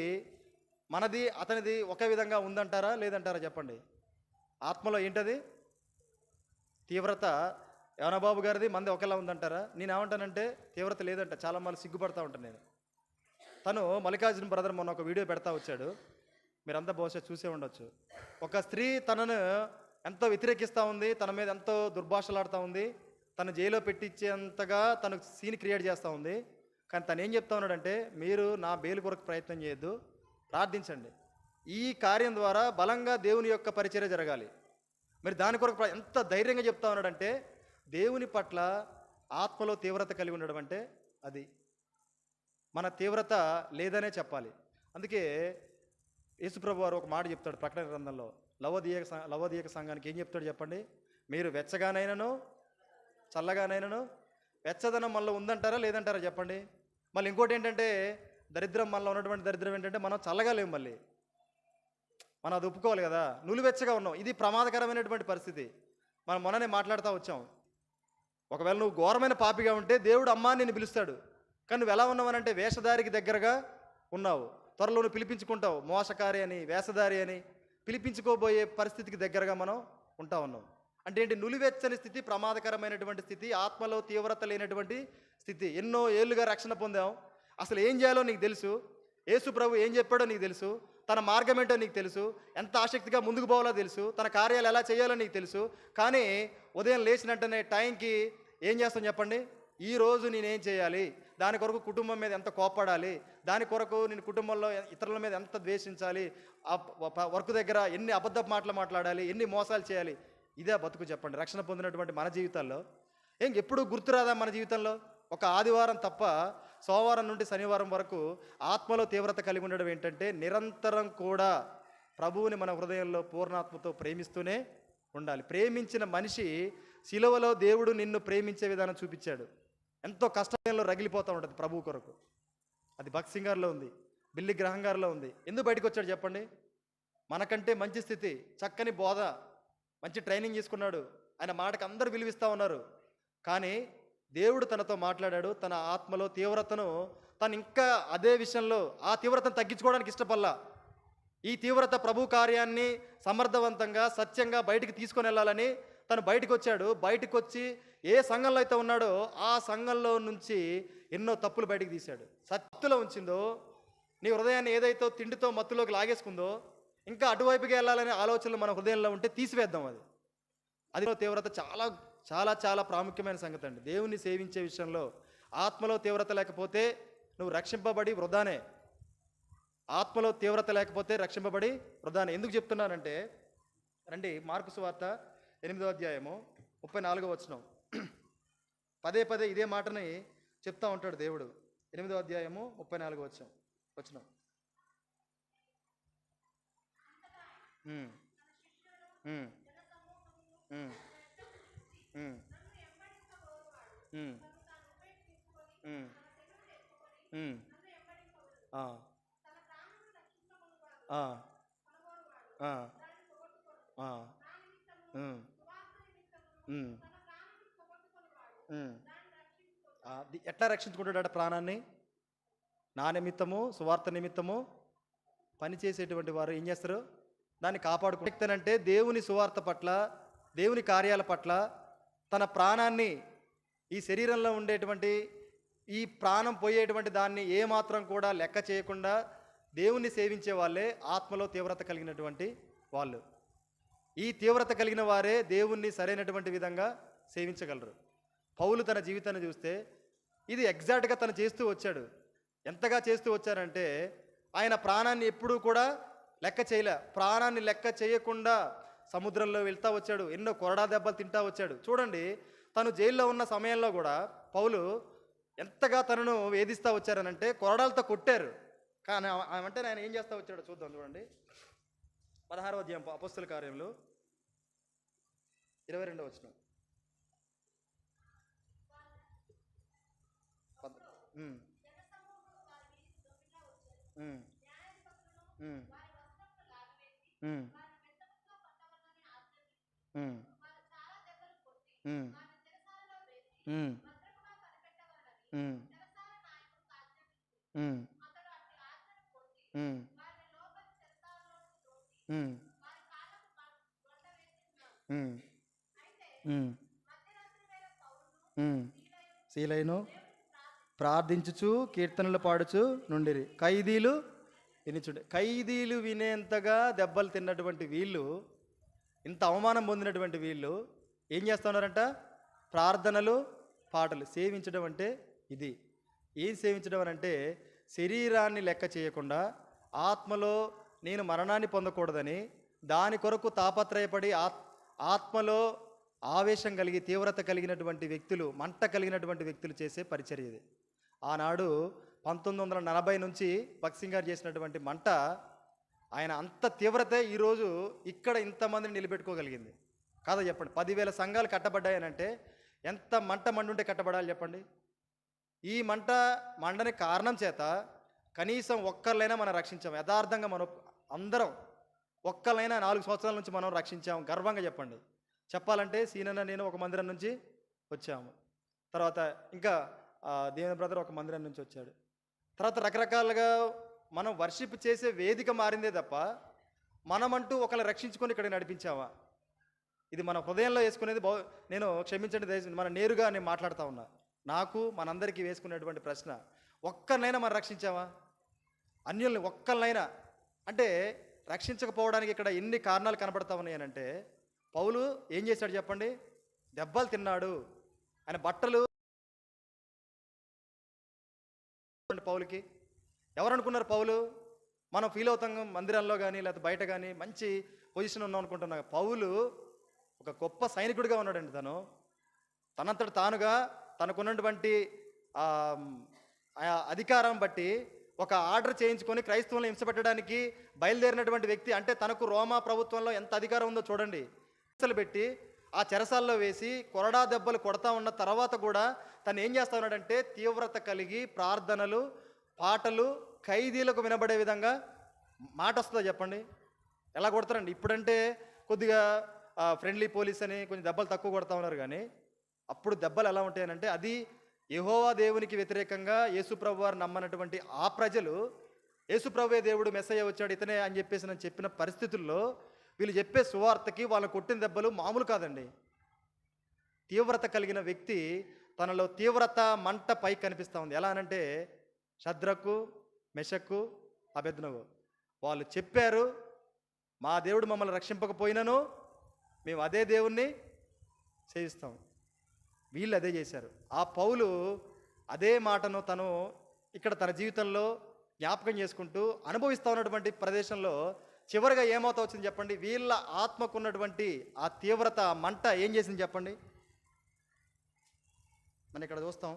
మనది అతనిది ఒకే విధంగా ఉందంటారా లేదంటారా చెప్పండి? ఆత్మలో ఏంటది తీవ్రత? యోనాబాబు గారిది మంది ఒకేలా ఉందంటారా? నేను ఏమంటానంటే తీవ్రత లేదంట. చాలా మంది సిగ్గుపడతా ఉంటాను నేను. తను మల్లికార్జున బ్రదర్ మొన్న ఒక వీడియో పెడతా వచ్చాడు, మీరంతా బహుశా చూసే ఉండొచ్చు. ఒక స్త్రీ తనను ఎంతో వ్యతిరేకిస్తూ ఉంది, తన మీద ఎంతో దుర్భాషలాడుతూ ఉంది, తను జైల్లో పెట్టించేంతగా తను సీన్ క్రియేట్ చేస్తూ ఉంది. కానీ తను ఏం చెప్తా ఉన్నాడంటే, మీరు నా బెయిల్ కొరకు ప్రయత్నం చేయొద్దు, ప్రార్థించండి. ఈ కార్యం ద్వారా బలంగా దేవుని యొక్క పరిచర్య జరగాలి. మరి దాని కొరకు ఎంత ధైర్యంగా చెప్తా ఉన్నాడంటే, దేవుని పట్ల ఆత్మలో తీవ్రత కలిగి ఉండడం అంటే అది. మన తీవ్రత లేదనే చెప్పాలి. అందుకే యేసుప్రభు వారు ఒక మాట చెప్తాడు ప్రకటన గ్రంథంలో. లవోదియక సంఘానికి ఏం చెప్తాడు చెప్పండి? మీరు వెచ్చగానైనను చల్లగానైనను, వెచ్చదనం మనలో ఉందంటారా లేదంటారా చెప్పండి? మళ్ళీ ఇంకోటి ఏంటంటే దరిద్రం, మనలో ఉన్నటువంటి దరిద్రం ఏంటంటే మనం చల్లగా లేము. మళ్ళీ మనం అది ఒప్పుకోవాలి కదా. నులివెచ్చగా ఉన్నాం. ఇది ప్రమాదకరమైనటువంటి పరిస్థితి. మనం మొన్ననే మాట్లాడుతూ వచ్చాం. ఒకవేళ నువ్వు ఘోరమైన పాపిగా ఉంటే దేవుడు అమ్మా నిన్ను పిలుస్తాడు. కానీ నువ్వు ఎలా ఉన్నావనంటే వేషధారికి దగ్గరగా ఉన్నావు. త్వరలో నువ్వు పిలిపించుకుంటావు. మోసకారి అని, వేషధారి అని పిలిపించుకోబోయే పరిస్థితికి దగ్గరగా మనం ఉంటా ఉన్నాం. అంటే ఏంటి? నులివెచ్చని స్థితి, ప్రమాదకరమైనటువంటి స్థితి, ఆత్మలో తీవ్రత లేనటువంటి స్థితి. ఎన్నో ఏళ్ళుగా రక్షణ పొందాం. అసలు ఏం చేయాలో నీకు తెలుసు. యేసు ప్రభు ఏం చెప్పాడో నీకు తెలుసు. తన మార్గం ఏంటో నీకు తెలుసు. ఎంత ఆసక్తిగా ముందుకు పోవాలో తెలుసు. తన కార్యాలు ఎలా చేయాలో నీకు తెలుసు. కానీ ఉదయం లేచినట్టనే టైంకి ఏం చేస్తాం చెప్పండి? ఈరోజు నేనేం చేయాలి, దాని కొరకు కుటుంబం మీద ఎంత కోప్పడాలి, దాని కొరకు నేను కుటుంబంలో ఇతరుల మీద ఎంత ద్వేషించాలి, వర్క్ దగ్గర ఎన్ని అబద్ధ మాటలు మాట్లాడాలి, ఎన్ని మోసాలు చేయాలి, ఇదే బతుకు చెప్పండి. రక్షణ పొందినటువంటి మన జీవితాల్లో ఎప్పుడు గుర్తురాదా? మన జీవితంలో ఒక ఆదివారం తప్ప సోమవారం నుండి శనివారం వరకు ఆత్మలో తీవ్రత కలిగి ఉండడం ఏంటంటే నిరంతరం కూడా ప్రభువుని మన హృదయంలో పూర్ణాత్మతో ప్రేమిస్తూనే ఉండాలి. ప్రేమించిన మనిషి శిలువలో దేవుడు నిన్ను ప్రేమించే విధానం చూపించాడు. ఎంతో కష్టంలో రగిలిపోతూ ఉంటుంది ప్రభువు కొరకు. అది భక్త్ సింగ్ గారిలో ఉంది, బిల్లి గ్రహం గారిలో ఉంది. ఎందుకు బయటకు వచ్చాడు చెప్పండి? మనకంటే మంచి స్థితి, చక్కని బోధ, మంచి ట్రైనింగ్ తీసుకున్నాడు. ఆయన మాటకు అందరూ విలువిస్తూ ఉన్నారు. కానీ దేవుడు తనతో మాట్లాడాడు. తన ఆత్మలో తీవ్రతను తను ఇంకా అదే విషయంలో ఆ తీవ్రతను తగ్గించుకోవడానికి ఇష్టపడలా. ఈ తీవ్రత ప్రభు కార్యాన్ని సమర్థవంతంగా సత్యంగా బయటికి తీసుకొని వెళ్ళాలని తను బయటకు వచ్చాడు. బయటకు వచ్చి ఏ సంఘంలో అయితే ఉన్నాడో ఆ సంఘంలో నుంచి ఎన్నో తప్పులు బయటికి తీశాడు. సత్తులో ఉంచిందో, నీ హృదయాన్ని ఏదైతే తిండితో మత్తులోకి లాగేసుకుందో, ఇంకా అటువైపుకి వెళ్ళాలనే ఆలోచనలు మన హృదయంలో ఉంటే తీసివేద్దాం. అది తీవ్రత చాలా చాలా చాలా ప్రాముఖ్యమైన సంగతి అండి. దేవుని సేవించే విషయంలో ఆత్మలో తీవ్రత లేకపోతే నువ్వు రక్షింపబడి వృధానే. ఆత్మలో తీవ్రత లేకపోతే రక్షింపబడి వృధానే. ఎందుకు చెప్తున్నానంటే రండి, మార్కు సువార్త 8వ అధ్యాయము 34వ వచనం. పదే పదే ఇదే మాటని చెప్తా ఉంటాడు దేవుడు. 8వ అధ్యాయము 34వ వచనం. ఉమ్, ఉమ్, ఉమ్, ఉమ్, ఉమ్, ఉమ్, ఉమ్, ఆ, ఆ, ఆ, ఆ, ఉమ్, ఉమ్, ఉమ్. ఎట్లా రక్షించుకుంటాడు ప్రాణాన్ని? నా నిమిత్తము, సువార్త నిమిత్తము పనిచేసేటువంటి వారు ఏం చేస్తారు? దాన్ని కాపాడుకుంటానంటే దేవుని సువార్త పట్ల, దేవుని కార్యాల పట్ల తన ప్రాణాన్ని, ఈ శరీరంలో ఉండేటువంటి ఈ ప్రాణం పోయేటువంటి దాన్ని ఏమాత్రం కూడా లెక్క చేయకుండా దేవుణ్ణి సేవించే వాళ్ళే ఆత్మలో తీవ్రత కలిగినటువంటి వాళ్ళు. ఈ తీవ్రత కలిగిన వారే దేవుణ్ణి సరైనటువంటి విధంగా సేవించగలరు. పౌలు తన జీవితాన్ని చూస్తే ఇది ఎగ్జాక్ట్గా తను చేస్తూ వచ్చాడు. ఎంతగా చేస్తూ వచ్చారంటే ఆయన ప్రాణాన్ని ఎప్పుడూ కూడా లెక్క చేయలే. ప్రాణాన్ని లెక్క చేయకుండా సముద్రంలో వెళ్తా వచ్చాడు. ఎన్నో కొరడా దెబ్బలు తింటా వచ్చాడు. చూడండి, తను జైల్లో ఉన్న సమయంలో కూడా పౌలు ఎంతగా తనను వేధిస్తూ వచ్చారనంటే కొరడాలతో కొట్టారు. కానీ అంటే ఆయన ఏం చేస్తూ వచ్చాడో చూద్దాం. చూడండి, 16వ అధ్యాయం అపొస్తలుల కార్యములు 22వ వచనం. ఉమ్, ఉమ్, ఉమ్, ఉమ్, ఉమ్, ఉమ్, ఉమ్, ఉమ్, ఉమ్, ఉమ్, ఉమ్, ఉమ్, ఉమ్, ఉమ్. శీలైను ప్రార్థించుచు కీర్తనలు పాడుచు నుండిరి. ఖైదీలు వినిచుండే. ఖైదీలు వినేంతగా దెబ్బలు తిన్నటువంటి వీళ్ళు, ఇంత అవమానం పొందినటువంటి వీళ్ళు ఏం చేస్తున్నారంట? ప్రార్థనలు, పాటలు సేవించడం అంటే ఇది. ఏం సేవించడం అని అంటే శరీరాన్ని లెక్క చేయకుండా ఆత్మలో నేను మరణాన్ని పొందకూడదని దాని కొరకు తాపత్రయపడి ఆత్మలో ఆవేశం కలిగి తీవ్రత కలిగినటువంటి వ్యక్తులు, మంట కలిగినటువంటి వ్యక్తులు చేసే పరిచర్య ఇది. ఆనాడు 1940 నుంచి భక్సింగ్ గారు చేసినటువంటి మంట, ఆయన అంత తీవ్రత ఈరోజు ఇక్కడ ఇంతమందిని నిలబెట్టుకోగలిగింది కాదా చెప్పండి. 10,000 సంఘాలు కట్టబడ్డాయనంటే ఎంత మంట మండుంటే కట్టబడాలి చెప్పండి. ఈ మండని కారణం చేత కనీసం ఒక్కరినైనా మనం రక్షించాం. యథార్థంగా మనం అందరం ఒక్కరినైనా 4 సంవత్సరాల నుంచి మనం రక్షించాం గర్వంగా చెప్పండి. చెప్పాలంటే సీనన్న నేను ఒక మందిరం నుంచి వచ్చాము. తర్వాత ఇంకా దేవన బ్రదర్ ఒక మందిరం నుంచి వచ్చాడు. తర్వాత రకరకాలుగా మనం వర్షిప్ చేసే వేదిక మారిందే తప్ప మనమంటూ ఒకరిని రక్షించుకొని ఇక్కడికి నడిపించావా? ఇది మన హృదయంలో వేసుకునేది నేను క్షమించండి దయచేసి మన నేరుగా నేను మాట్లాడుతూ ఉన్నా. నాకు మనందరికీ వేసుకునేటువంటి ప్రశ్న, ఒక్కరినైనా మనం రక్షించావా? అన్యుల్ని ఒక్కరినైనా అంటే రక్షించకపోవడానికి ఇక్కడ ఎన్ని కారణాలు కనబడతా ఉన్నాయనంటే, పౌలు ఏం చేశాడు చెప్పండి? దెబ్బలు తిన్నాడు. ఆయన బట్టలు పౌలుకి ఎవరు అనుకున్నారు? పౌలు మనం ఫీల్ అవుతాం మందిరంలో కానీ లేకపోతే బయట కానీ మంచి పొజిషన్ ఉన్నాం అనుకుంటున్నా. పౌలు ఒక గొప్ప సైనికుడిగా ఉన్నాడండి. తనంతట తానుగా తనకున్నటువంటి అధికారం బట్టి ఒక ఆర్డర్ చేయించుకొని క్రైస్తవులను హింసపెట్టడానికి బయలుదేరినటువంటి వ్యక్తి. అంటే తనకు రోమా ప్రభుత్వంలో ఎంత అధికారం ఉందో చూడండి. హింసలు పెట్టి ఆ చెరసాల్లో వేసి కొరడా దెబ్బలు కొడతా ఉన్న తర్వాత కూడా తను ఏం చేస్తా ఉన్నాడంటే తీవ్రత కలిగి ప్రార్థనలు, పాటలు ఖైదీలకు వినబడే విధంగా మాట వస్తుందో చెప్పండి. ఎలా కొడతారండి? ఇప్పుడంటే కొద్దిగా ఫ్రెండ్లీ పోలీస్ అని కొంచెం దెబ్బలు తక్కువ కొడతా ఉన్నారు. కానీ అప్పుడు దెబ్బలు ఎలా ఉంటాయనంటే, అది యెహోవా దేవునికి వ్యతిరేకంగా యేసుప్రభు వారు నమ్మనటువంటి ఆ ప్రజలు యేసుప్రభువే దేవుడు, మెస్సయ్య వచ్చాడు ఇతనే అని చెప్పేసి నేను చెప్పిన పరిస్థితుల్లో వీళ్ళు చెప్పే సువార్తకి వాళ్ళు కొట్టిన దెబ్బలు మామూలు కాదండి. తీవ్రత కలిగిన వ్యక్తి తనలో తీవ్రత మంట పైకి కనిపిస్తూ ఉంది. ఎలా అనంటే షద్రకు, మెషకు, అబేద్నెగో వాళ్ళు చెప్పారు, మా దేవుడు మమ్మల్ని రక్షింపకపోయినను మేము అదే దేవుణ్ణి సేవిస్తాం. వీళ్ళు అదే చేశారు. ఆ పౌలు అదే మాటను తను ఇక్కడ తన జీవితంలో జ్ఞాపకం చేసుకుంటూ అనుభవిస్తూ ఉన్నటువంటి ప్రదేశంలో చివరిగా ఏమవుతా వచ్చింది చెప్పండి? వీళ్ళ ఆత్మకున్నటువంటి ఆ తీవ్రత, ఆ మంట ఏం చేసింది చెప్పండి? మనం ఇక్కడ చూస్తాం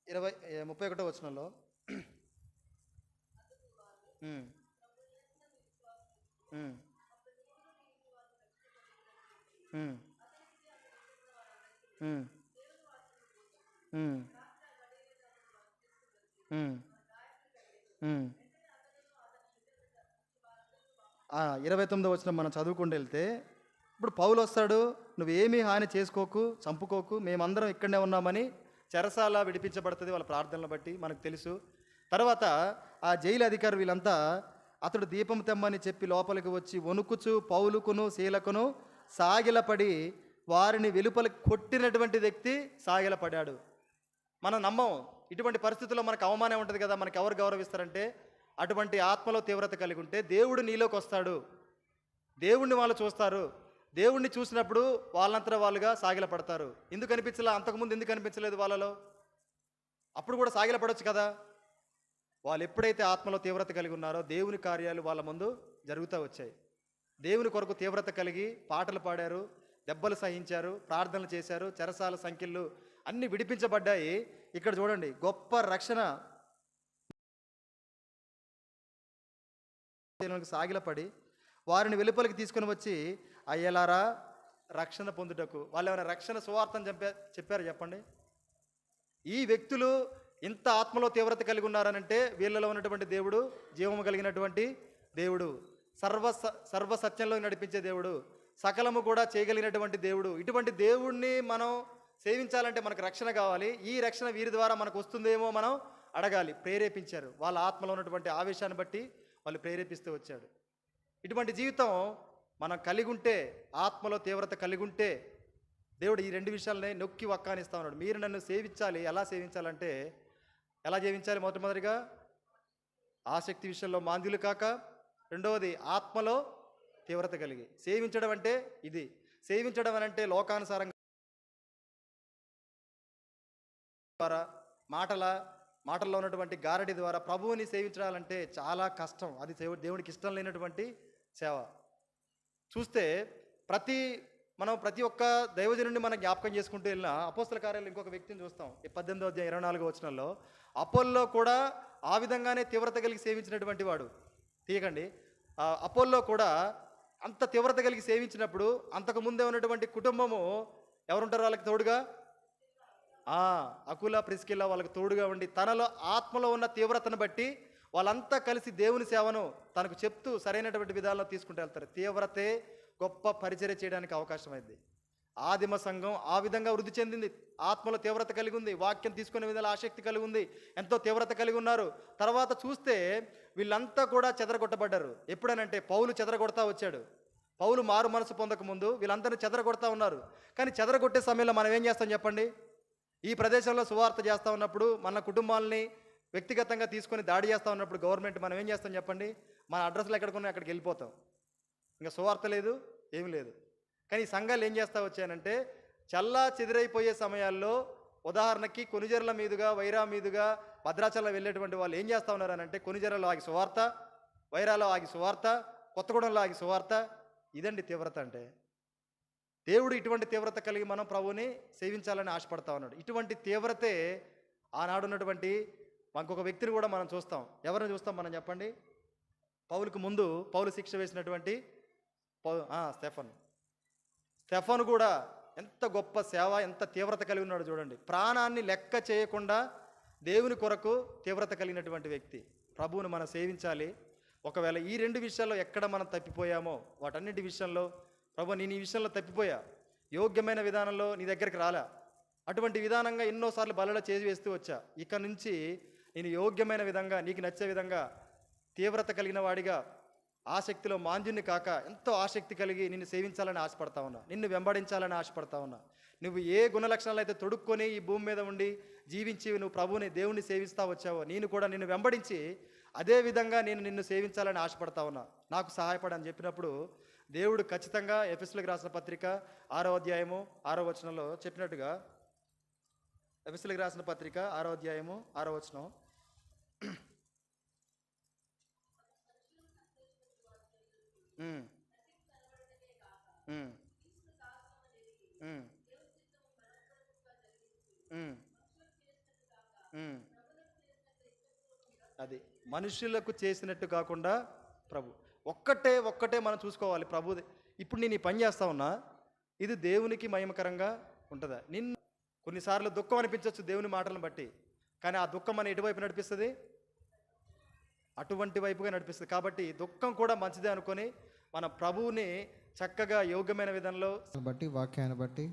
31వ వచనంలో. ఉమ్, ఉమ్, ఉమ్, ఉమ్, ఉమ్, ఉమ్, ఉమ్. 29వ వచనం మనం చదువుకుంటూ వెళ్తే, ఇప్పుడు పౌలు వస్తాడు, నువ్వేమీ హాని చేసుకోకు, చంపుకోకు, మేమందరం ఇక్కడనే ఉన్నామని చెరసాల విడిపించబడుతుంది వాళ్ళ ప్రార్థనలు బట్టి మనకు తెలుసు. తర్వాత ఆ జైలు అధికారి వీళ్ళంతా అతడు దీపం తెమ్మని చెప్పి లోపలికి వచ్చి వణుకుచు పౌలుకును శీలకును సాగిలపడి వారిని వెలుపలికి కొట్టినటువంటి వ్యక్తి సాగిలపడాడు. మనం నమ్మం, ఇటువంటి పరిస్థితుల్లో మనకు అవమానం ఉంటుంది కదా, మనకి ఎవరు గౌరవిస్తారంటే అటువంటి ఆత్మలో తీవ్రత కలిగి ఉంటే దేవుడు నీలోకి వస్తాడు, దేవుణ్ణి వాళ్ళు చూస్తారు. దేవుణ్ణి చూసినప్పుడు వాళ్ళంతటా వాళ్ళుగా సాగిలపడతారు. ఎందుకు అనిపించలే అంతకుముందు, ఎందుకు అనిపించలేదు వాళ్ళలో? అప్పుడు కూడా సాగిలపడవచ్చు కదా. వాళ్ళు ఎప్పుడైతే ఆత్మలో తీవ్రత కలిగి ఉన్నారో దేవుని కార్యాలు వాళ్ళ ముందు జరుగుతూ వచ్చాయి. దేవుని కొరకు తీవ్రత కలిగి పాటలు పాడారు, దెబ్బలు సహించారు, ప్రార్థనలు చేశారు, చెరసాల సంఖ్యలు అన్నీ విడిపించబడ్డాయి. ఇక్కడ చూడండి, గొప్ప రక్షణ సాగిలపడి వారిని వెలుపలికి తీసుకుని వచ్చి, అయ్యలారా రక్షణ పొందుటకు. వాళ్ళు ఏమైనా రక్షణ సువార్తను చెప్పారు చెప్పండి? ఈ వ్యక్తులు ఇంత ఆత్మలో తీవ్రత కలిగి ఉన్నారనంటే వీళ్ళలో ఉన్నటువంటి దేవుడు జీవము కలిగినటువంటి దేవుడు, సర్వ సత్యంలో నడిపించే దేవుడు, సకలము కూడా చేయగలిగినటువంటి దేవుడు. ఇటువంటి దేవుణ్ణి మనం సేవించాలంటే మనకు రక్షణ కావాలి. ఈ రక్షణ వీరి ద్వారా మనకు వస్తుందేమో మనం అడగాలి. ప్రేరేపించారు, వాళ్ళ ఆత్మలో ఉన్నటువంటి ఆవేశాన్ని బట్టి వాళ్ళు ప్రేరేపిస్తూ వచ్చాడు. ఇటువంటి జీవితం మనం కలిగి ఉంటే, ఆత్మలో తీవ్రత కలిగి ఉంటే, దేవుడు ఈ రెండు విషయాలనే నొక్కి వక్కానిస్తా ఉన్నాడు. మీరు నన్ను సేవించాలి. ఎలా సేవించాలంటే, ఎలా జీవించాలి? మొట్టమొదటిగా ఆసక్తి విషయంలో మాంద్యులు కాక, రెండవది ఆత్మలో తీవ్రత కలిగి సేవించడం అంటే ఇది. సేవించడం అంటే లోకానుసారంగా ద్వారా మాటల్లో ఉన్నటువంటి గారడి ద్వారా ప్రభువుని సేవించాలంటే చాలా కష్టం. అది దేవుడికి ఇష్టం లేనటువంటి సేవ. చూస్తే మనం ప్రతి ఒక్క దైవజనుడిని మనం జ్ఞాపకం చేసుకుంటూ వెళ్ళిన అపోస్తల కార్యాలయంలో ఇంకొక వ్యక్తిని చూస్తాం. 18వ అధ్యాయం 24వ వచనంలో అపోల్లో కూడా ఆ విధంగానే తీవ్రత కలిగి సేవించినటువంటి వాడు. తీయకండి, అపోల్లో కూడా అంత తీవ్రత కలిగి సేవించినప్పుడు అంతకు ముందే ఉన్నటువంటి కుటుంబము ఎవరుంటారు వాళ్ళకి తోడుగా? అకుల ప్రిస్కిల్లా వాళ్ళకి తోడుగా ఉండి తనలో ఆత్మలో ఉన్న తీవ్రతను బట్టి వాళ్ళంతా కలిసి దేవుని సేవను తనకు చెప్తూ సరైనటువంటి విధానంలో తీసుకుంటూ వెళ్తారు. తీవ్రతే గొప్ప పరిచర్య చేయడానికి అవకాశం అయింది. ఆదిమ సంఘం ఆ విధంగా వృద్ధి చెందింది. ఆత్మలో తీవ్రత కలిగి ఉంది, వాక్యం తీసుకునే విధాలు ఆసక్తి కలిగి ఉంది, ఎంతో తీవ్రత కలిగి ఉన్నారు. తర్వాత చూస్తే వీళ్ళంతా కూడా చెదరగొట్టబడ్డారు. ఎప్పుడనంటే పౌలు చెదరగొడతా వచ్చాడు. పౌలు మారు మనసు పొందకముందు వీళ్ళందరూ చెదరగొడతా ఉన్నారు. కానీ చెదరగొట్టే సమయంలో మనం ఏం చేస్తాం చెప్పండి? ఈ ప్రదేశంలో సువార్త చేస్తూ ఉన్నప్పుడు, మన కుటుంబాలని వ్యక్తిగతంగా తీసుకొని దాడి చేస్తూ ఉన్నప్పుడు గవర్నమెంట్ మనం ఏం చేస్తాం చెప్పండి? మన అడ్రస్లు ఎక్కడికున్నా అక్కడికి వెళ్ళిపోతాం. ఇంకా సువార్త లేదు, ఏమి లేదు. కానీ ఈ సంఘాలు ఏం చేస్తూ వచ్చాయంటే, చల్లా చెదిరైపోయే సమయాల్లో, ఉదాహరణకి కొనిజర్ల మీదుగా, వైరా మీదుగా భద్రాచలం వెళ్ళేటువంటి వాళ్ళు ఏం చేస్తూ ఉన్నారనంటే, కొనిజర్లలో ఆగి సువార్త, వైరాలో ఆగి సువార్త, కొత్తగూడెంలో ఆగి సువార్త. ఇదండి తీవ్రత అంటే. దేవుడు ఇటువంటి తీవ్రత కలిగి మనం ప్రభువుని సేవించాలని ఆశపడతా ఉన్నాడు. ఇటువంటి తీవ్రతే ఆనాడున్నటువంటి ఇంకొక వ్యక్తిని కూడా మనం చూస్తాం. ఎవరిని చూస్తాం మనం చెప్పండి? పౌలుకు ముందు పౌలు శిక్ష వేసినటువంటి స్టెఫను కూడా ఎంత గొప్ప సేవ, ఎంత తీవ్రత కలిగి ఉన్నాడు చూడండి. ప్రాణాన్ని లెక్క చేయకుండా దేవుని కొరకు తీవ్రత కలిగినటువంటి వ్యక్తి. ప్రభువును మనం సేవించాలి. ఒకవేళ ఈ రెండు విషయాల్లో ఎక్కడ మనం తప్పిపోయామో, వాటన్నిటి విషయంలో ప్రభు నేను ఈ విషయంలో తప్పిపోయా, యోగ్యమైన విధానంలో నీ దగ్గరికి రాలా, అటువంటి విధానంగా ఎన్నోసార్లు బలలో చేసి వేస్తూ వచ్చా. ఇక నుంచి నేను యోగ్యమైన విధంగా, నీకు నచ్చే విధంగా, తీవ్రత కలిగిన వాడిగా, ఆసక్తిలో మాంద్యుని కాక ఎంతో ఆసక్తి కలిగి నిన్ను సేవించాలని ఆశపడతా ఉన్నా, నిన్ను వెంబడించాలని ఆశపడతా ఉన్నా. నువ్వు ఏ గుణలక్షణాలు అయితే తొడుక్కొని ఈ భూమి మీద ఉండి జీవించి నువ్వు ప్రభువుని దేవుని సేవిస్తూ వచ్చావో, నేను కూడా నిన్ను వెంబడించి అదే విధంగా నేను నిన్ను సేవించాలని ఆశపడతా ఉన్నా, నాకు సహాయపడని చెప్పినప్పుడు దేవుడు ఖచ్చితంగా ఎఫెసీయులకు రాసిన పత్రిక 6వ అధ్యాయము 6వ వచనంలో చెప్పినట్టుగా, ఎఫెసీయులకు రాసిన పత్రిక 6వ అధ్యాయము 6వ వచనం, అది మనుషులకు చేసినట్టు కాకుండా ప్రభు ఒక్కటే మనం చూసుకోవాలి. ప్రభుది ఇప్పుడు నేను ఈ పని చేస్తా ఉన్నా, ఇది దేవునికి మహిమకరంగా ఉంటుందా? కొన్నిసార్లు దుఃఖం అనిపించవచ్చు దేవుని మాటలను బట్టి, కానీ ఆ దుఃఖం మన ఎటువైపు నడిపిస్తుంది? అటువంటి వైపుగా నడిపిస్తుంది. కాబట్టి దుఃఖం కూడా మంచిదే అనుకొని మన ప్రభువుని చక్కగా యోగ్యమైన విధంలో బట్టి వాక్యాన్ని బట్టి